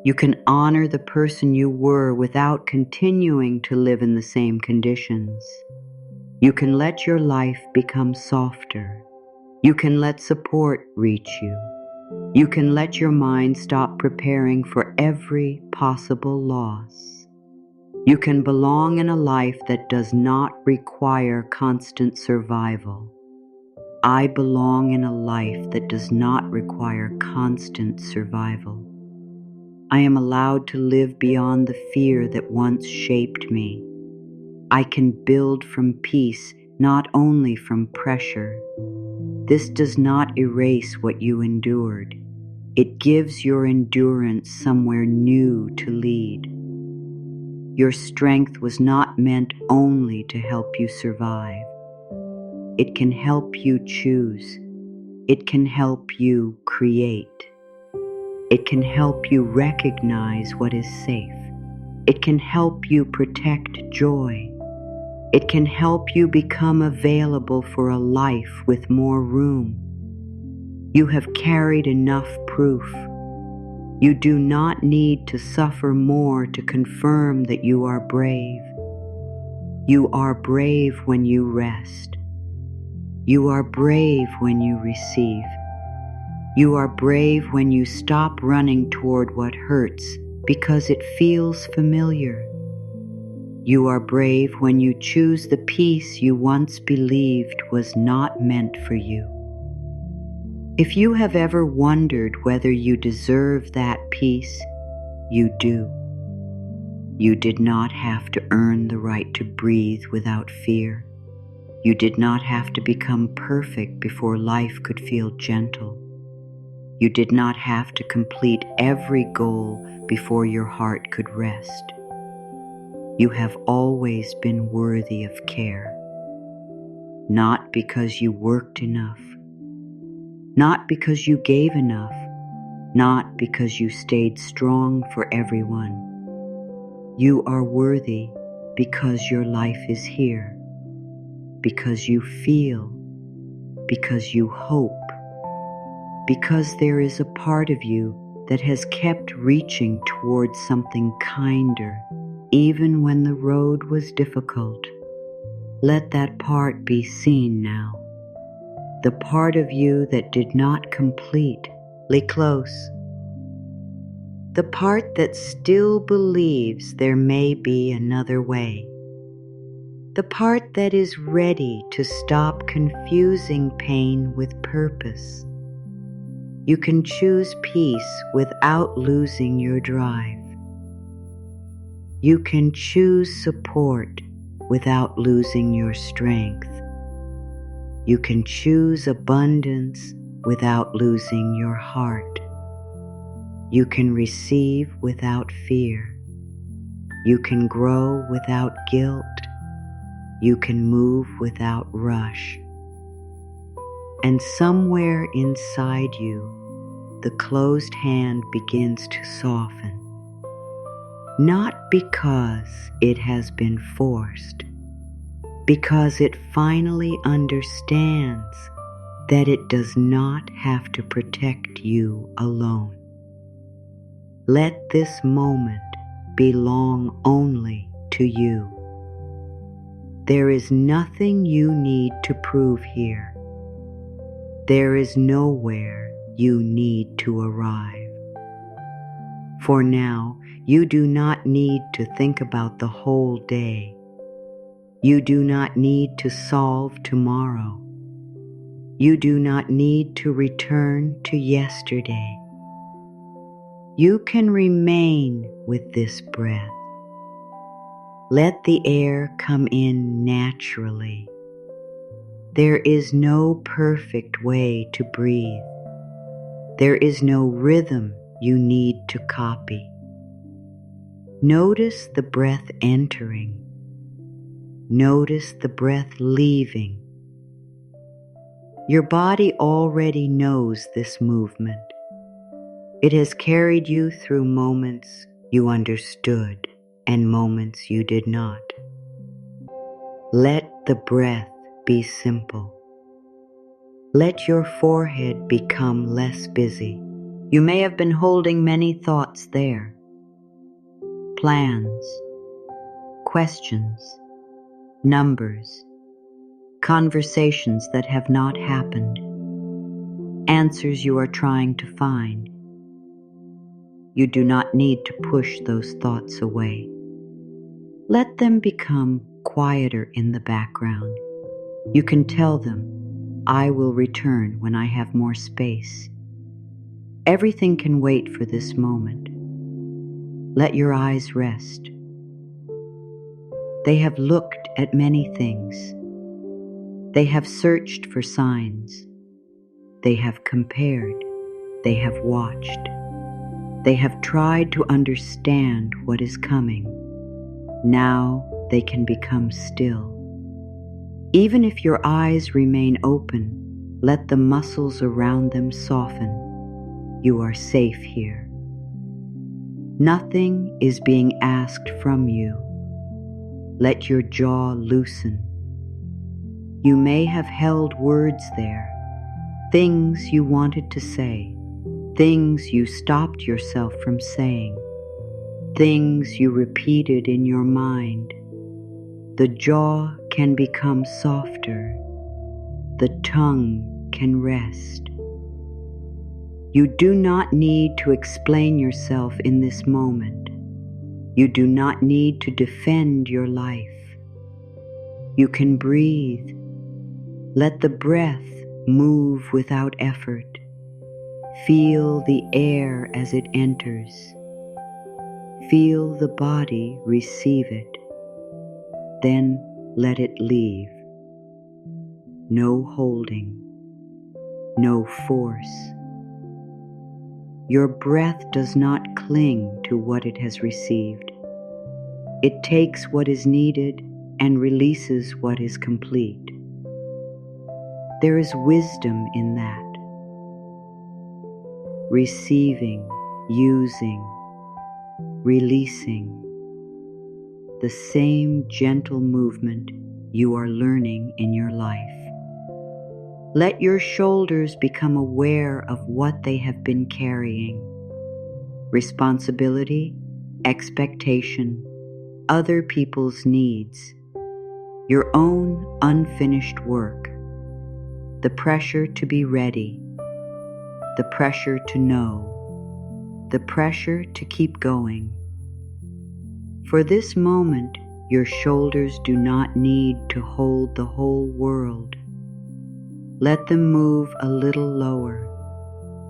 You can honor the person you were without continuing to live in the same conditions. You can let your life become softer. You can let support reach you. You can let your mind stop preparing for every possible loss. You can belong in a life that does not require constant survival. I belong in a life that does not require constant survival. I am allowed to live beyond the fear that once shaped me. I can build from peace, not only from pressure. This does not erase what you endured. It gives your endurance somewhere new to lead. Your strength was not meant only to help you survive. It can help you choose. It can help you create. It can help you recognize what is safe. It can help you protect joy. It can help you become available for a life with more room. You have carried enough proof. You do not need to suffer more to confirm that you are brave. You are brave when you rest. You are brave when you receive. You are brave when you stop running toward what hurts because it feels familiar. You are brave when you choose the peace you once believed was not meant for you. If you have ever wondered whether you deserve that peace, you do. You did not have to earn the right to breathe without fear. You did not have to become perfect before life could feel gentle. You did not have to complete every goal before your heart could rest. You have always been worthy of care, not because you worked enough, not because you gave enough, not because you stayed strong for everyone. You are worthy because your life is here, because you feel, because you hope, because there is a part of you that has kept reaching towards something kinder, even when the road was difficult. Let that part be seen now. The part of you that did not complete, lay close. The part that still believes there may be another way. The part that is ready to stop confusing pain with purpose. You can choose peace without losing your drive. You can choose support without losing your strength. You can choose abundance without losing your heart. You can receive without fear. You can grow without guilt. You can move without rush. And somewhere inside you, the closed hand begins to soften. Not because it has been forced, because it finally understands that it does not have to protect you alone. Let this moment belong only to you. There is nothing you need to prove here. There is nowhere you need to arrive. For now, you do not need to think about the whole day. You do not need to solve tomorrow. You do not need to return to yesterday. You can remain with this breath. Let the air come in naturally. There is no perfect way to breathe. There is no rhythm you need to copy. Notice the breath entering. Notice the breath leaving. Your body already knows this movement. It has carried you through moments you understood and moments you did not. Let the breath be simple. Let your forehead become less busy. You may have been holding many thoughts there. Plans, questions, numbers, conversations that have not happened, answers you are trying to find. You do not need to push those thoughts away. Let them become quieter in the background. You can tell them, I will return when I have more space. Everything can wait for this moment. Let your eyes rest. They have looked at many things. They have searched for signs. They have compared. They have watched. They have tried to understand what is coming. Now they can become still. Even if your eyes remain open, let the muscles around them soften. You are safe here. Nothing is being asked from you. Let your jaw loosen. You may have held words there, things you wanted to say, things you stopped yourself from saying, things you repeated in your mind. The jaw can become softer. The tongue can rest. You do not need to explain yourself in this moment. You do not need to defend your life. You can breathe. Let the breath move without effort. Feel the air as it enters. Feel the body receive it. Then let it leave. No holding. No force. Your breath does not cling to what it has received. It takes what is needed and releases what is complete. There is wisdom in that. Receiving, using, releasing. The same gentle movement you are learning in your life. Let your shoulders become aware of what they have been carrying. Responsibility, expectation, other people's needs, your own unfinished work, the pressure to be ready, the pressure to know, the pressure to keep going. For this moment, your shoulders do not need to hold the whole world. Let them move a little lower.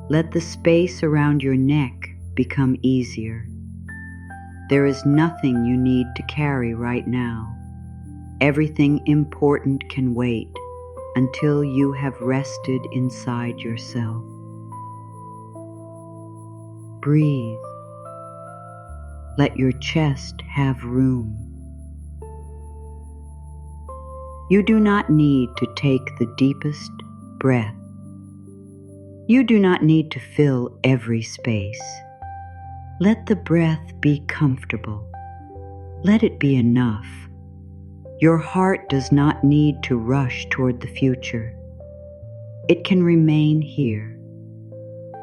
Let the space around your neck become easier. There is nothing you need to carry right now. Everything important can wait until you have rested inside yourself. Breathe. Let your chest have room. You do not need to take the deepest breath. You do not need to fill every space. Let the breath be comfortable. Let it be enough. Your heart does not need to rush toward the future. It can remain here.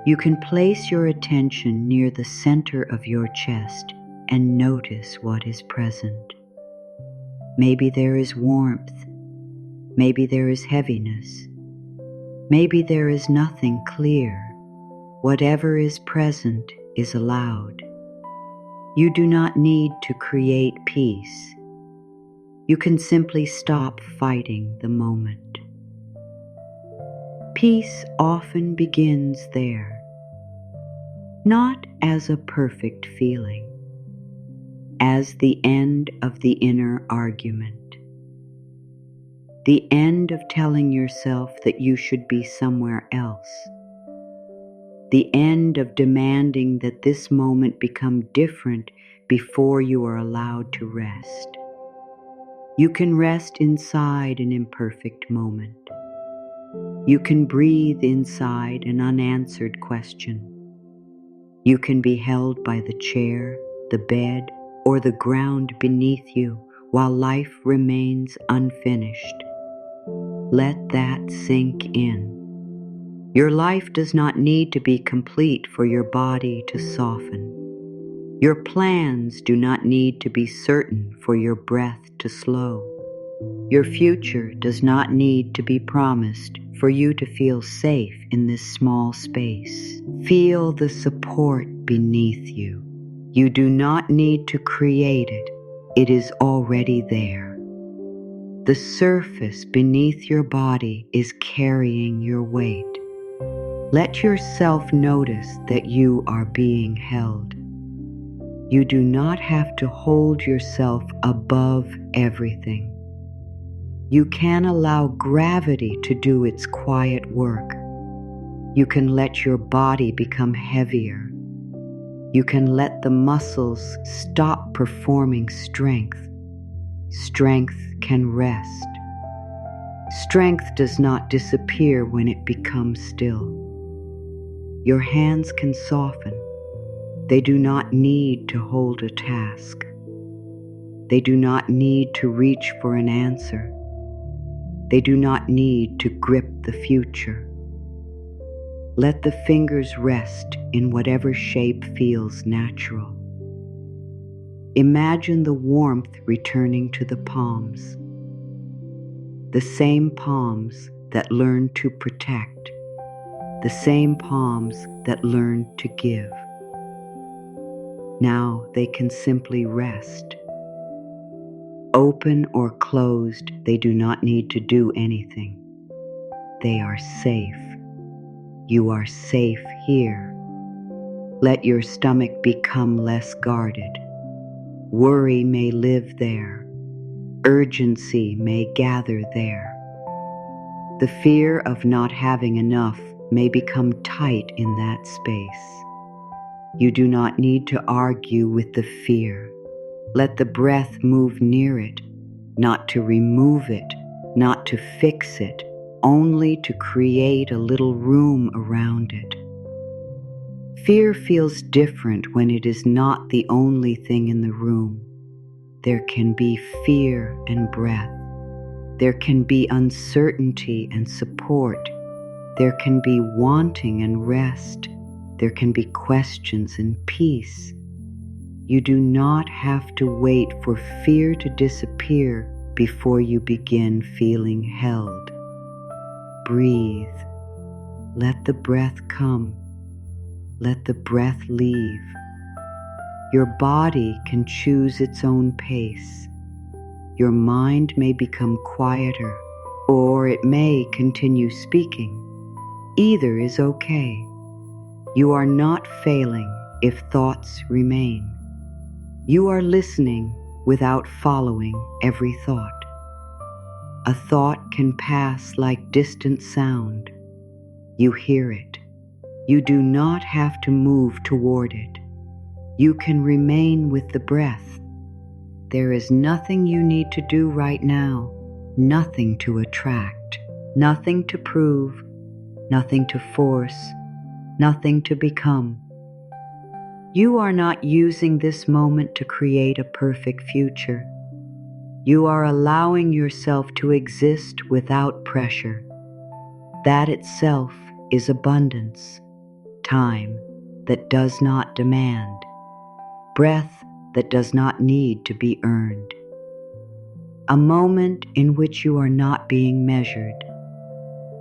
You can place your attention near the center of your chest and notice what is present. Maybe there is warmth. Maybe there is heaviness. Maybe there is nothing clear. Whatever is present is allowed. You do not need to create peace. You can simply stop fighting the moment. Peace often begins there, not as a perfect feeling, as the end of the inner argument, the end of telling yourself that you should be somewhere else, the end of demanding that this moment become different before you are allowed to rest. You can rest inside an imperfect moment. You can breathe inside an unanswered question. You can be held by the chair, the bed, or the ground beneath you while life remains unfinished. Let that sink in. Your life does not need to be complete for your body to soften. Your plans do not need to be certain for your breath to slow. Your future does not need to be promised for you to feel safe in this small space. Feel the support beneath you. You do not need to create it. It is already there. The surface beneath your body is carrying your weight. Let yourself notice that you are being held. You do not have to hold yourself above everything. You can allow gravity to do its quiet work. You can let your body become heavier. You can let the muscles stop performing strength. Strength can rest. Strength does not disappear when it becomes still. Your hands can soften. They do not need to hold a task. They do not need to reach for an answer. They do not need to grip the future. Let the fingers rest in whatever shape feels natural. Imagine the warmth returning to the palms. The same palms that learn to protect. The same palms that learn to give. Now they can simply rest. Open or closed, they do not need to do anything. They are safe. You are safe here. Let your stomach become less guarded. Worry may live there. Urgency may gather there. The fear of not having enough may become tight in that space. You do not need to argue with the fear. Let the breath move near it, not to remove it, not to fix it, only to create a little room around it. Fear feels different when it is not the only thing in the room. There can be fear and breath. There can be uncertainty and support. There can be wanting and rest. There can be questions and peace. You do not have to wait for fear to disappear before you begin feeling held. Breathe. Let the breath come. Let the breath leave. Your body can choose its own pace. Your mind may become quieter, or it may continue speaking. Either is okay. You are not failing if thoughts remain. You are listening without following every thought. A thought can pass like distant sound. You hear it. You do not have to move toward it. You can remain with the breath. There is nothing you need to do right now, nothing to attract, nothing to prove, nothing to force, nothing to become. You are not using this moment to create a perfect future. You are allowing yourself to exist without pressure. That itself is abundance, time that does not demand, breath that does not need to be earned. A moment in which you are not being measured.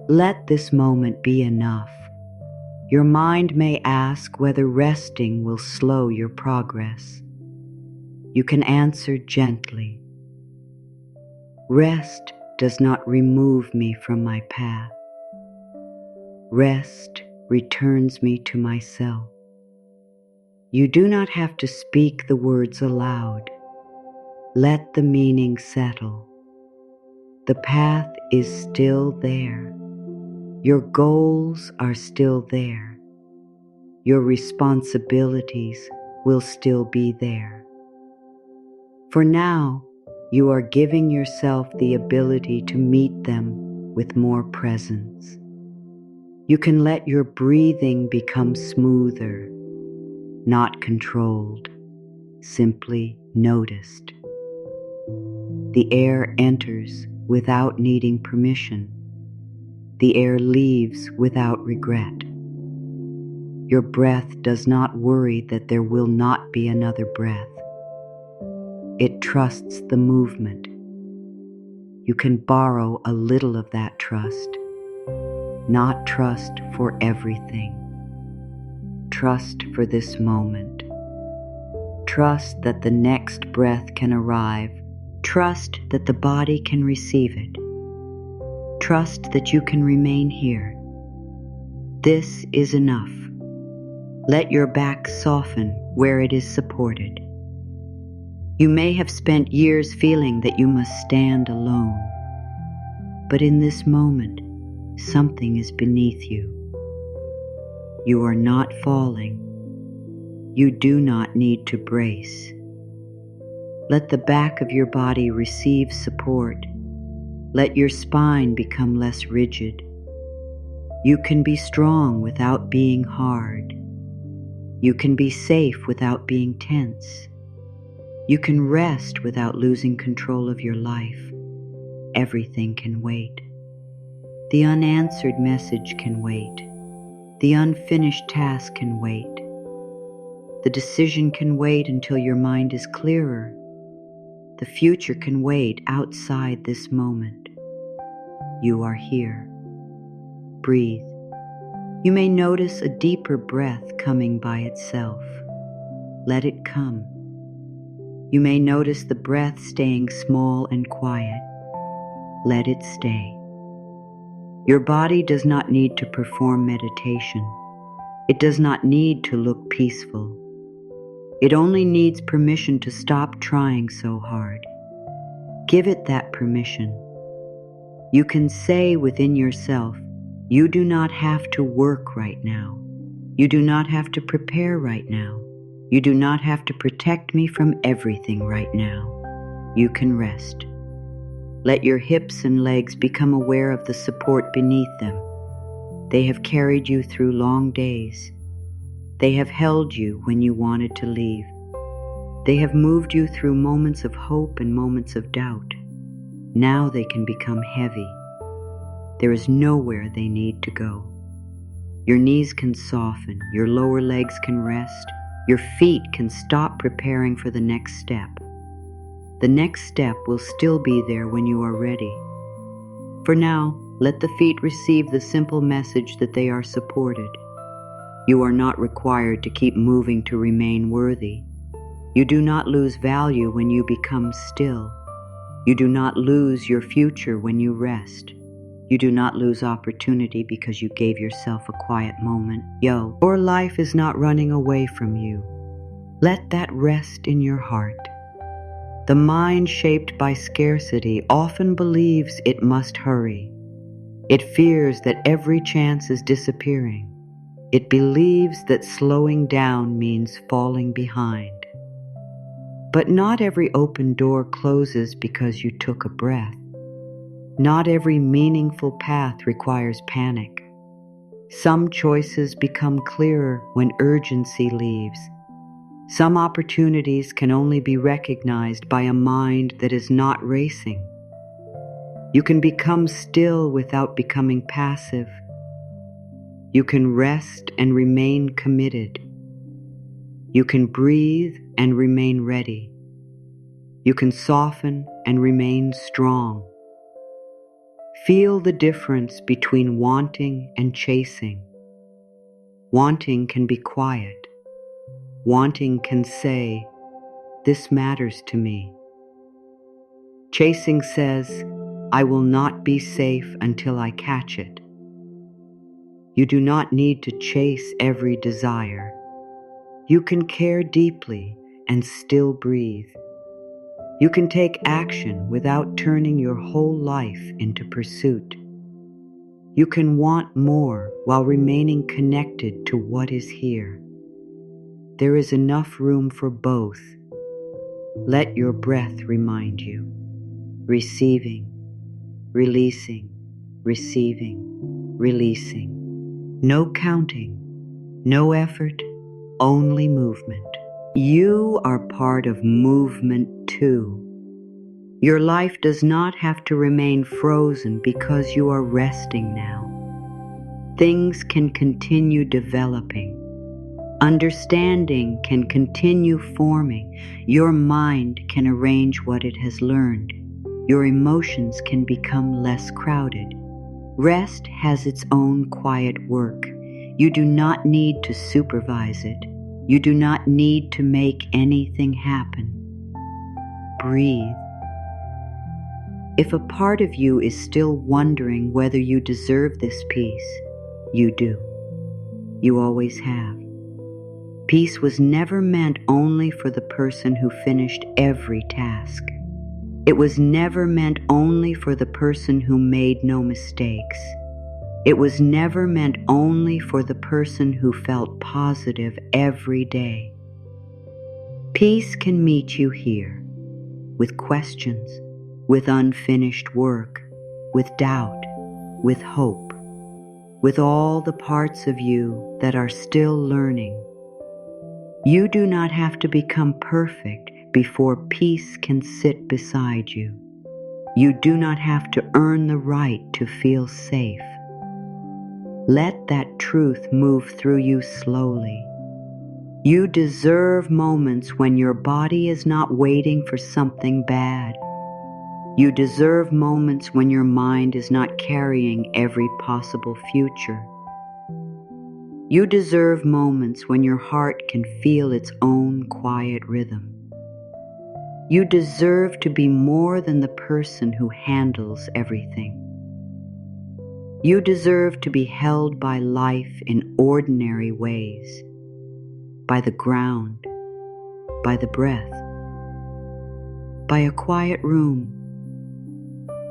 Let this moment be enough. Your mind may ask whether resting will slow your progress. You can answer gently. Rest does not remove me from my path. Rest returns me to myself. You do not have to speak the words aloud. Let the meaning settle. The path is still there. Your goals are still there. Your responsibilities will still be there. For now, you are giving yourself the ability to meet them with more presence. You can let your breathing become smoother, not controlled, simply noticed. The air enters without needing permission. The air leaves without regret. Your breath does not worry that there will not be another breath. It trusts the movement. You can borrow a little of that trust, not trust for everything. Trust for this moment. Trust that the next breath can arrive. Trust that the body can receive it. Trust that you can remain here. This is enough. Let your back soften where it is supported. You may have spent years feeling that you must stand alone, but in this moment, something is beneath you. You are not falling. You do not need to brace. Let the back of your body receive support. Let your spine become less rigid. You can be strong without being hard. You can be safe without being tense. You can rest without losing control of your life. Everything can wait. The unanswered message can wait. The unfinished task can wait. The decision can wait until your mind is clearer. The future can wait outside this moment. You are here. Breathe. You may notice a deeper breath coming by itself. Let it come. You may notice the breath staying small and quiet. Let it stay. Your body does not need to perform meditation. It does not need to look peaceful. It only needs permission to stop trying so hard. Give it that permission. You can say within yourself, you do not have to work right now. You do not have to prepare right now. You do not have to protect me from everything right now. You can rest. Let your hips and legs become aware of the support beneath them. They have carried you through long days. They have held you when you wanted to leave. They have moved you through moments of hope and moments of doubt. Now they can become heavy. There is nowhere they need to go. Your knees can soften, your lower legs can rest, your feet can stop preparing for the next step. The next step will still be there when you are ready. For now, let the feet receive the simple message that they are supported. You are not required to keep moving to remain worthy. You do not lose value when you become still. You do not lose your future when you rest. You do not lose opportunity because you gave yourself a quiet moment. Your life is not running away from you. Let that rest in your heart. The mind shaped by scarcity often believes it must hurry. It fears that every chance is disappearing. It believes that slowing down means falling behind. But not every open door closes because you took a breath. Not every meaningful path requires panic. Some choices become clearer when urgency leaves. Some opportunities can only be recognized by a mind that is not racing. You can become still without becoming passive. You can rest and remain committed. You can breathe and remain ready. You can soften and remain strong. Feel the difference between wanting and chasing. Wanting can be quiet. Wanting can say, "This matters to me." Chasing says, "I will not be safe until I catch it." You do not need to chase every desire. You can care deeply and still breathe. You can take action without turning your whole life into pursuit. You can want more while remaining connected to what is here. There is enough room for both. Let your breath remind you. Receiving, releasing, receiving, releasing. No counting, no effort, only movement. You are part of movement too. Your life does not have to remain frozen because you are resting now. Things can continue developing. Understanding can continue forming. Your mind can arrange what it has learned. Your emotions can become less crowded. Rest has its own quiet work. You do not need to supervise it. You do not need to make anything happen. Breathe. If a part of you is still wondering whether you deserve this peace, you do. You always have. Peace was never meant only for the person who finished every task. It was never meant only for the person who made no mistakes. It was never meant only for the person who felt positive every day. Peace can meet you here, with questions, with unfinished work, with doubt, with hope, with all the parts of you that are still learning. You do not have to become perfect before peace can sit beside you. You do not have to earn the right to feel safe. Let that truth move through you slowly. You deserve moments when your body is not waiting for something bad. You deserve moments when your mind is not carrying every possible future. You deserve moments when your heart can feel its own quiet rhythm. You deserve to be more than the person who handles everything. You deserve to be held by life in ordinary ways, by the ground, by the breath, by a quiet room,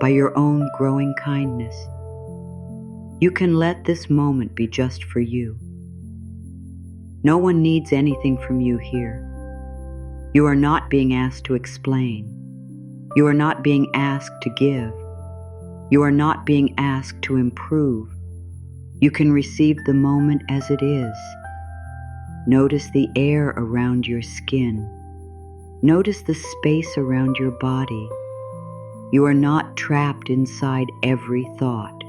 by your own growing kindness. You can let this moment be just for you. No one needs anything from you here. You are not being asked to explain. You are not being asked to give. You are not being asked to improve. You can receive the moment as it is. Notice the air around your skin. Notice the space around your body. You are not trapped inside every thought.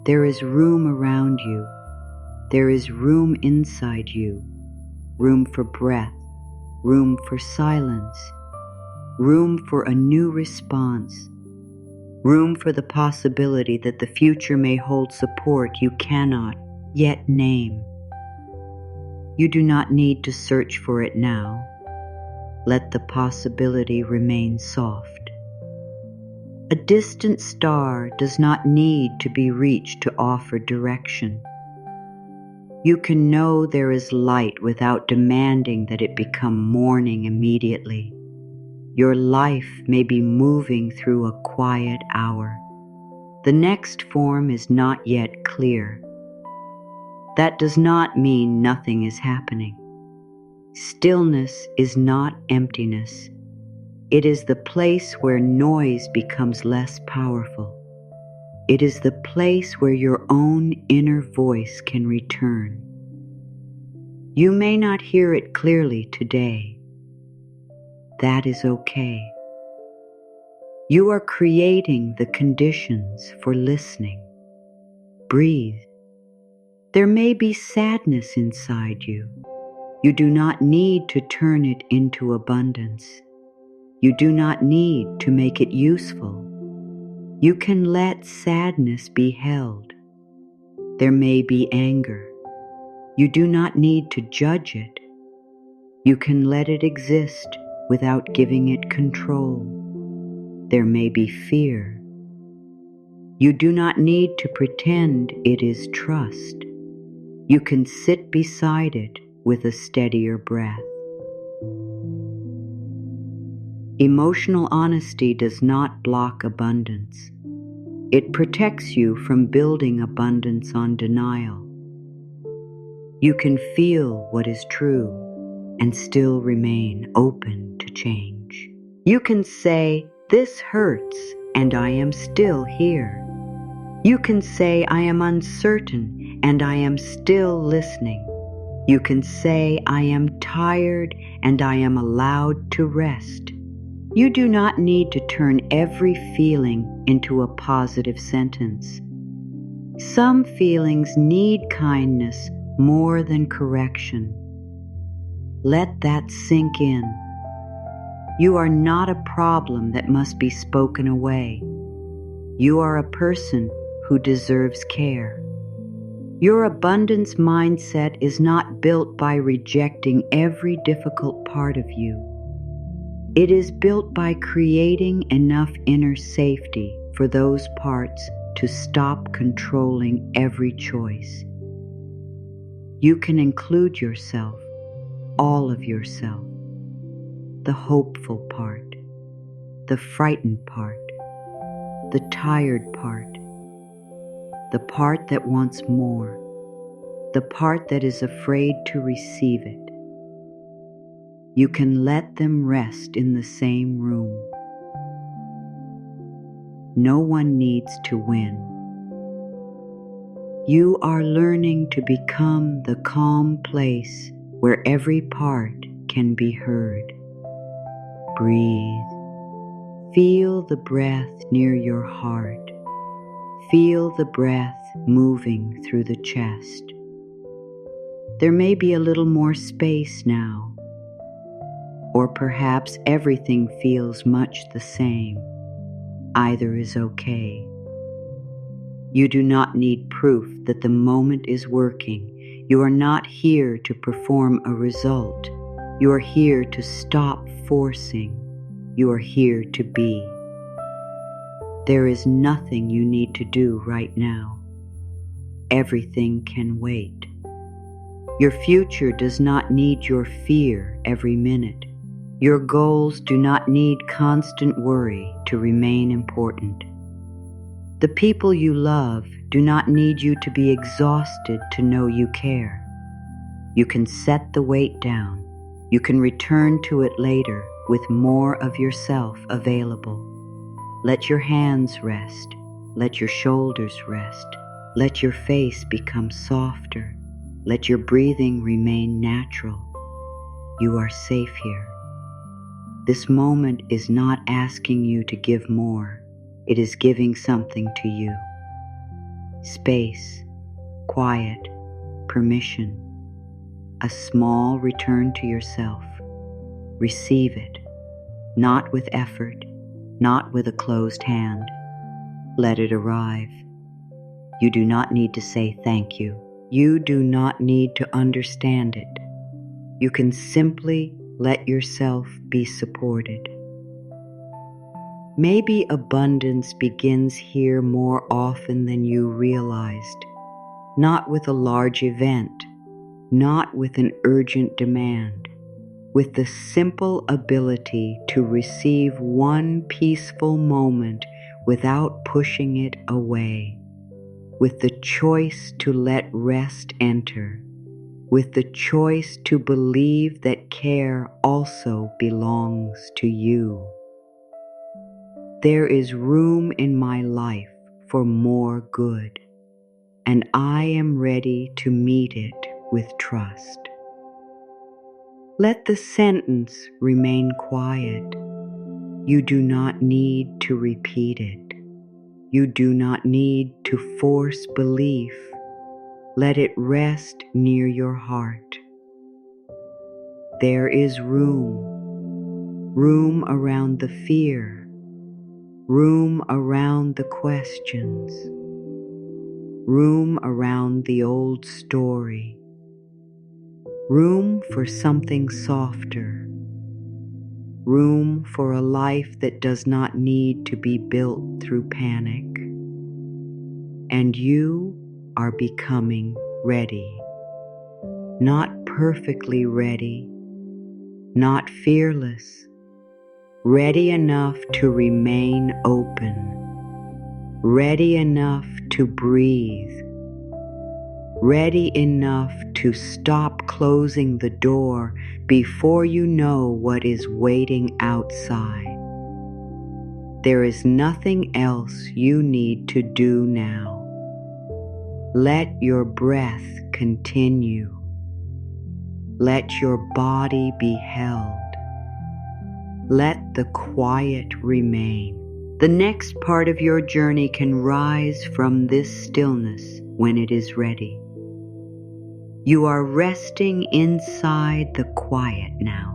There is room around you. There is room inside you. Room for breath. Room for silence. Room for a new response. Room for the possibility that the future may hold support you cannot yet name. You do not need to search for it now. Let the possibility remain soft. A distant star does not need to be reached to offer direction. You can know there is light without demanding that it become morning immediately. Your life may be moving through a quiet hour. The next form is not yet clear. That does not mean nothing is happening. Stillness is not emptiness. It is the place where noise becomes less powerful. It is the place where your own inner voice can return. You may not hear it clearly today. That is okay. You are creating the conditions for listening. Breathe. There may be sadness inside you. You do not need to turn it into abundance. You do not need to make it useful. You can let sadness be held. There may be anger. You do not need to judge it. You can let it exist without giving it control. There may be fear. You do not need to pretend it is trust. You can sit beside it with a steadier breath. Emotional honesty does not block abundance. It protects you from building abundance on denial. You can feel what is true and still remain open to change. You can say, "This hurts, and I am still here." You can say, "I am uncertain, and I am still listening." You can say, "I am tired, and I am allowed to rest." You do not need to turn every feeling into a positive sentence. Some feelings need kindness more than correction. Let that sink in. You are not a problem that must be spoken away. You are a person who deserves care. Your abundance mindset is not built by rejecting every difficult part of you. It is built by creating enough inner safety for those parts to stop controlling every choice. You can include yourself, all of yourself, the hopeful part, the frightened part, the tired part, the part that wants more, the part that is afraid to receive it. You can let them rest in the same room. No one needs to win. You are learning to become the calm place where every part can be heard. Breathe. Feel the breath near your heart. Feel the breath moving through the chest. There may be a little more space now. Or perhaps everything feels much the same. Either is okay. You do not need proof that the moment is working. You are not here to perform a result. You are here to stop forcing. You are here to be. There is nothing you need to do right now. Everything can wait. Your future does not need your fear every minute. Your goals do not need constant worry to remain important. The people you love do not need you to be exhausted to know you care. You can set the weight down. You can return to it later with more of yourself available. Let your hands rest. Let your shoulders rest. Let your face become softer. Let your breathing remain natural. You are safe here. This moment is not asking you to give more. It is giving something to you. Space, quiet, permission, a small return to yourself. Receive it, not with effort, not with a closed hand. Let it arrive. You do not need to say thank you. You do not need to understand it. You can simply let yourself be supported. Maybe abundance begins here more often than you realized, not with a large event, not with an urgent demand, with the simple ability to receive one peaceful moment without pushing it away, with the choice to let rest enter, with the choice to believe that care also belongs to you. There is room in my life for more good, and I am ready to meet it with trust. Let the sentence remain quiet. You do not need to repeat it. You do not need to force belief. Let it rest near your heart. There is room around the fear, room around the questions, room around the old story, room for something softer, room for a life that does not need to be built through panic. And you are becoming ready. Not perfectly ready, not fearless, ready enough to remain open, ready enough to breathe, ready enough to stop closing the door before you know what is waiting outside. There is nothing else you need to do now. Let your breath continue. Let your body be held. Let the quiet remain. The next part of your journey can rise from this stillness when it is ready. You are resting inside the quiet now.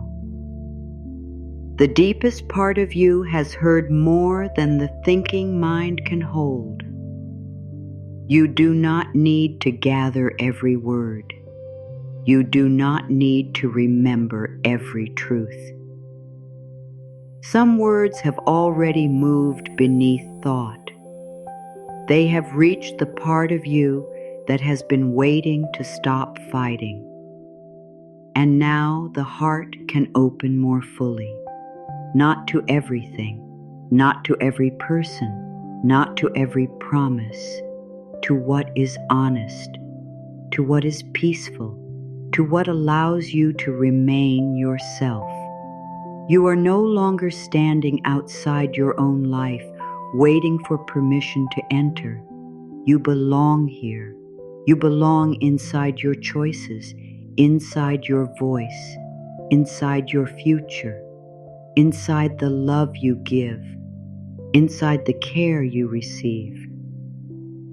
The deepest part of you has heard more than the thinking mind can hold. You do not need to gather every word. You do not need to remember every truth. Some words have already moved beneath thought. They have reached the part of you that has been waiting to stop fighting. And now the heart can open more fully, not to everything, not to every person, not to every promise, to what is honest, to what is peaceful, to what allows you to remain yourself. You are no longer standing outside your own life, waiting for permission to enter. You belong here. You belong inside your choices, inside your voice, inside your future, inside the love you give, inside the care you receive.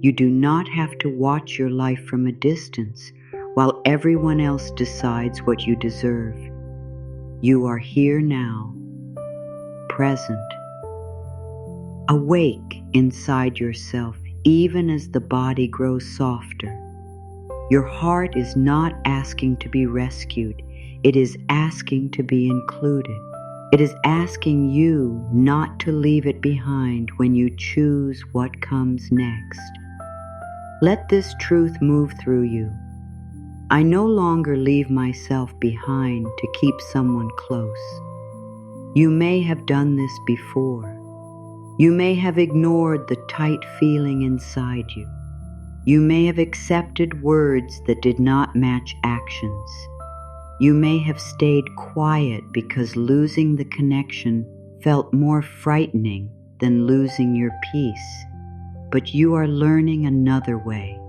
You do not have to watch your life from a distance while everyone else decides what you deserve. You are here now, present, awake inside yourself even as the body grows softer. Your heart is not asking to be rescued. It is asking to be included. It is asking you not to leave it behind when you choose what comes next. Let this truth move through you. I no longer leave myself behind to keep someone close. You may have done this before. You may have ignored the tight feeling inside you. You may have accepted words that did not match actions. You may have stayed quiet because losing the connection felt more frightening than losing your peace. But you are learning another way.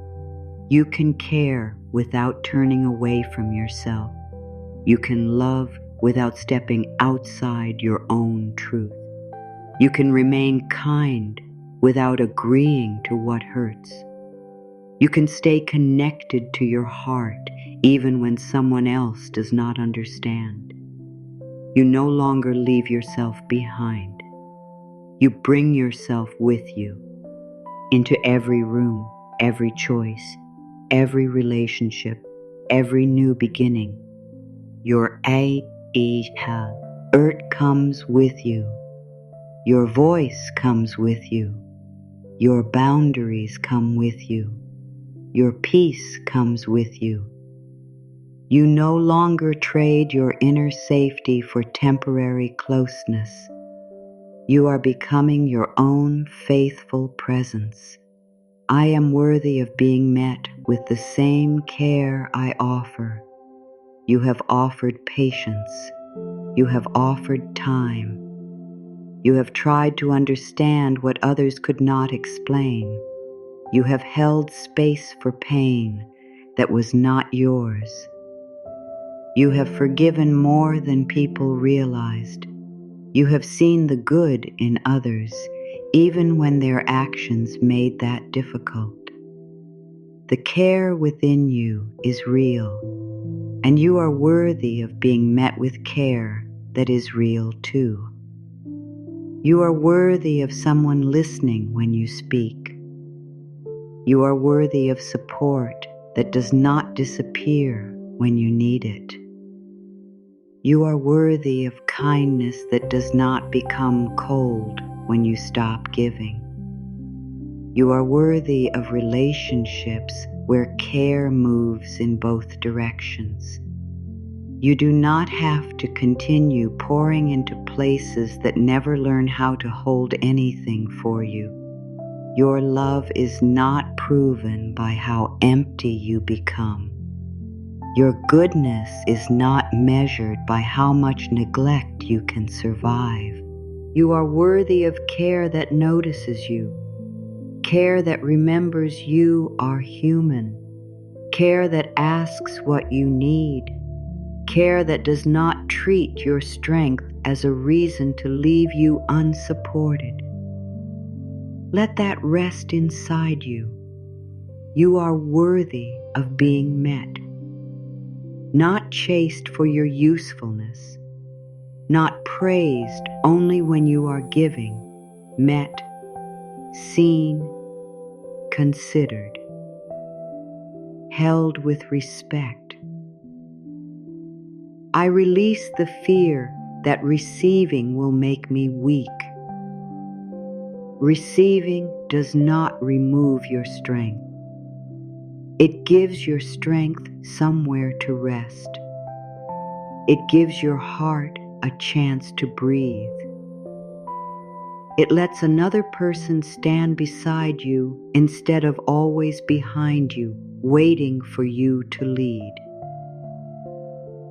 You can care without turning away from yourself. You can love without stepping outside your own truth. You can remain kind without agreeing to what hurts. You can stay connected to your heart even when someone else does not understand. You no longer leave yourself behind. You bring yourself with you into every room, every choice, every relationship, every new beginning. Your earth comes with you. Your voice comes with you. Your boundaries come with you. Your peace comes with you. You no longer trade your inner safety for temporary closeness. You are becoming your own faithful presence. I am worthy of being met with the same care I offer. You have offered patience. You have offered time. You have tried to understand what others could not explain. You have held space for pain that was not yours. You have forgiven more than people realized. You have seen the good in others, even when their actions made that difficult. The care within you is real, and you are worthy of being met with care that is real too. You are worthy of someone listening when you speak. You are worthy of support that does not disappear when you need it. You are worthy of kindness that does not become cold when you stop giving. You are worthy of relationships where care moves in both directions. You do not have to continue pouring into places that never learn how to hold anything for you. Your love is not proven by how empty you become. Your goodness is not measured by how much neglect you can survive. You are worthy of care that notices you, care that remembers you are human, care that asks what you need, care that does not treat your strength as a reason to leave you unsupported. Let that rest inside you. You are worthy of being met. Not chased for your usefulness, not praised only when you are giving, met, seen, considered, held with respect. I release the fear that receiving will make me weak. Receiving does not remove your strength. It gives your strength somewhere to rest. It gives your heart a chance to breathe. It lets another person stand beside you instead of always behind you, waiting for you to lead.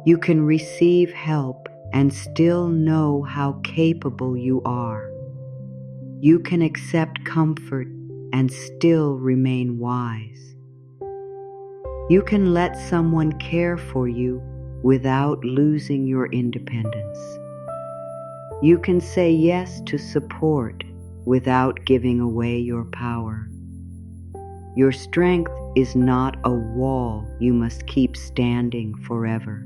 You can receive help and still know how capable you are. You can accept comfort and still remain wise. You can let someone care for you without losing your independence. You can say yes to support without giving away your power. Your strength is not a wall you must keep standing forever.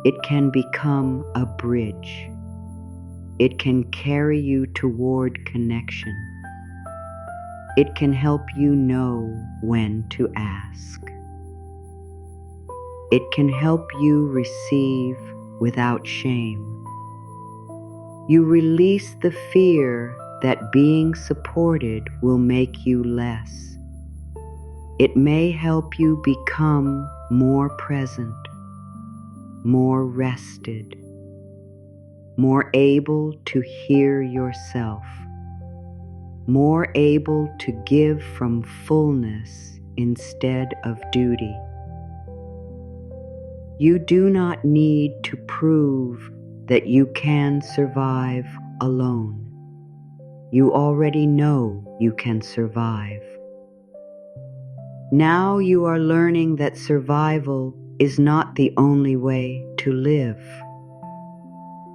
It can become a bridge. It can carry you toward connection. It can help you know when to ask. It can help you receive without shame. You release the fear that being supported will make you less. It may help you become more present, more rested, more able to hear yourself, more able to give from fullness instead of duty. You do not need to prove that you can survive alone. You already know you can survive. Now you are learning that survival is not the only way to live.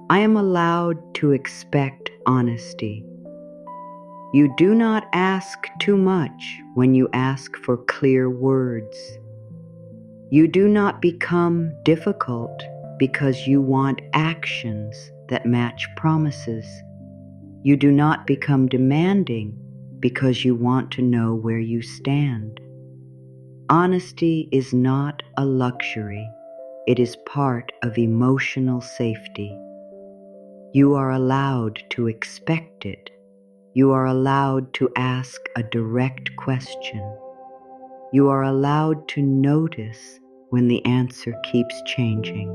I am allowed to expect honesty. You do not ask too much when you ask for clear words. You do not become difficult because you want actions that match promises. You do not become demanding because you want to know where you stand. Honesty is not a luxury. It is part of emotional safety. You are allowed to expect it. You are allowed to ask a direct question. You are allowed to notice when the answer keeps changing.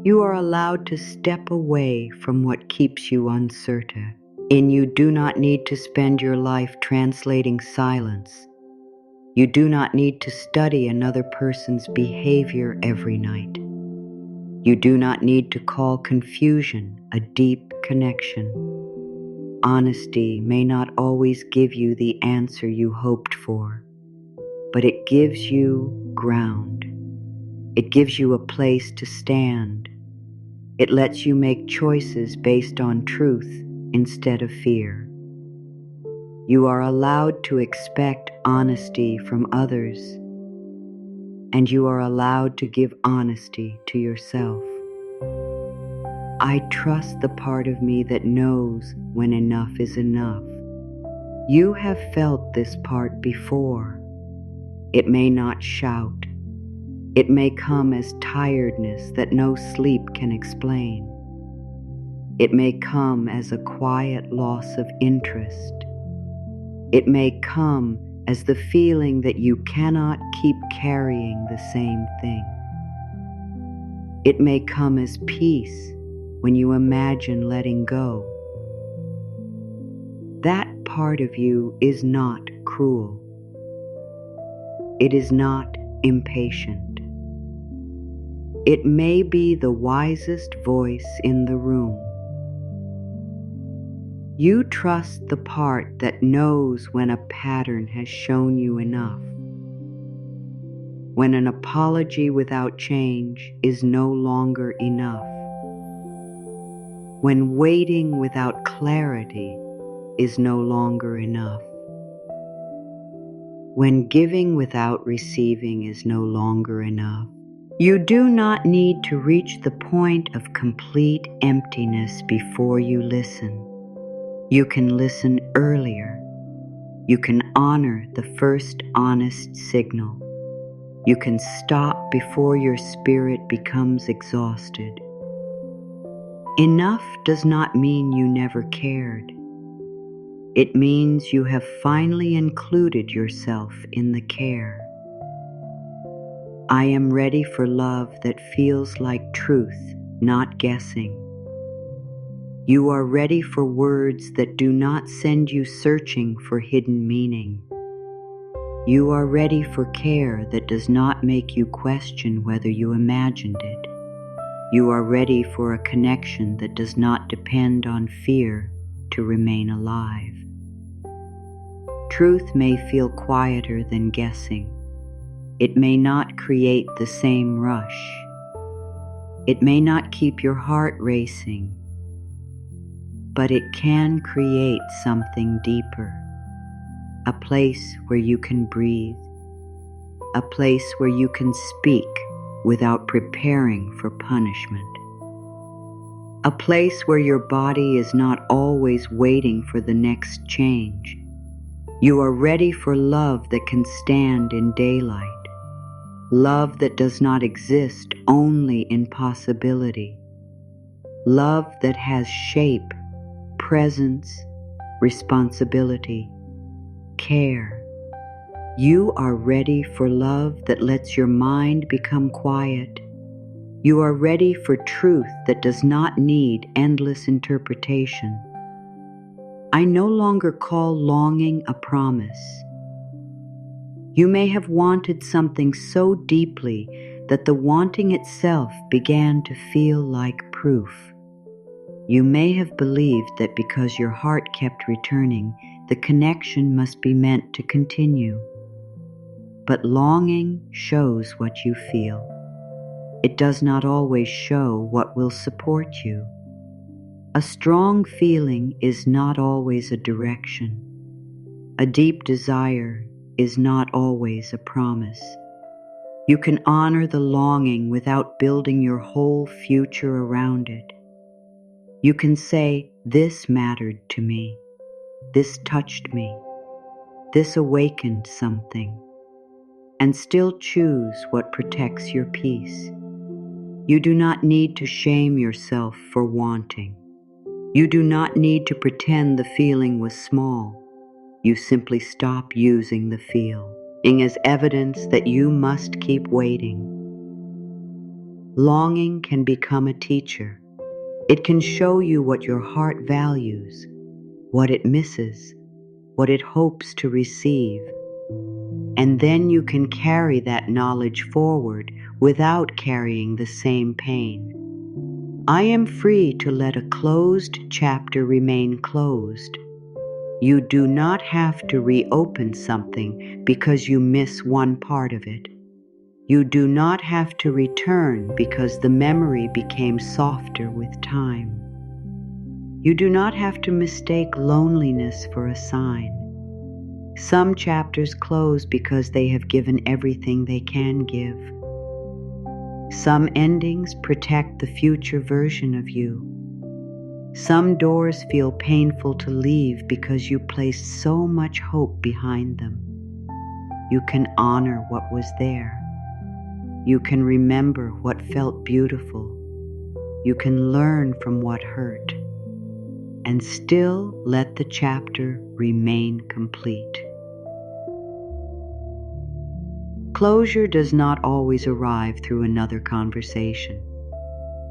You are allowed to step away from what keeps you uncertain, and you do not need to spend your life translating silence. You do not need to study another person's behavior every night. You do not need to call confusion a deep connection. Honesty may not always give you the answer you hoped for, but it gives you ground. It gives you a place to stand. It lets you make choices based on truth instead of fear. You are allowed to expect honesty from others, and you are allowed to give honesty to yourself. I trust the part of me that knows when enough is enough. You have felt this part before. It may not shout. It may come as tiredness that no sleep can explain. It may come as a quiet loss of interest. It may come as the feeling that you cannot keep carrying the same thing. It may come as peace when you imagine letting go. That part of you is not cruel. It is not impatient. It may be the wisest voice in the room. You trust the part that knows when a pattern has shown you enough, when an apology without change is no longer enough, when waiting without clarity is no longer enough, when giving without receiving is no longer enough. You do not need to reach the point of complete emptiness before you listen. You can listen earlier. You can honor the first honest signal. You can stop before your spirit becomes exhausted. Enough does not mean you never cared. It means you have finally included yourself in the care. I am ready for love that feels like truth, not guessing. You are ready for words that do not send you searching for hidden meaning. You are ready for care that does not make you question whether you imagined it. You are ready for a connection that does not depend on fear to remain alive. Truth may feel quieter than guessing. It may not create the same rush. It may not keep your heart racing, but it can create something deeper. A place where you can breathe. A place where you can speak without preparing for punishment. A place where your body is not always waiting for the next change. You are ready for love that can stand in daylight. Love that does not exist only in possibility. Love that has shape, presence, responsibility, care. You are ready for love that lets your mind become quiet. You are ready for truth that does not need endless interpretation. I no longer call longing a promise. You may have wanted something so deeply that the wanting itself began to feel like proof. You may have believed that because your heart kept returning, the connection must be meant to continue. But longing shows what you feel. It does not always show what will support you. A strong feeling is not always a direction. A deep desire is not always a promise. You can honor the longing without building your whole future around it. You can say, "This mattered to me. This touched me. This awakened something," and still choose what protects your peace. You do not need to shame yourself for wanting. You do not need to pretend the feeling was small. You simply stop using the feel. as evidence that you must keep waiting. Longing can become a teacher. It can show you what your heart values, what it misses, what it hopes to receive. And then you can carry that knowledge forward without carrying the same pain. I am free to let a closed chapter remain closed. You do not have to reopen something because you miss one part of it. You do not have to return because the memory became softer with time. You do not have to mistake loneliness for a sign. Some chapters close because they have given everything they can give. Some endings protect the future version of you. Some doors feel painful to leave because you placed so much hope behind them. You can honor what was there. You can remember what felt beautiful. You can learn from what hurt, and still let the chapter remain complete. Closure does not always arrive through another conversation.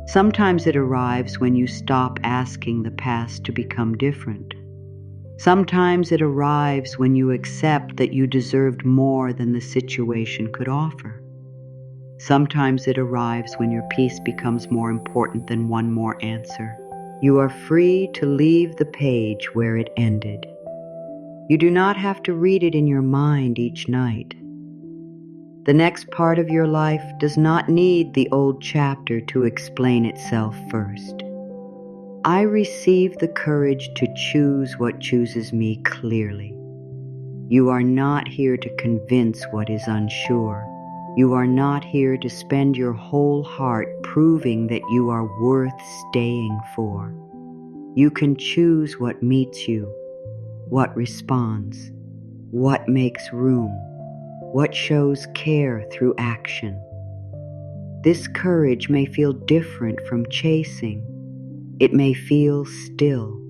Sometimes it arrives when you stop asking the past to become different. Sometimes it arrives when you accept that you deserved more than the situation could offer. Sometimes it arrives when your peace becomes more important than one more answer. You are free to leave the page where it ended. You do not have to read it in your mind each night. The next part of your life does not need the old chapter to explain itself first. I receive the courage to choose what chooses me clearly. You are not here to convince what is unsure. You are not here to spend your whole heart proving that you are worth staying for. You can choose what meets you, what responds, what makes room, what shows care through action. This courage may feel different from chasing. It may feel still.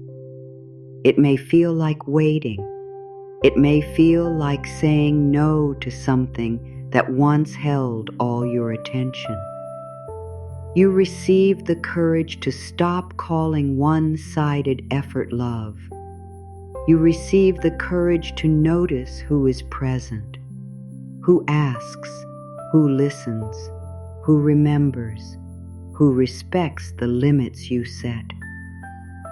It may feel like waiting. It may feel like saying no to something that once held all your attention. You receive the courage to stop calling one-sided effort love. You receive the courage to notice who is present, who asks, who listens, who remembers, who respects the limits you set.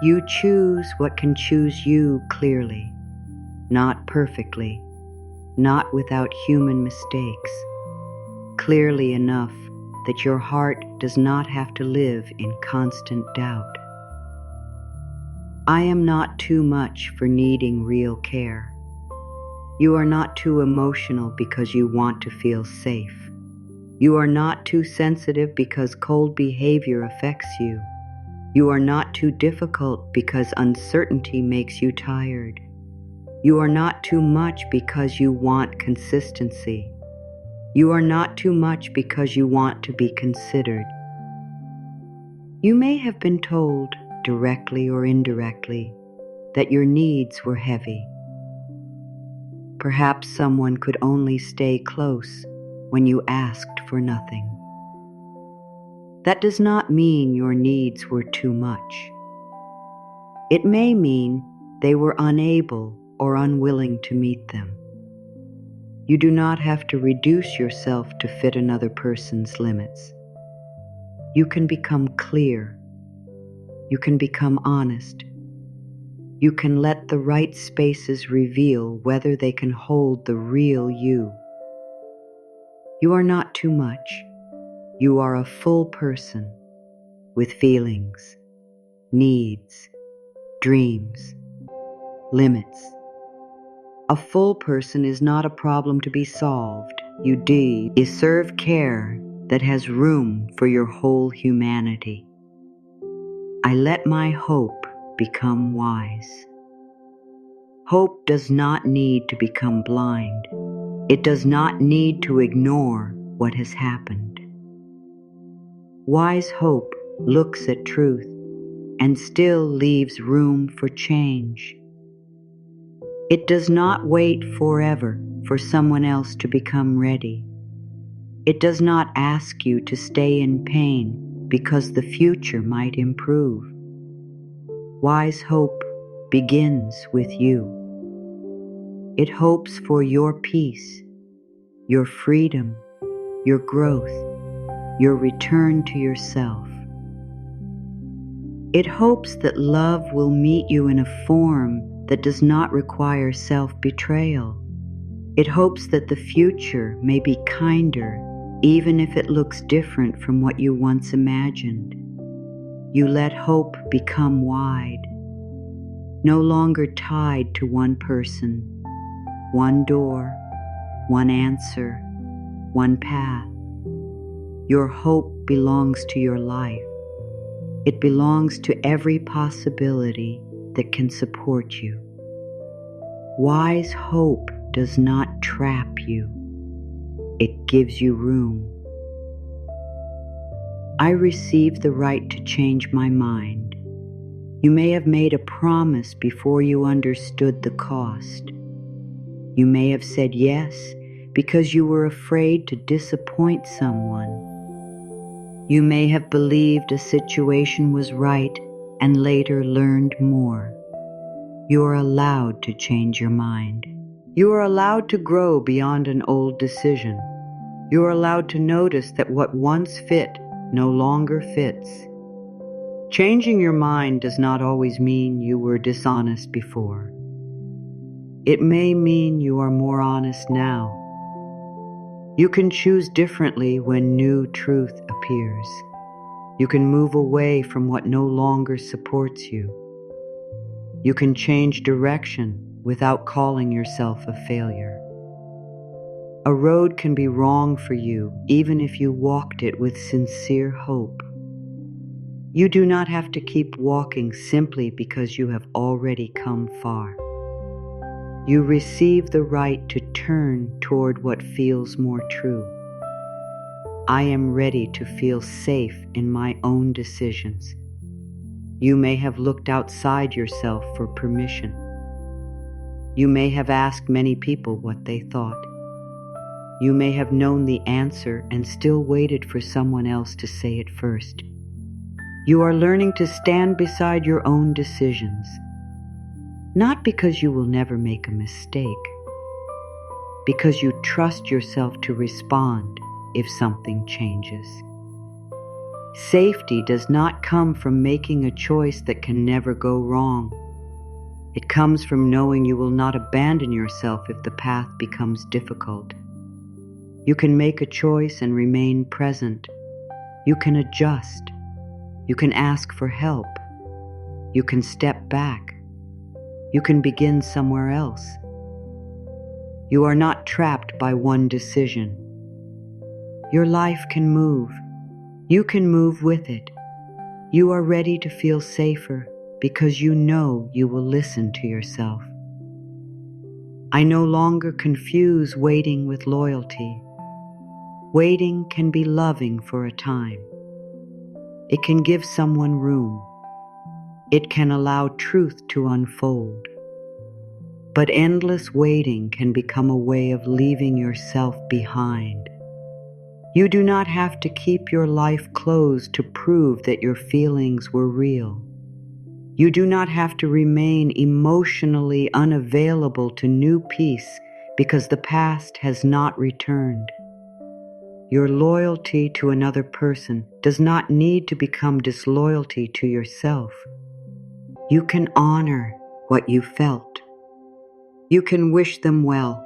You choose what can choose you clearly, not perfectly, not without human mistakes, clearly enough that your heart does not have to live in constant doubt. I am not too much for needing real care. You are not too emotional because you want to feel safe. You are not too sensitive because cold behavior affects you. You are not too difficult because uncertainty makes you tired. You are not too much because you want consistency. You are not too much because you want to be considered. You may have been told, directly or indirectly, that your needs were heavy. Perhaps someone could only stay close when you asked for nothing. That does not mean your needs were too much. It may mean they were unable or unwilling to meet them. You do not have to reduce yourself to fit another person's limits. You can become clear. You can become honest. You can let the right spaces reveal whether they can hold the real you. You are not too much. You are a full person with feelings, needs, dreams, limits. A full person is not a problem to be solved. You deserve care that has room for your whole humanity. I let my hope become wise. Hope does not need to become blind. It does not need to ignore what has happened. Wise hope looks at truth and still leaves room for change. It does not wait forever for someone else to become ready. It does not ask you to stay in pain because the future might improve. Wise hope begins with you. It hopes for your peace, your freedom, your growth, your return to yourself. It hopes that love will meet you in a form that does not require self-betrayal. It hopes that the future may be kinder, even if it looks different from what you once imagined. You let hope become wide, no longer tied to one person, one door, one answer, one path. Your hope belongs to your life. It belongs to every possibility that can support you. Wise hope does not trap you. It gives you room. I received the right to change my mind. You may have made a promise before you understood the cost. You may have said yes because you were afraid to disappoint someone. You may have believed a situation was right and later learned more. You are allowed to change your mind. You are allowed to grow beyond an old decision. You are allowed to notice that what once fit no longer fits. Changing your mind does not always mean you were dishonest before. It may mean you are more honest now. You can choose differently when new truth appears. You can move away from what no longer supports you. You can change direction without calling yourself a failure. A road can be wrong for you even if you walked it with sincere hope. You do not have to keep walking simply because you have already come far. You receive the right to turn toward what feels more true. I am ready to feel safe in my own decisions. You may have looked outside yourself for permission. You may have asked many people what they thought. You may have known the answer and still waited for someone else to say it first. You are learning to stand beside your own decisions, not because you will never make a mistake, because you trust yourself to respond if something changes. Safety does not come from making a choice that can never go wrong. It comes from knowing you will not abandon yourself if the path becomes difficult. You can make a choice and remain present. You can adjust. You can ask for help. You can step back. You can begin somewhere else. You are not trapped by one decision. Your life can move. You can move with it. You are ready to feel safer because you know you will listen to yourself. I no longer confuse waiting with loyalty. Waiting can be loving for a time. It can give someone room. It can allow truth to unfold. But endless waiting can become a way of leaving yourself behind. You do not have to keep your life closed to prove that your feelings were real. You do not have to remain emotionally unavailable to new peace because the past has not returned. Your loyalty to another person does not need to become disloyalty to yourself. You can honor what you felt. You can wish them well.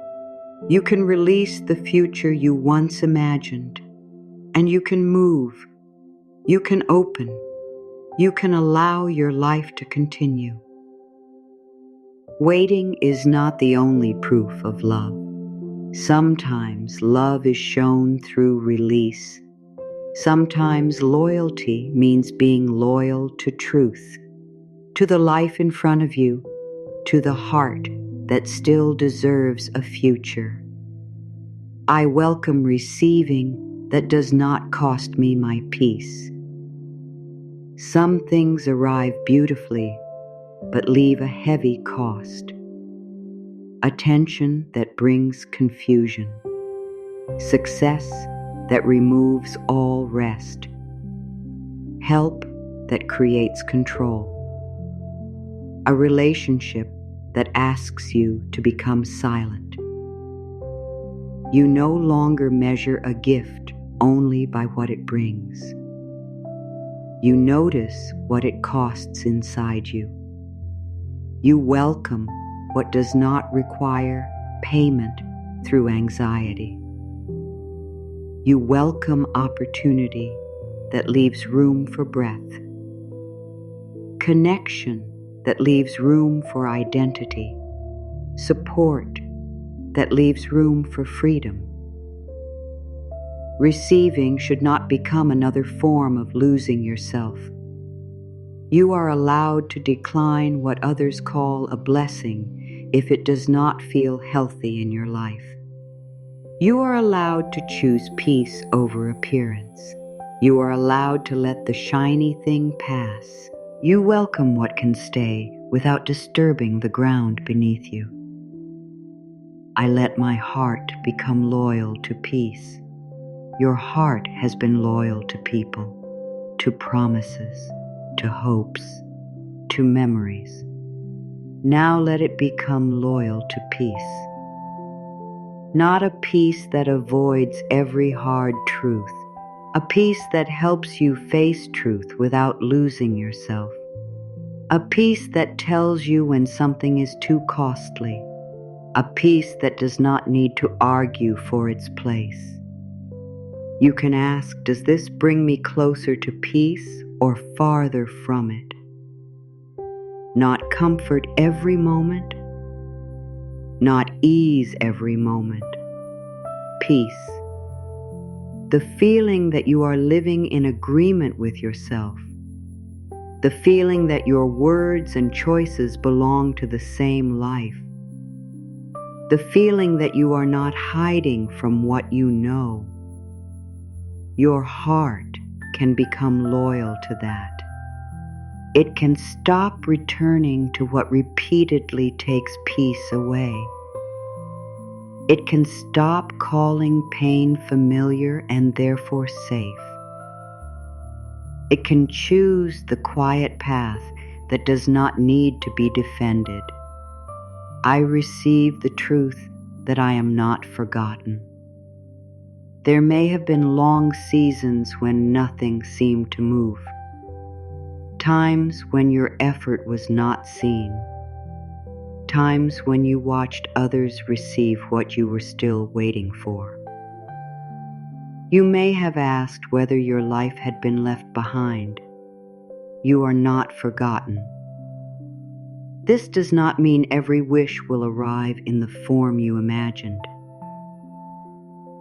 You can release the future you once imagined. And you can move. You can open. You can allow your life to continue. Waiting is not the only proof of love. Sometimes love is shown through release. Sometimes loyalty means being loyal to truth, to the life in front of you, to the heart that still deserves a future. I welcome receiving that does not cost me my peace. Some things arrive beautifully, but leave a heavy cost. attention that brings confusion, success that removes all rest, help that creates control, a relationship that asks you to become silent. You no longer measure a gift only by what it brings. You notice what it costs inside you. You welcome what does not require payment through anxiety. You welcome opportunity that leaves room for breath, connection that leaves room for identity, support that leaves room for freedom. Receiving should not become another form of losing yourself. You are allowed to decline what others call a blessing if it does not feel healthy in your life. You are allowed to choose peace over appearance. You are allowed to let the shiny thing pass. You welcome what can stay without disturbing the ground beneath you. I let my heart become loyal to peace. Your heart has been loyal to people, to promises, to hopes, to memories. Now let it become loyal to peace. Not a peace that avoids every hard truth, a peace that helps you face truth without losing yourself, a peace that tells you when something is too costly, a peace that does not need to argue for its place. You can ask, does this bring me closer to peace or farther from it? Not comfort every moment, not ease every moment. Peace. The feeling that you are living in agreement with yourself. The feeling that your words and choices belong to the same life. The feeling that you are not hiding from what you know. Your heart can become loyal to that. It can stop returning to what repeatedly takes peace away. It can stop calling pain familiar and therefore safe. It can choose the quiet path that does not need to be defended. I receive the truth that I am not forgotten. There may have been long seasons when nothing seemed to move. Times when your effort was not seen. Times when you watched others receive what you were still waiting for. You may have asked whether your life had been left behind. You are not forgotten. This does not mean every wish will arrive in the form you imagined.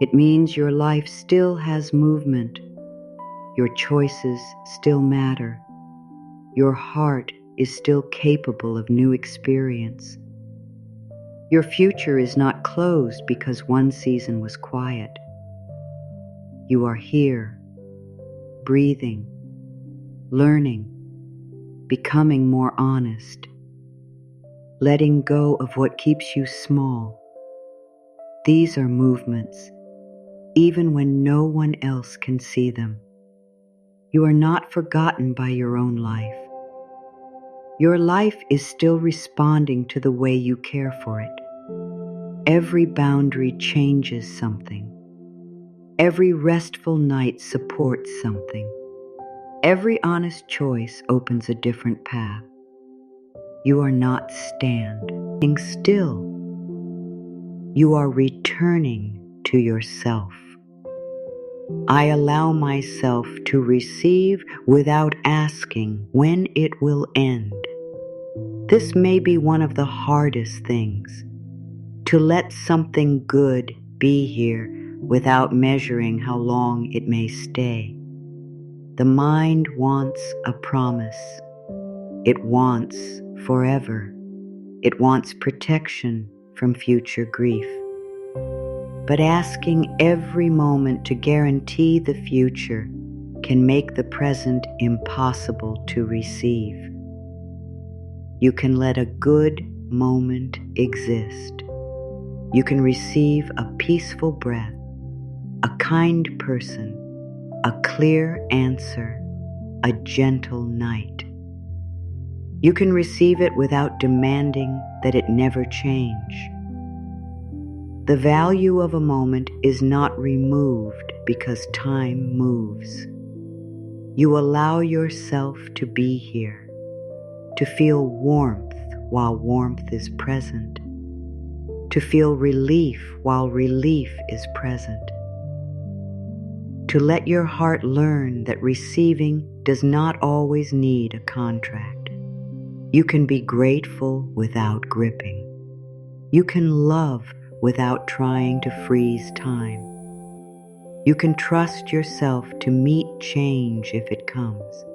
It means your life still has movement. Your choices still matter. Your heart is still capable of new experience. Your future is not closed because one season was quiet. You are here, breathing, learning, becoming more honest, letting go of what keeps you small. These are movements, even when no one else can see them. You are not forgotten by your own life. Your life is still responding to the way you care for it. Every boundary changes something. Every restful night supports something. Every honest choice opens a different path. You are not standing still. You are returning to yourself. I allow myself to receive without asking when it will end. This may be one of the hardest things, to let something good be here without measuring how long it may stay. The mind wants a promise. It wants forever. It wants protection from future grief. But asking every moment to guarantee the future can make the present impossible to receive. You can let a good moment exist. You can receive a peaceful breath, a kind person, a clear answer, a gentle night. You can receive it without demanding that it never change. The value of a moment is not removed because time moves. You allow yourself to be here, to feel warmth while warmth is present, to feel relief while relief is present, to let your heart learn that receiving does not always need a contract. You can be grateful without gripping. You can love without trying to freeze time. You can trust yourself to meet change if it comes.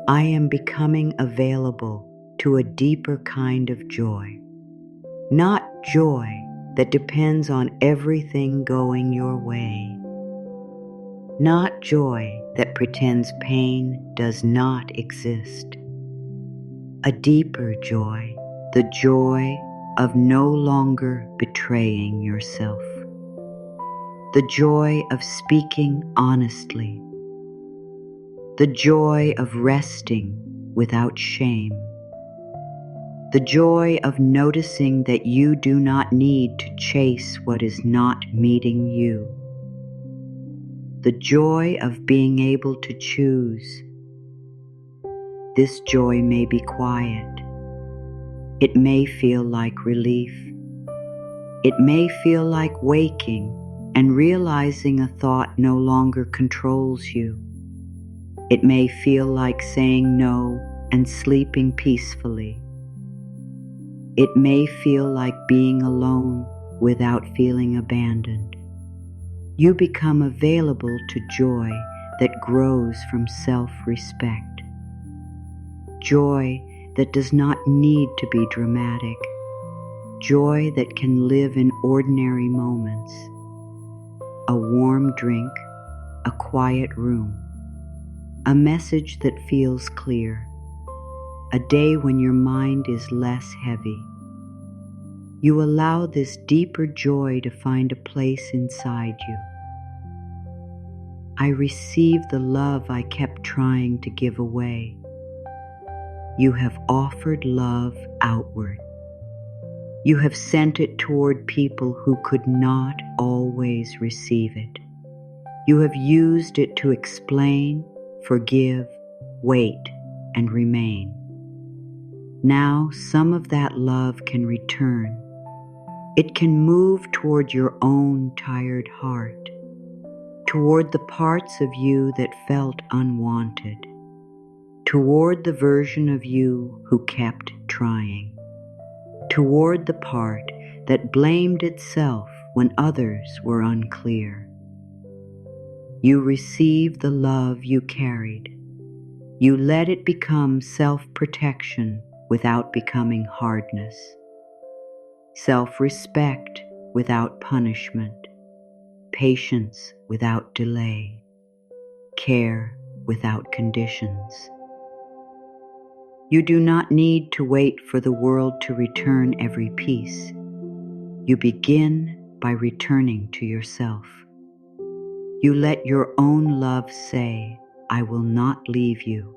I am becoming available to a deeper kind of joy. Not joy that depends on everything going your way. Not joy that pretends pain does not exist. A deeper joy, the joy of no longer betraying yourself. The joy of speaking honestly. The joy of resting without shame. The joy of noticing that you do not need to chase what is not meeting you. The joy of being able to choose. This joy may be quiet. It may feel like relief. It may feel like waking and realizing a thought no longer controls you. It may feel like saying no and sleeping peacefully. It may feel like being alone without feeling abandoned. You become available to joy that grows from self-respect. Joy that does not need to be dramatic. Joy that can live in ordinary moments. A warm drink, a quiet room, a message that feels clear, a day when your mind is less heavy. You allow this deeper joy to find a place inside you. I receive the love I kept trying to give away. You have offered love outward. You have sent it toward people who could not always receive it. You have used it to explain, forgive, wait, and remain. Now some of that love can return. It can move toward your own tired heart, toward the parts of you that felt unwanted, toward the version of you who kept trying, toward the part that blamed itself when others were unclear. You receive the love you carried. You let it become self-protection without becoming hardness, self-respect without punishment, patience without delay, care without conditions. You do not need to wait for the world to return every piece. You begin by returning to yourself. You let your own love say, I will not leave you.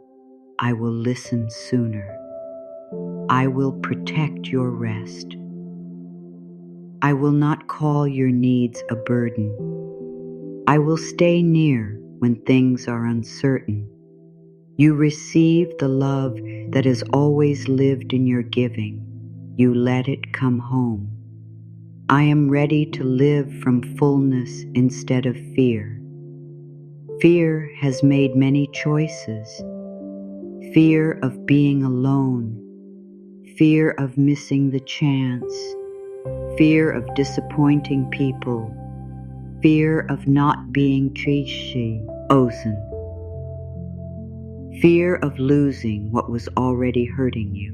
I will listen sooner. I will protect your rest. I will not call your needs a burden. I will stay near when things are uncertain. You receive the love that has always lived in your giving. You let it come home. I am ready to live from fullness instead of fear. Fear has made many choices. Fear of being alone. Fear of missing the chance. Fear of disappointing people. Fear of not being chosen. Fear of losing what was already hurting you.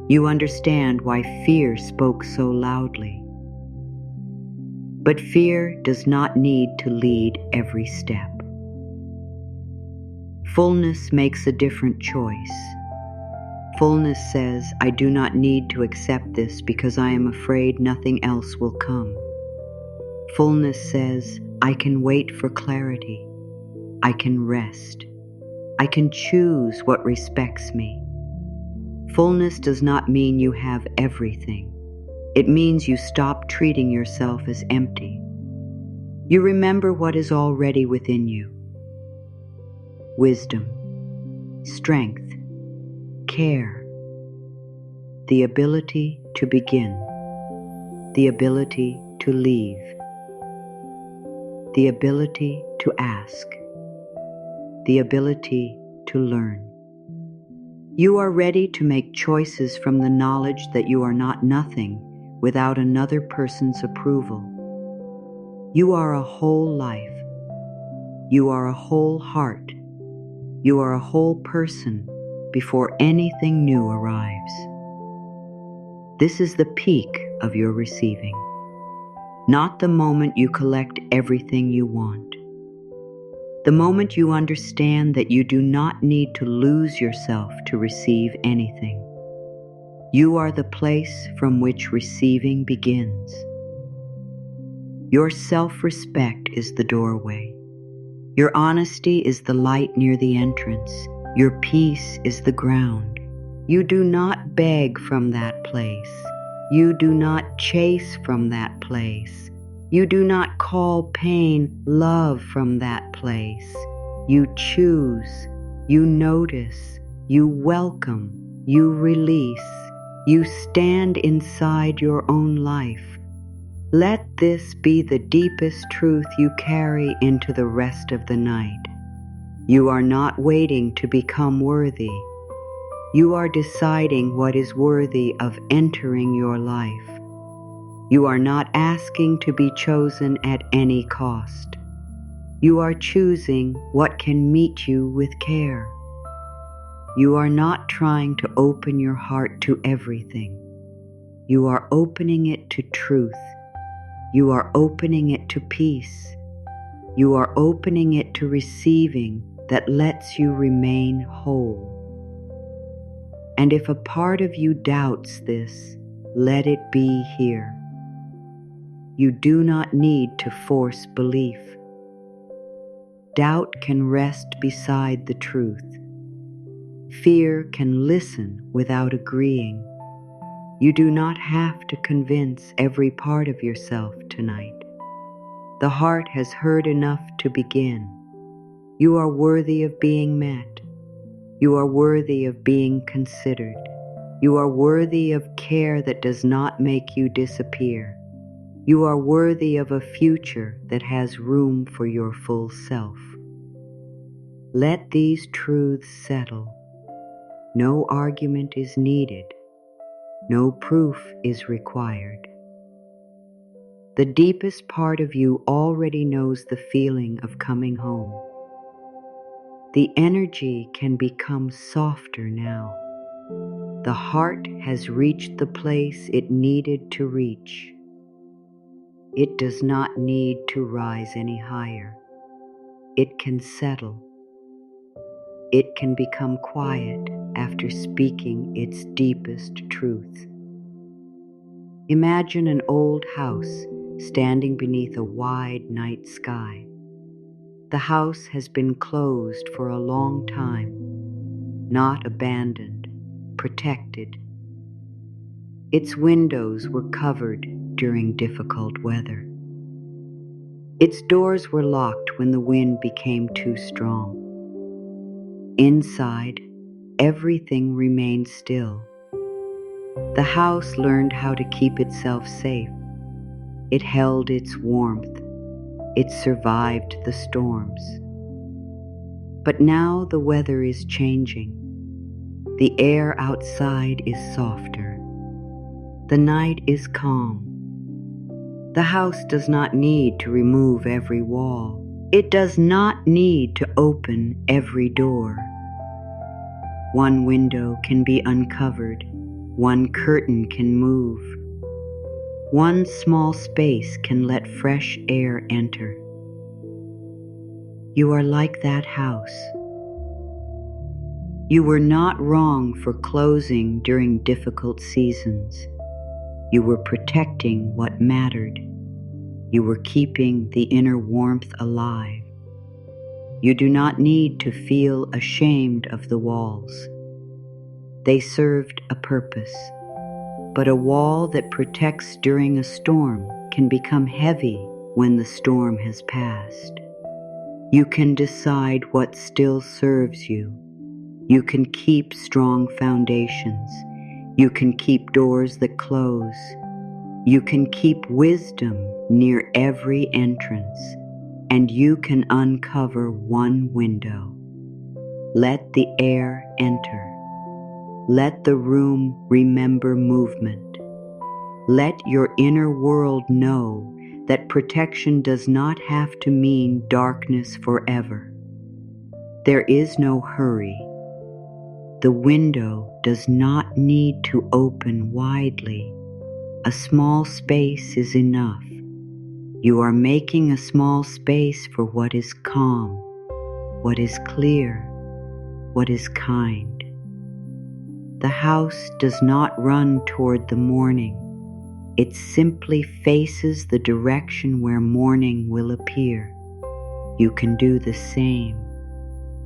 You understand why fear spoke so loudly. But fear does not need to lead every step. Fullness makes a different choice. Fullness says, I do not need to accept this because I am afraid nothing else will come. Fullness says, I can wait for clarity. I can rest. I can choose what respects me. Fullness does not mean you have everything. It means you stop treating yourself as empty. You remember what is already within you. Wisdom, strength, care, the ability to begin, the ability to leave, the ability to ask, the ability to learn. You are ready to make choices from the knowledge that you are not nothing without another person's approval. You are a whole life. You are a whole heart. You are a whole person before anything new arrives. This is the peak of your receiving, not the moment you collect everything you want. The moment you understand that you do not need to lose yourself to receive anything. You are the place from which receiving begins. Your self-respect is the doorway. Your honesty is the light near the entrance. Your peace is the ground. You do not beg from that place. You do not chase from that place. You do not call pain love from that place. You choose, you notice, you welcome, you release, you stand inside your own life. Let this be the deepest truth you carry into the rest of the night. You are not waiting to become worthy. You are deciding what is worthy of entering your life. You are not asking to be chosen at any cost. You are choosing what can meet you with care. You are not trying to open your heart to everything. You are opening it to truth. You are opening it to peace. You are opening it to receiving that lets you remain whole. And if a part of you doubts this, let it be here. You do not need to force belief. Doubt can rest beside the truth. Fear can listen without agreeing. You do not have to convince every part of yourself tonight. The heart has heard enough to begin. You are worthy of being met. You are worthy of being considered. You are worthy of care that does not make you disappear. You are worthy of a future that has room for your full self. Let these truths settle. No argument is needed. No proof is required. The deepest part of you already knows the feeling of coming home. The energy can become softer now. The heart has reached the place it needed to reach. It does not need to rise any higher. It can settle. It can become quiet after speaking its deepest truth. Imagine an old house standing beneath a wide night sky. The house has been closed for a long time, not abandoned, protected. Its windows were covered during difficult weather. Its doors were locked when the wind became too strong. Inside, everything remained still. The house learned how to keep itself safe. It held its warmth. It survived the storms. But now the weather is changing. The air outside is softer. The night is calm. The house does not need to remove every wall. It does not need to open every door. One window can be uncovered. One curtain can move. One small space can let fresh air enter. You are like that house. You were not wrong for closing during difficult seasons. You were protecting what mattered. You were keeping the inner warmth alive. You do not need to feel ashamed of the walls. They served a purpose. But a wall that protects during a storm can become heavy when the storm has passed. You can decide what still serves you. You can keep strong foundations. You can keep doors that close. You can keep wisdom near every entrance, and you can uncover one window. Let the air enter. Let the room remember movement. Let your inner world know that protection does not have to mean darkness forever. There is no hurry. The window does not need to open widely. A small space is enough. You are making a small space for what is calm, what is clear, what is kind. The house does not run toward the morning. It simply faces the direction where morning will appear. You can do the same.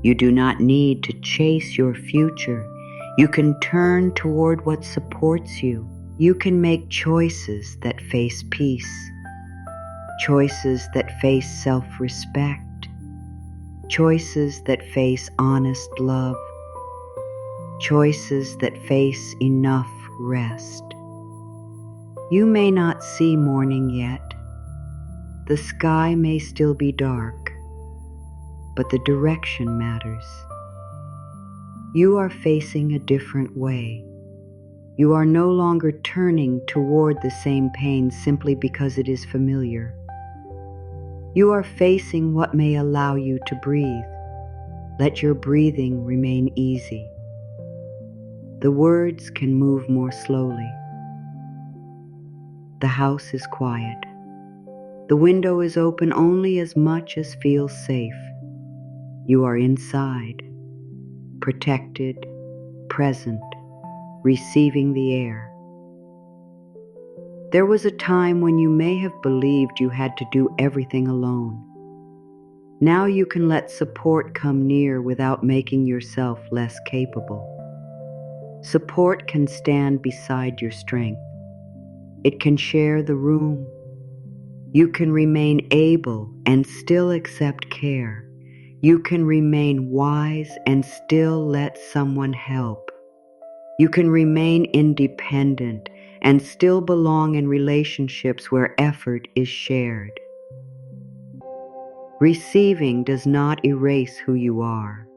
You do not need to chase your future. You can turn toward what supports you. You can make choices that face peace, choices that face self-respect, choices that face honest love, choices that face enough rest. You may not see morning yet. The sky may still be dark, but the direction matters. You are facing a different way. You are no longer turning toward the same pain simply because it is familiar. You are facing what may allow you to breathe. Let your breathing remain easy. The words can move more slowly. The house is quiet. The window is open only as much as feels safe. You are inside, protected, present, receiving the air. There was a time when you may have believed you had to do everything alone. Now you can let support come near without making yourself less capable. Support can stand beside your strength. It can share the room. You can remain able and still accept care. You can remain wise and still let someone help. You can remain independent and still belong in relationships where effort is shared. Receiving does not erase who you are.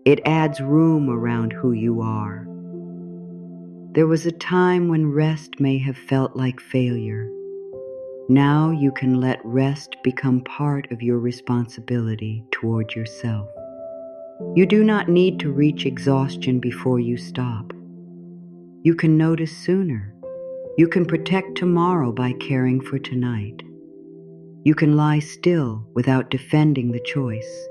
It adds room around who you are. There was a time when rest may have felt like failure. Now you can let rest become part of your responsibility toward yourself. You do not need to reach exhaustion before you stop. You can notice sooner. You can protect tomorrow by caring for tonight. You can lie still without defending the choice.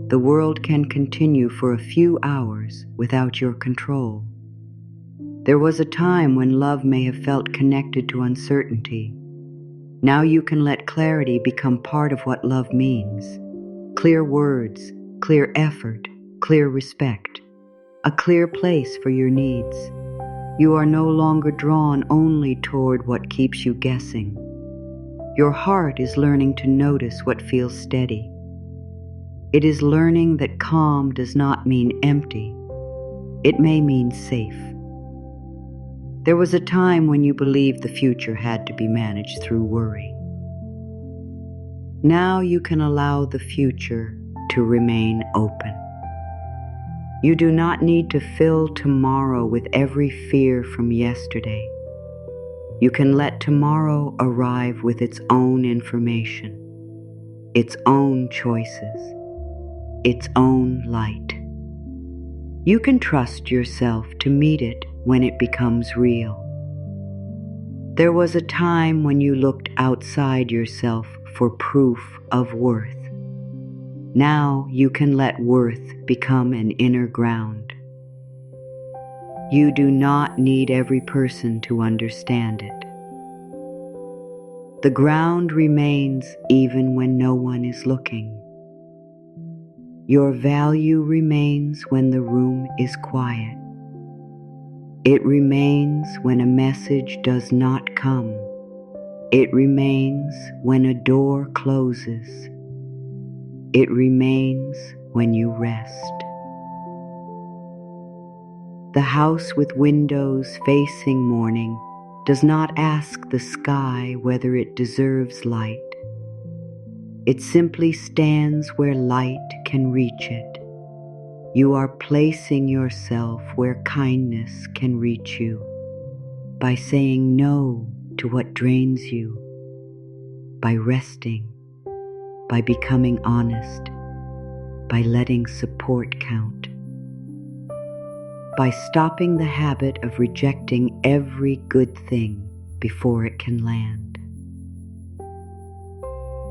The world can continue for a few hours without your control. There was a time when love may have felt connected to uncertainty. Now you can let clarity become part of what love means. Clear words, clear effort, clear respect, a clear place for your needs. You are no longer drawn only toward what keeps you guessing. Your heart is learning to notice what feels steady. It is learning that calm does not mean empty. It may mean safe. There was a time when you believed the future had to be managed through worry. Now you can allow the future to remain open. You do not need to fill tomorrow with every fear from yesterday. You can let tomorrow arrive with its own information, its own choices, its own light. You can trust yourself to meet it when it becomes real. There was a time when you looked outside yourself for proof of worth. Now you can let worth become an inner ground. You do not need every person to understand it. The ground remains even when no one is looking. Your value remains when the room is quiet. It remains when a message does not come. It remains when a door closes. It remains when you rest. The house with windows facing morning does not ask the sky whether it deserves light. It simply stands where light can reach it. You are placing yourself where kindness can reach you by saying no to what drains you, by resting, by becoming honest, by letting support count, by stopping the habit of rejecting every good thing before it can land.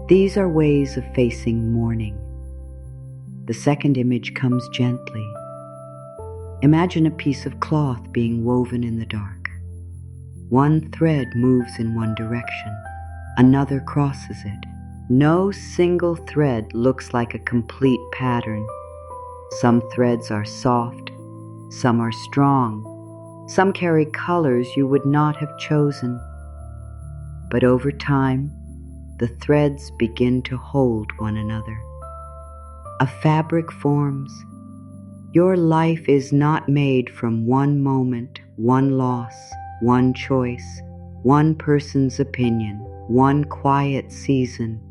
These are ways of facing mourning. The second image comes gently. Imagine a piece of cloth being woven in the dark. One thread moves in one direction, another crosses it. No single thread looks like a complete pattern. Some threads are soft, some are strong, some carry colors you would not have chosen. But over time, the threads begin to hold one another. A fabric forms. Your life is not made from one moment, one loss, one choice, one person's opinion, one quiet season.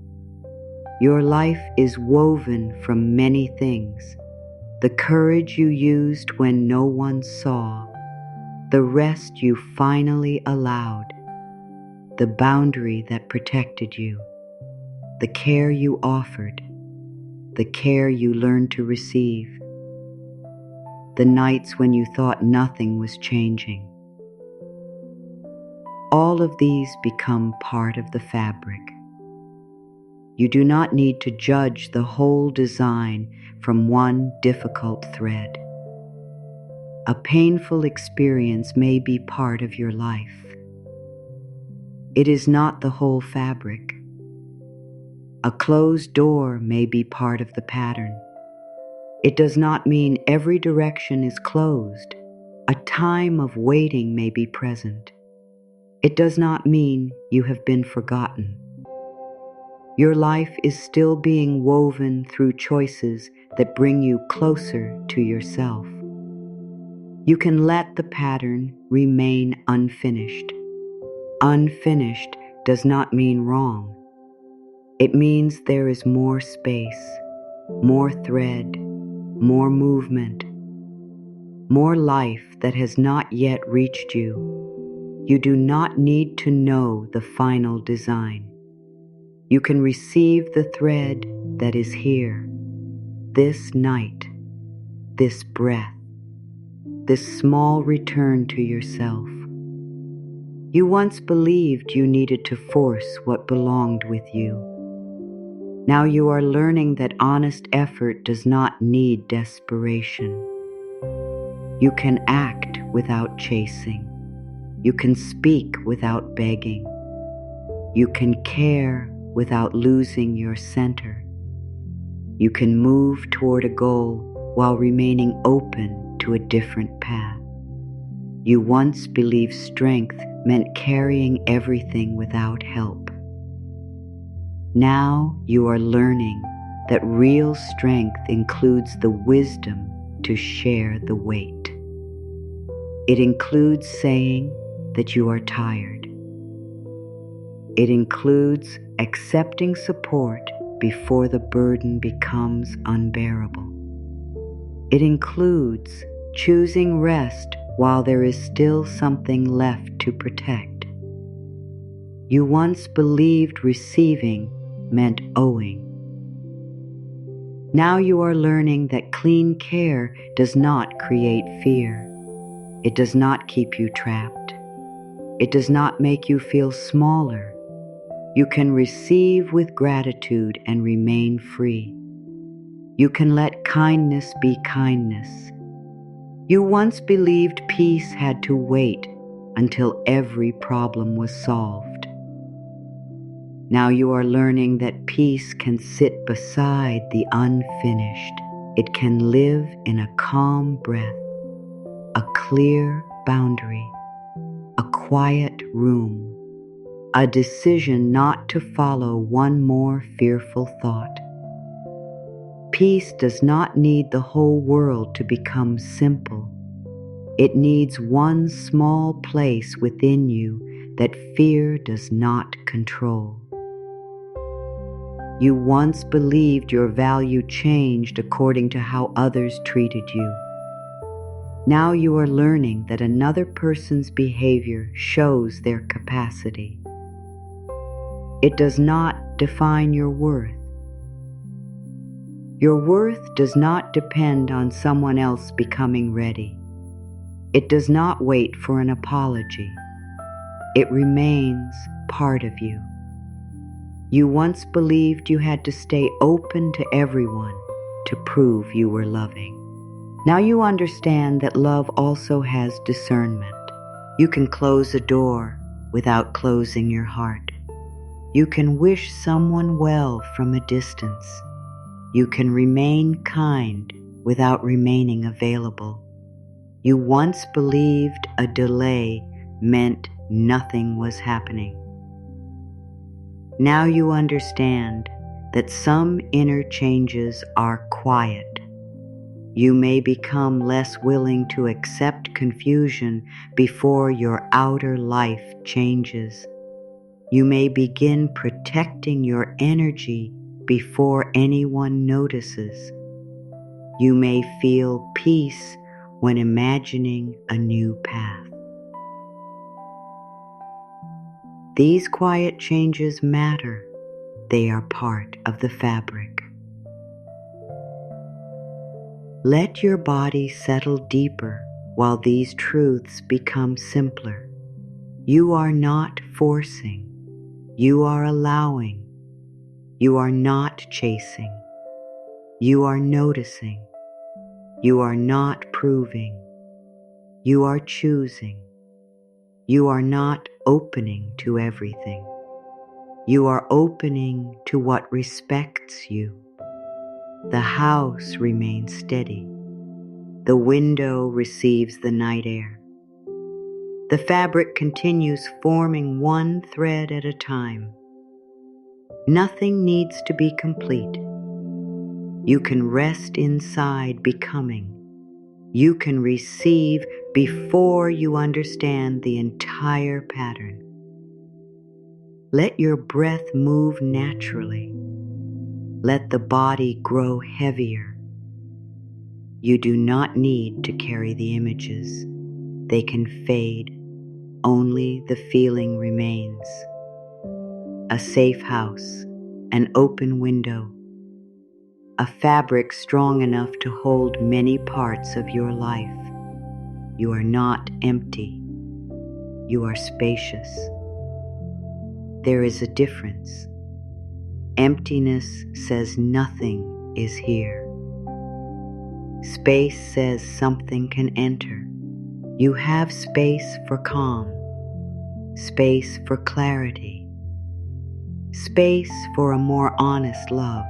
Your life is woven from many things. The courage you used when no one saw, the rest you finally allowed, the boundary that protected you, the care you offered, the care you learned to receive, the nights when you thought nothing was changing. All of these become part of the fabric. You do not need to judge the whole design from one difficult thread. A painful experience may be part of your life. It is not the whole fabric. A closed door may be part of the pattern. It does not mean every direction is closed. A time of waiting may be present. It does not mean you have been forgotten. Your life is still being woven through choices that bring you closer to yourself. You can let the pattern remain unfinished. Unfinished does not mean wrong. It means there is more space, more thread, more movement, more life that has not yet reached you. You do not need to know the final design. You can receive the thread that is here, this night, this breath, this small return to yourself. You once believed you needed to force what belonged with you. Now you are learning that honest effort does not need desperation. You can act without chasing. You can speak without begging. You can care without losing your center. You can move toward a goal while remaining open to a different path. You once believed strength meant carrying everything without help. Now you are learning that real strength includes the wisdom to share the weight. It includes saying that you are tired. It includes accepting support before the burden becomes unbearable. It includes choosing rest while there is still something left to protect. You once believed receiving meant owing. Now you are learning that clean care does not create fear. It does not keep you trapped. It does not make you feel smaller. You can receive with gratitude and remain free. You can let kindness be kindness. You once believed peace had to wait until every problem was solved. Now you are learning that peace can sit beside the unfinished. It can live in a calm breath, a clear boundary, a quiet room, a decision not to follow one more fearful thought. Peace does not need the whole world to become simple. It needs one small place within you that fear does not control. You once believed your value changed according to how others treated you. Now you are learning that another person's behavior shows their capacity. It does not define your worth. Your worth does not depend on someone else becoming ready. It does not wait for an apology. It remains part of you. You once believed you had to stay open to everyone to prove you were loving. Now you understand that love also has discernment. You can close a door without closing your heart. You can wish someone well from a distance. You can remain kind without remaining available. You once believed a delay meant nothing was happening. Now you understand that some inner changes are quiet. You may become less willing to accept confusion before your outer life changes. You may begin protecting your energy before anyone notices. You may feel peace when imagining a new path. These quiet changes matter. They are part of the fabric. Let your body settle deeper while these truths become simpler. You are not forcing. You are allowing. You are not chasing. You are noticing. You are not proving. You are choosing. You are not opening to everything. You are opening to what respects you. The house remains steady. The window receives the night air. The fabric continues forming one thread at a time. Nothing needs to be complete. You can rest inside becoming. You can receive before you understand the entire pattern. Let your breath move naturally. Let the body grow heavier. You do not need to carry the images. They can fade. Only the feeling remains. A safe house, an open window, a fabric strong enough to hold many parts of your life. You are not empty. You are spacious. There is a difference. Emptiness says nothing is here. Space says something can enter. You have space for calm, space for clarity, space for a more honest love,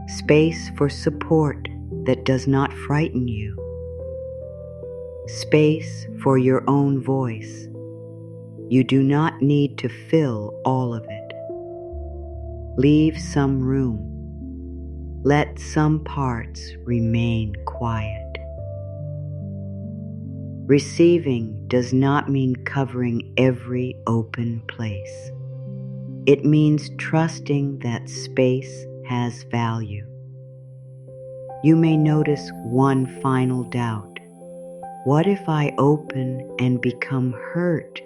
space for support that does not frighten you, space for your own voice. You do not need to fill all of it. Leave some room. Let some parts remain quiet. Receiving does not mean covering every open place. It means trusting that space has value. You may notice one final doubt. What if I open and become hurt?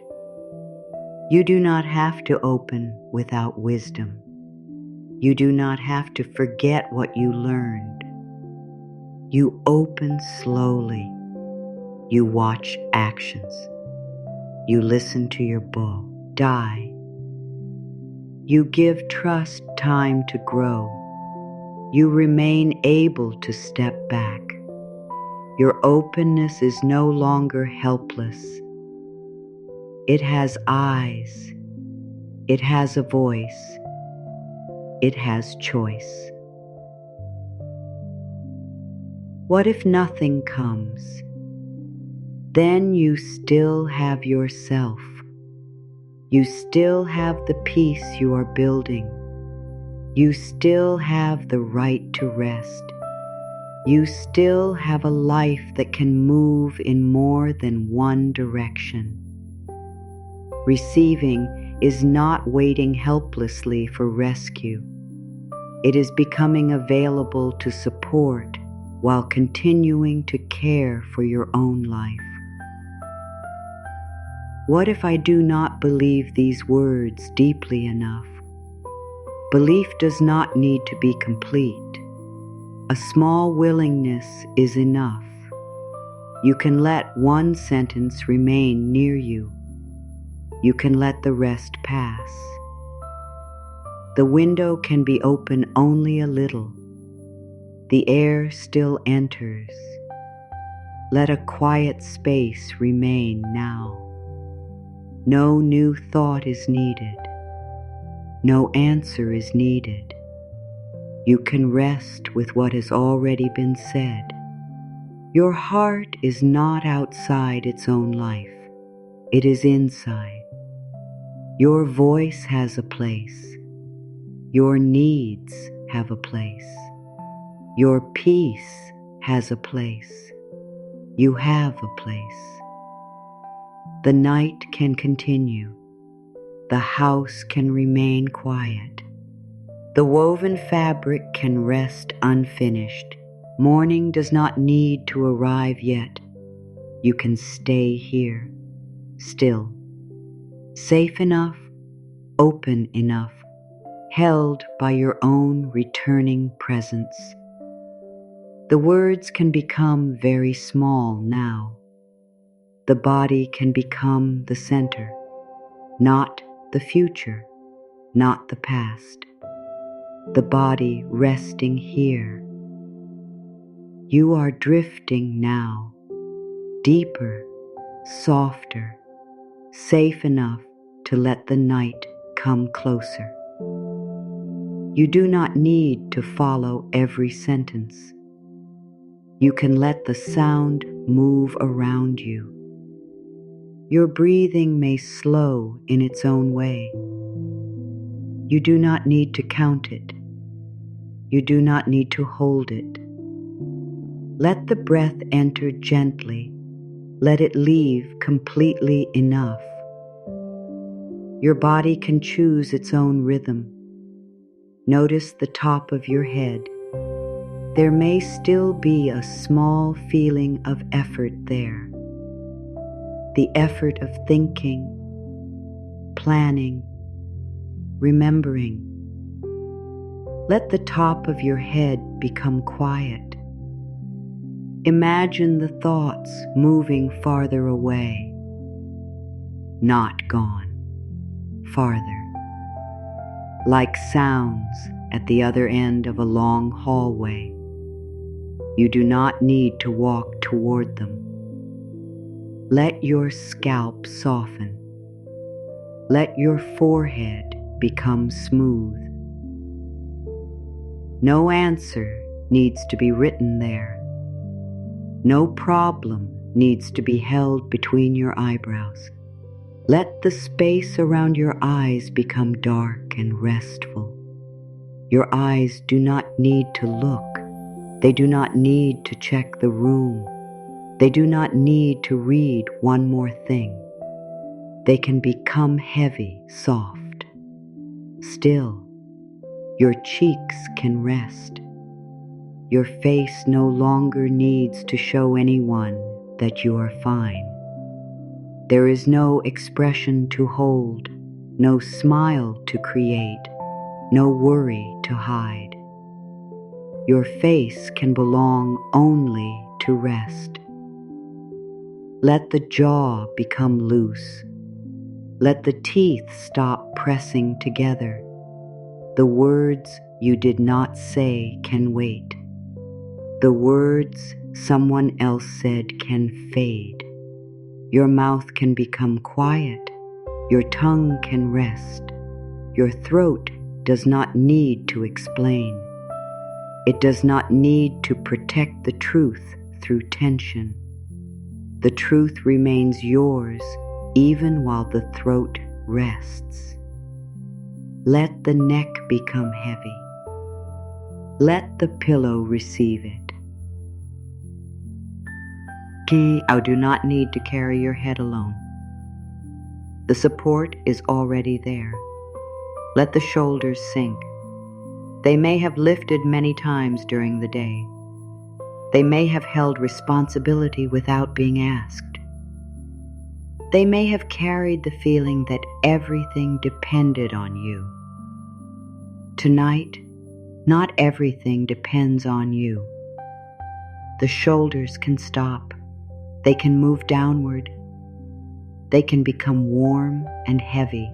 You do not have to open without wisdom. You do not have to forget what you learned. You open slowly. You watch actions. You listen to your bull die. You give trust time to grow. you remain able to step back. Your openness is no longer helpless. It has eyes. It has a voice. It has choice. What if nothing comes? Then you still have yourself. You still have the peace you are building. You still have the right to rest. You still have a life that can move in more than one direction. Receiving is not waiting helplessly for rescue. It is becoming available to support while continuing to care for your own life. What if I do not believe these words deeply enough? Belief does not need to be complete. A small willingness is enough. You can let one sentence remain near you. You can let the rest pass. The window can be open only a little. The air still enters. Let a quiet space remain now. No new thought is needed. No answer is needed. You can rest with what has already been said. Your heart is not outside its own life. It is inside. Your voice has a place. Your needs have a place. Your peace has a place. You have a place. The night can continue. The house can remain quiet. The woven fabric can rest unfinished. Morning does not need to arrive yet. You can stay here, still, safe enough, open enough, held by your own returning presence. The words can become very small now. The body can become the center, not the future, not the past. The body resting here. You are drifting now, deeper, softer, safe enough to let the night come closer. You do not need to follow every sentence. You can let the sound move around you. Your breathing may slow in its own way. You do not need to count it. You do not need to hold it. Let the breath enter gently. Let it leave completely enough. Your body can choose its own rhythm. Notice the top of your head. There may still be a small feeling of effort there. The effort of thinking, planning, remembering. Let the top of your head become quiet. Imagine the thoughts moving farther away. Not gone, farther. Like sounds at the other end of a long hallway. You do not need to walk toward them. Let your scalp soften. Let your forehead become smooth. No answer needs to be written there. No problem needs to be held between your eyebrows. Let the space around your eyes become dark and restful. Your eyes do not need to look. They do not need to check the room. They do not need to read one more thing. They can become heavy, soft, still. Your cheeks can rest. Your face no longer needs to show anyone that you are fine. There is no expression to hold, no smile to create, no worry to hide. Your face can belong only to rest. Let the jaw become loose. Let the teeth stop pressing together. The words you did not say can wait. The words someone else said can fade. Your mouth can become quiet. Your tongue can rest. Your throat does not need to explain. It does not need to protect the truth through tension. The truth remains yours even while the throat rests. Let the neck become heavy. Let the pillow receive it. I do not need to carry your head alone. The support is already there. Let the shoulders sink. They may have lifted many times during the day. They may have held responsibility without being asked. They may have carried the feeling that everything depended on you. Tonight, not everything depends on you. The shoulders can stop. They can move downward. They can become warm and heavy.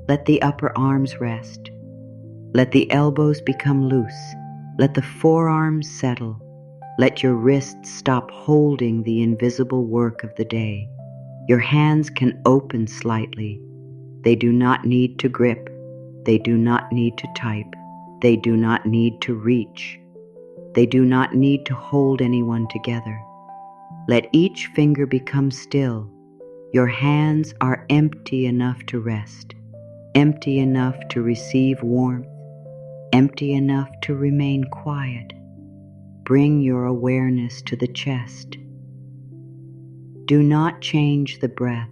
Let the upper arms rest. Let the elbows become loose. Let the forearms settle. Let your wrists stop holding the invisible work of the day. Your hands can open slightly. They do not need to grip. They do not need to type. They do not need to reach. They do not need to hold anyone together. Let each finger become still. Your hands are empty enough to rest, empty enough to receive warmth, empty enough to remain quiet. Bring your awareness to the chest. Do not change the breath.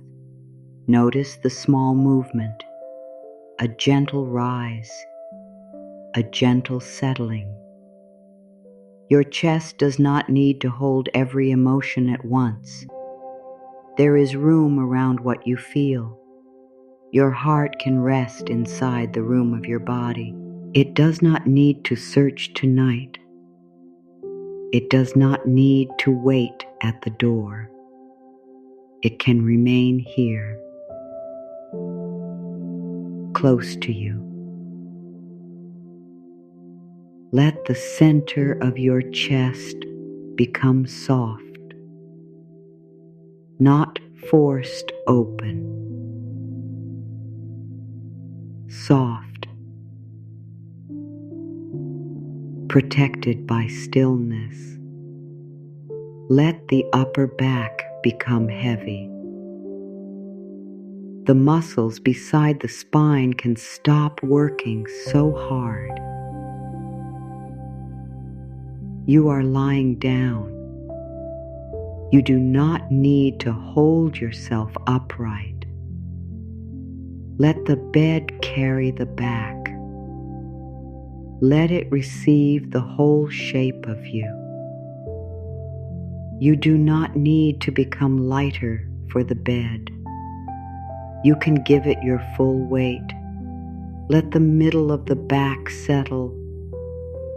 Notice the small movement, a gentle rise, a gentle settling. Your chest does not need to hold every emotion at once. There is room around what you feel. Your heart can rest inside the room of your body. It does not need to search tonight. It does not need to wait at the door. It can remain here, close to you. Let the center of your chest become soft, not forced open. Soft, protected by stillness. Let the upper back become heavy. The muscles beside the spine can stop working so hard. You are lying down. You do not need to hold yourself upright. Let the bed carry the back. Let it receive the whole shape of you. You do not need to become lighter for the bed. You can give it your full weight. Let the middle of the back settle.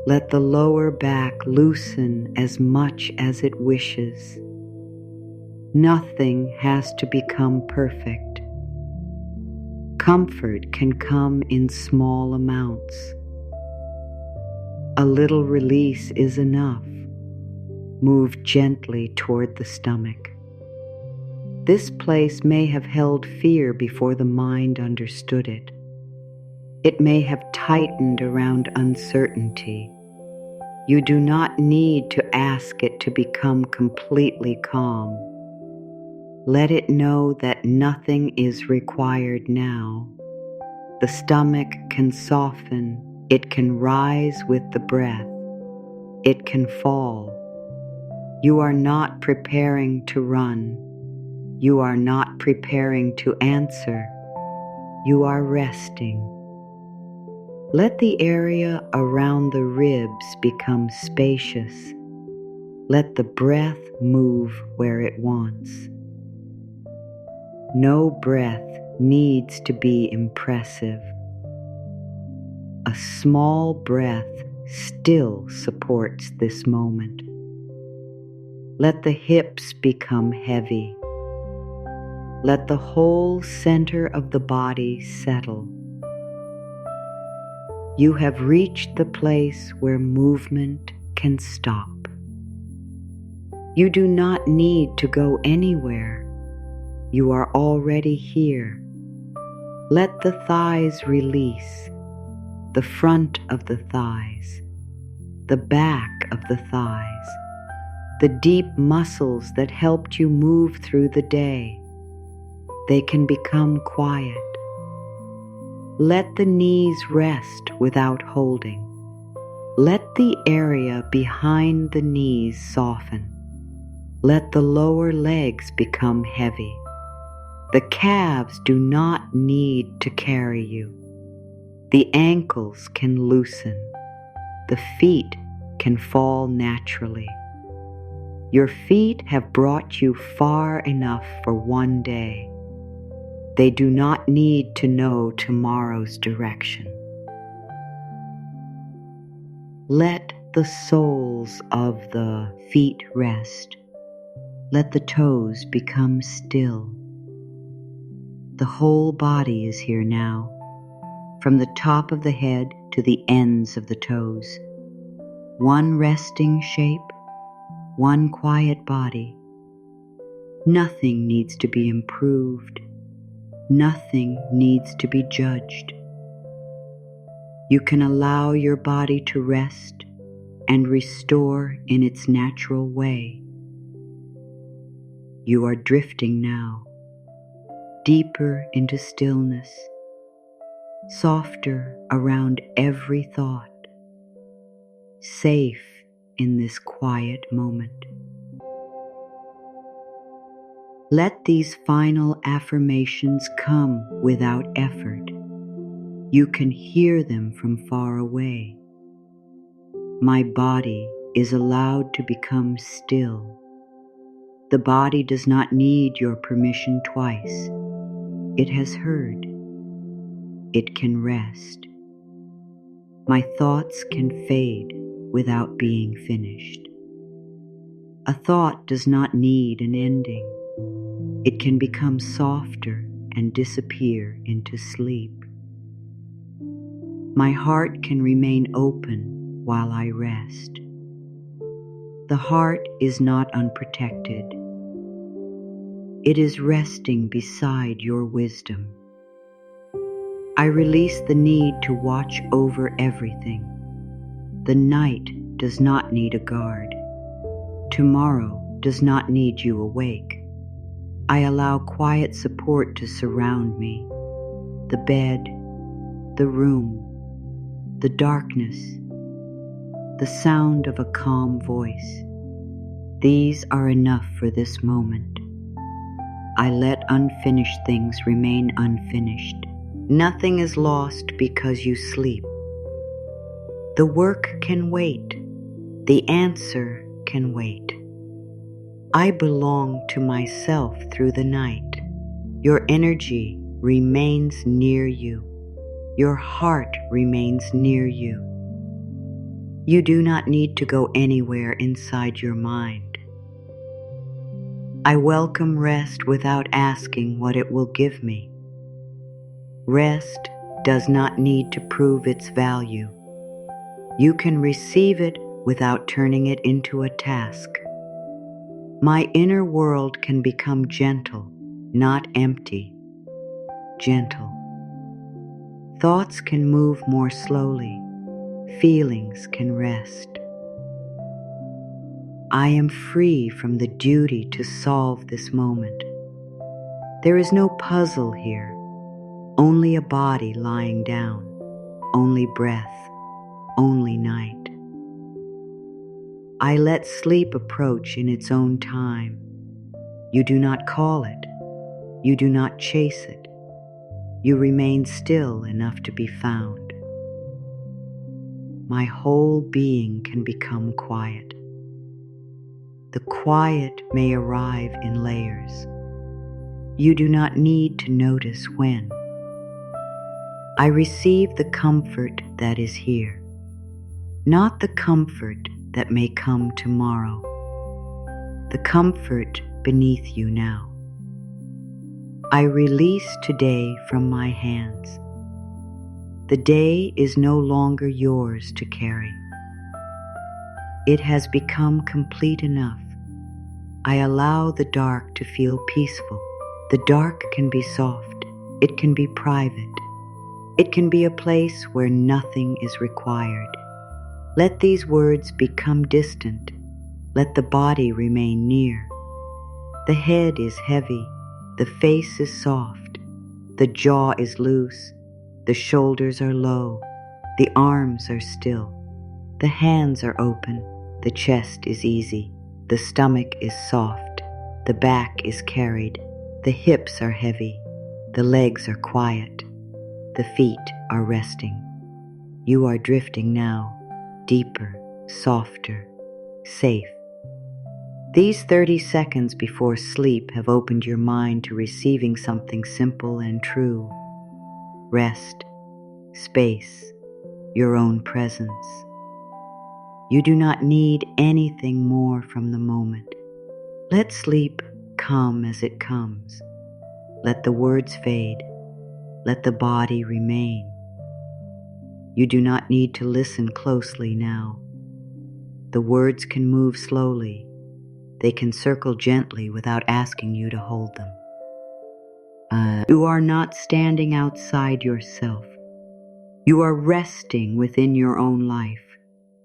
Let the lower back loosen as much as it wishes. Nothing has to become perfect. Comfort can come in small amounts. A little release is enough. Move gently toward the stomach. This place may have held fear before the mind understood it. It may have tightened around uncertainty. You do not need to ask it to become completely calm. Let it know that nothing is required now. The stomach can soften. It can rise with the breath. It can fall. You are not preparing to run. You are not preparing to answer. You are resting. Let the area around the ribs become spacious. Let the breath move where it wants. No breath needs to be impressive. A small breath still supports this moment. Let the hips become heavy. Let the whole center of the body settle. You have reached the place where movement can stop. You do not need to go anywhere. You are already here. Let the thighs release, the front of the thighs, the back of the thighs, the deep muscles that helped you move through the day. They can become quiet. Let the knees rest without holding. Let the area behind the knees soften. Let the lower legs become heavy. The calves do not need to carry you. The ankles can loosen. The feet can fall naturally. Your feet have brought you far enough for one day. They do not need to know tomorrow's direction. Let the soles of the feet rest. Let the toes become still. The whole body is here now, from the top of the head to the ends of the toes. One resting shape, one quiet body. Nothing needs to be improved. Nothing needs to be judged. You can allow your body to rest and restore in its natural way. You are drifting now, deeper into stillness, softer around every thought, safe in this quiet moment. Let these final affirmations come without effort. You can hear them from far away. My body is allowed to become still. The body does not need your permission twice. It has heard. It can rest. My thoughts can fade without being finished. A thought does not need an ending. It can become softer and disappear into sleep. My heart can remain open while I rest. The heart is not unprotected. It is resting beside your wisdom. I release the need to watch over everything. The night does not need a guard. Tomorrow does not need you awake. I allow quiet support to surround me. The bed, the room, the darkness, the sound of a calm voice. These are enough for this moment. I let unfinished things remain unfinished. Nothing is lost because you sleep. The work can wait. The answer can wait. I belong to myself through the night. Your energy remains near you. Your heart remains near you. You do not need to go anywhere inside your mind. I welcome rest without asking what it will give me. Rest does not need to prove its value. You can receive it without turning it into a task. My inner world can become gentle, not empty. Gentle. Thoughts can move more slowly. Feelings can rest. I am free from the duty to solve this moment. There is no puzzle here, only a body lying down, only breath, only night. I let sleep approach in its own time. You do not call it. You do not chase it. You remain still enough to be found. My whole being can become quiet. The quiet may arrive in layers. You do not need to notice when. I receive the comfort that is here, not the comfort that may come tomorrow. The comfort beneath you now. I release today from my hands. The day is no longer yours to carry. It has become complete enough. I allow the dark to feel peaceful. The dark can be soft. It can be private. It can be a place where nothing is required. Let these words become distant. Let the body remain near. The head is heavy. The face is soft. The jaw is loose. The shoulders are low. The arms are still. The hands are open. The chest is easy. The stomach is soft. The back is carried. The hips are heavy. The legs are quiet. The feet are resting. You are drifting now, deeper, softer, safe. These 30 seconds before sleep have opened your mind to receiving something simple and true. Rest, space, your own presence. You do not need anything more from the moment. Let sleep come as it comes. Let the words fade. Let the body remain. You do not need to listen closely now. The words can move slowly. They can circle gently without asking you to hold them. You are not standing outside yourself. You are resting within your own life.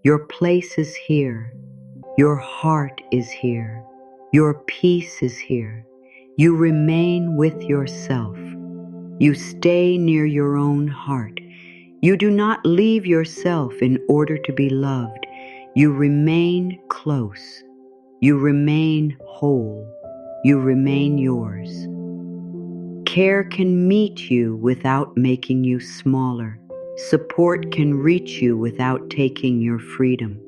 Your place is here. Your heart is here. Your peace is here. You remain with yourself. You stay near your own heart. You do not leave yourself in order to be loved. You remain close. You remain whole. You remain yours. Care can meet you without making you smaller. Support can reach you without taking your freedom.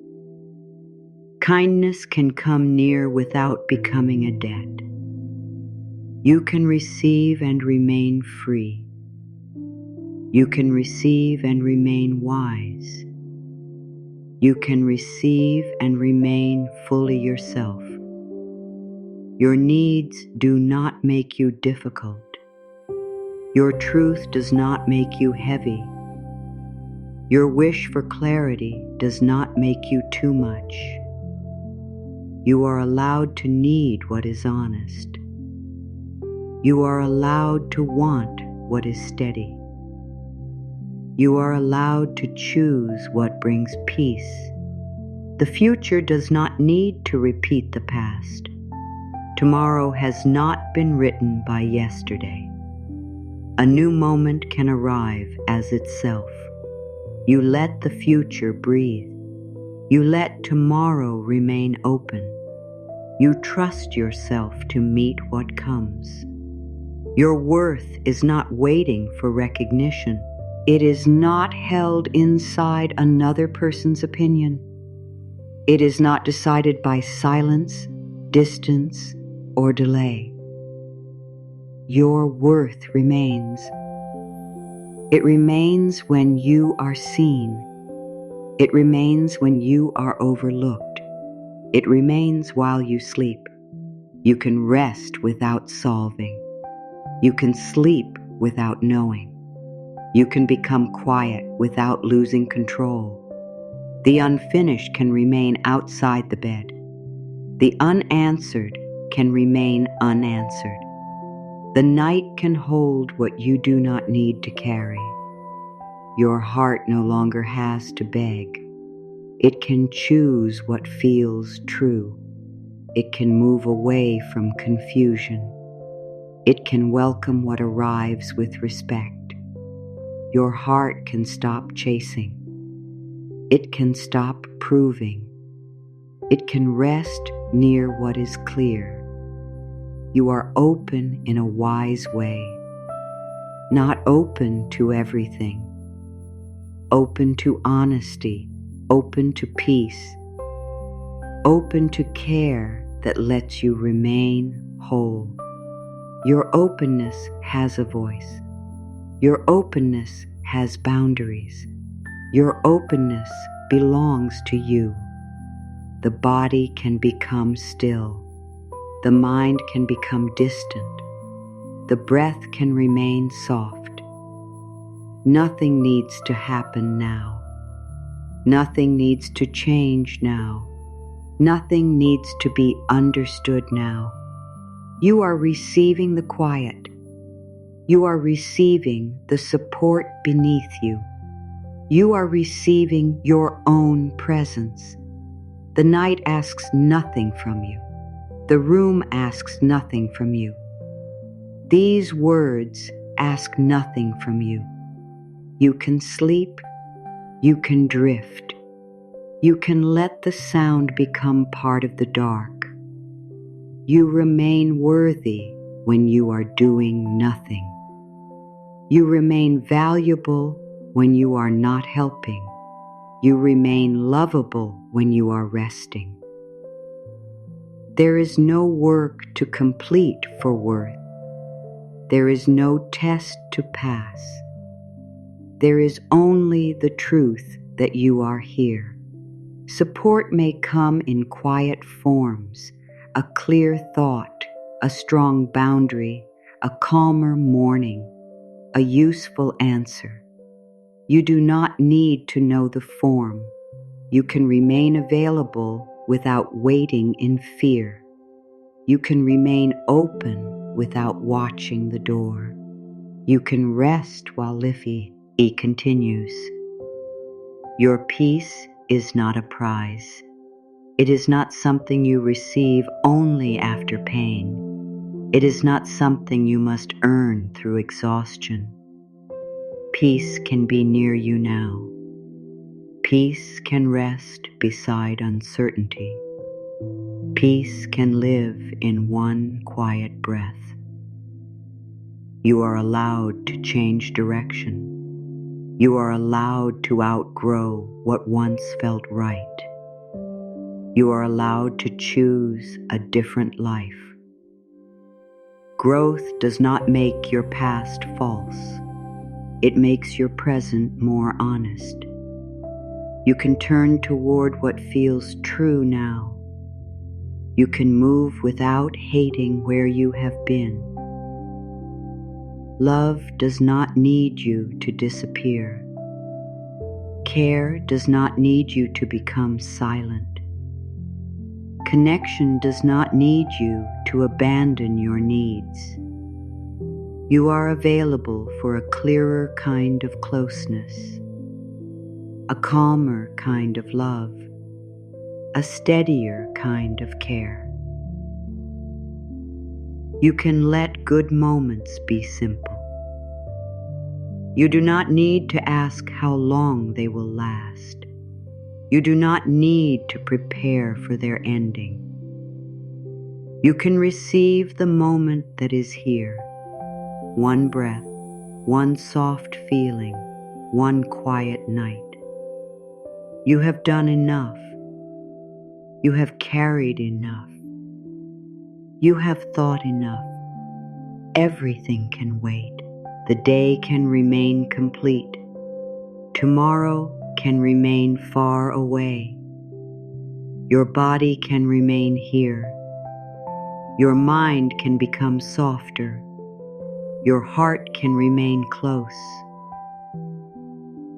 Kindness can come near without becoming a debt. You can receive and remain free. You can receive and remain wise. You can receive and remain fully yourself. Your needs do not make you difficult. Your truth does not make you heavy. Your wish for clarity does not make you too much. You are allowed to need what is honest. You are allowed to want what is steady. You are allowed to choose what brings peace. The future does not need to repeat the past. Tomorrow has not been written by yesterday. A new moment can arrive as itself. You let the future breathe. You let tomorrow remain open. You trust yourself to meet what comes. Your worth is not waiting for recognition. It is not held inside another person's opinion. It is not decided by silence, distance, or delay. Your worth remains. It remains when you are seen. It remains when you are overlooked. It remains while you sleep. You can rest without solving. You can sleep without knowing. You can become quiet without losing control. The unfinished can remain outside the bed. The unanswered can remain unanswered. The night can hold what you do not need to carry. Your heart no longer has to beg. It can choose what feels true. It can move away from confusion. It can welcome what arrives with respect. Your heart can stop chasing. It can stop proving. It can rest near what is clear. You are open in a wise way, not open to everything, open to honesty, open to peace, open to care that lets you remain whole. Your openness has a voice. Your openness has boundaries. Your openness belongs to you. The body can become still. The mind can become distant. The breath can remain soft. Nothing needs to happen now. Nothing needs to change now. Nothing needs to be understood now. You are receiving the quiet. You are receiving the support beneath you. You are receiving your own presence. The night asks nothing from you. The room asks nothing from you. These words ask nothing from you. You can sleep. You can drift. You can let the sound become part of the dark. You remain worthy when you are doing nothing. You remain valuable when you are not helping. You remain lovable when you are resting. There is no work to complete for worth. There is no test to pass. There is only the truth that you are here. Support may come in quiet forms, a clear thought, a strong boundary, a calmer morning, a useful answer. You do not need to know the form. You can remain available without waiting in fear. You can remain open without watching the door. You can rest while Louise continues. Your peace is not a prize. It is not something you receive only after pain. It is not something you must earn through exhaustion. Peace can be near you now. Peace can rest beside uncertainty. Peace can live in one quiet breath. You are allowed to change direction. You are allowed to outgrow what once felt right. You are allowed to choose a different life. Growth does not make your past false. It makes your present more honest. You can turn toward what feels true now. You can move without hating where you have been. Love does not need you to disappear. Care does not need you to become silent. Connection does not need you to abandon your needs. You are available for a clearer kind of closeness, a calmer kind of love, a steadier kind of care. You can let good moments be simple. You do not need to ask how long they will last. You do not need to prepare for their ending. You can receive the moment that is here. One breath, one soft feeling, one quiet night. You have done enough. You have carried enough. You have thought enough. Everything can wait. The day can remain complete. Tomorrow can remain far away. Your body can remain here. Your mind can become softer. Your heart can remain close.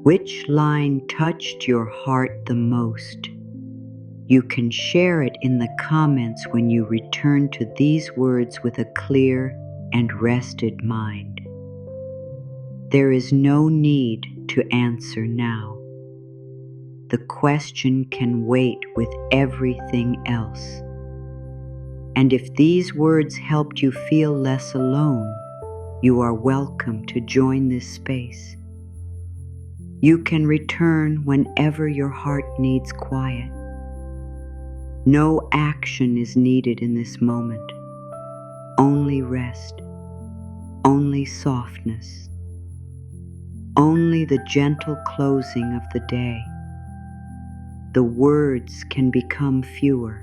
Which line touched your heart the most? You can share it in the comments when you return to these words with a clear and rested mind. There is no need to answer now. The question can wait with everything else. And if these words helped you feel less alone, you are welcome to join this space. You can return whenever your heart needs quiet. No action is needed in this moment. Only rest, only softness, only the gentle closing of the day. The words can become fewer.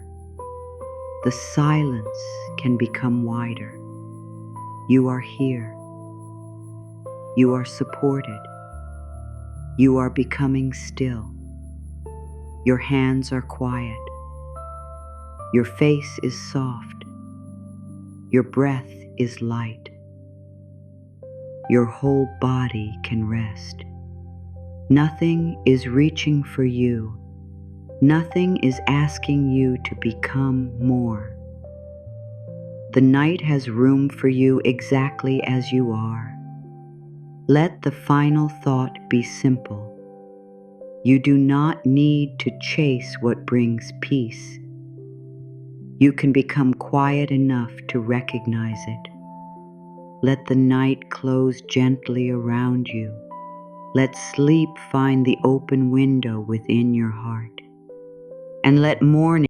The silence can become wider. You are here. You are supported. You are becoming still. Your hands are quiet. Your face is soft. Your breath is light. your whole body can rest. Nothing is reaching for you. Nothing is asking you to become more. The night has room for you exactly as you are. Let the final thought be simple. You do not need to chase what brings peace. You can become quiet enough to recognize it. Let the night close gently around you. Let sleep find the open window within your heart. And let morning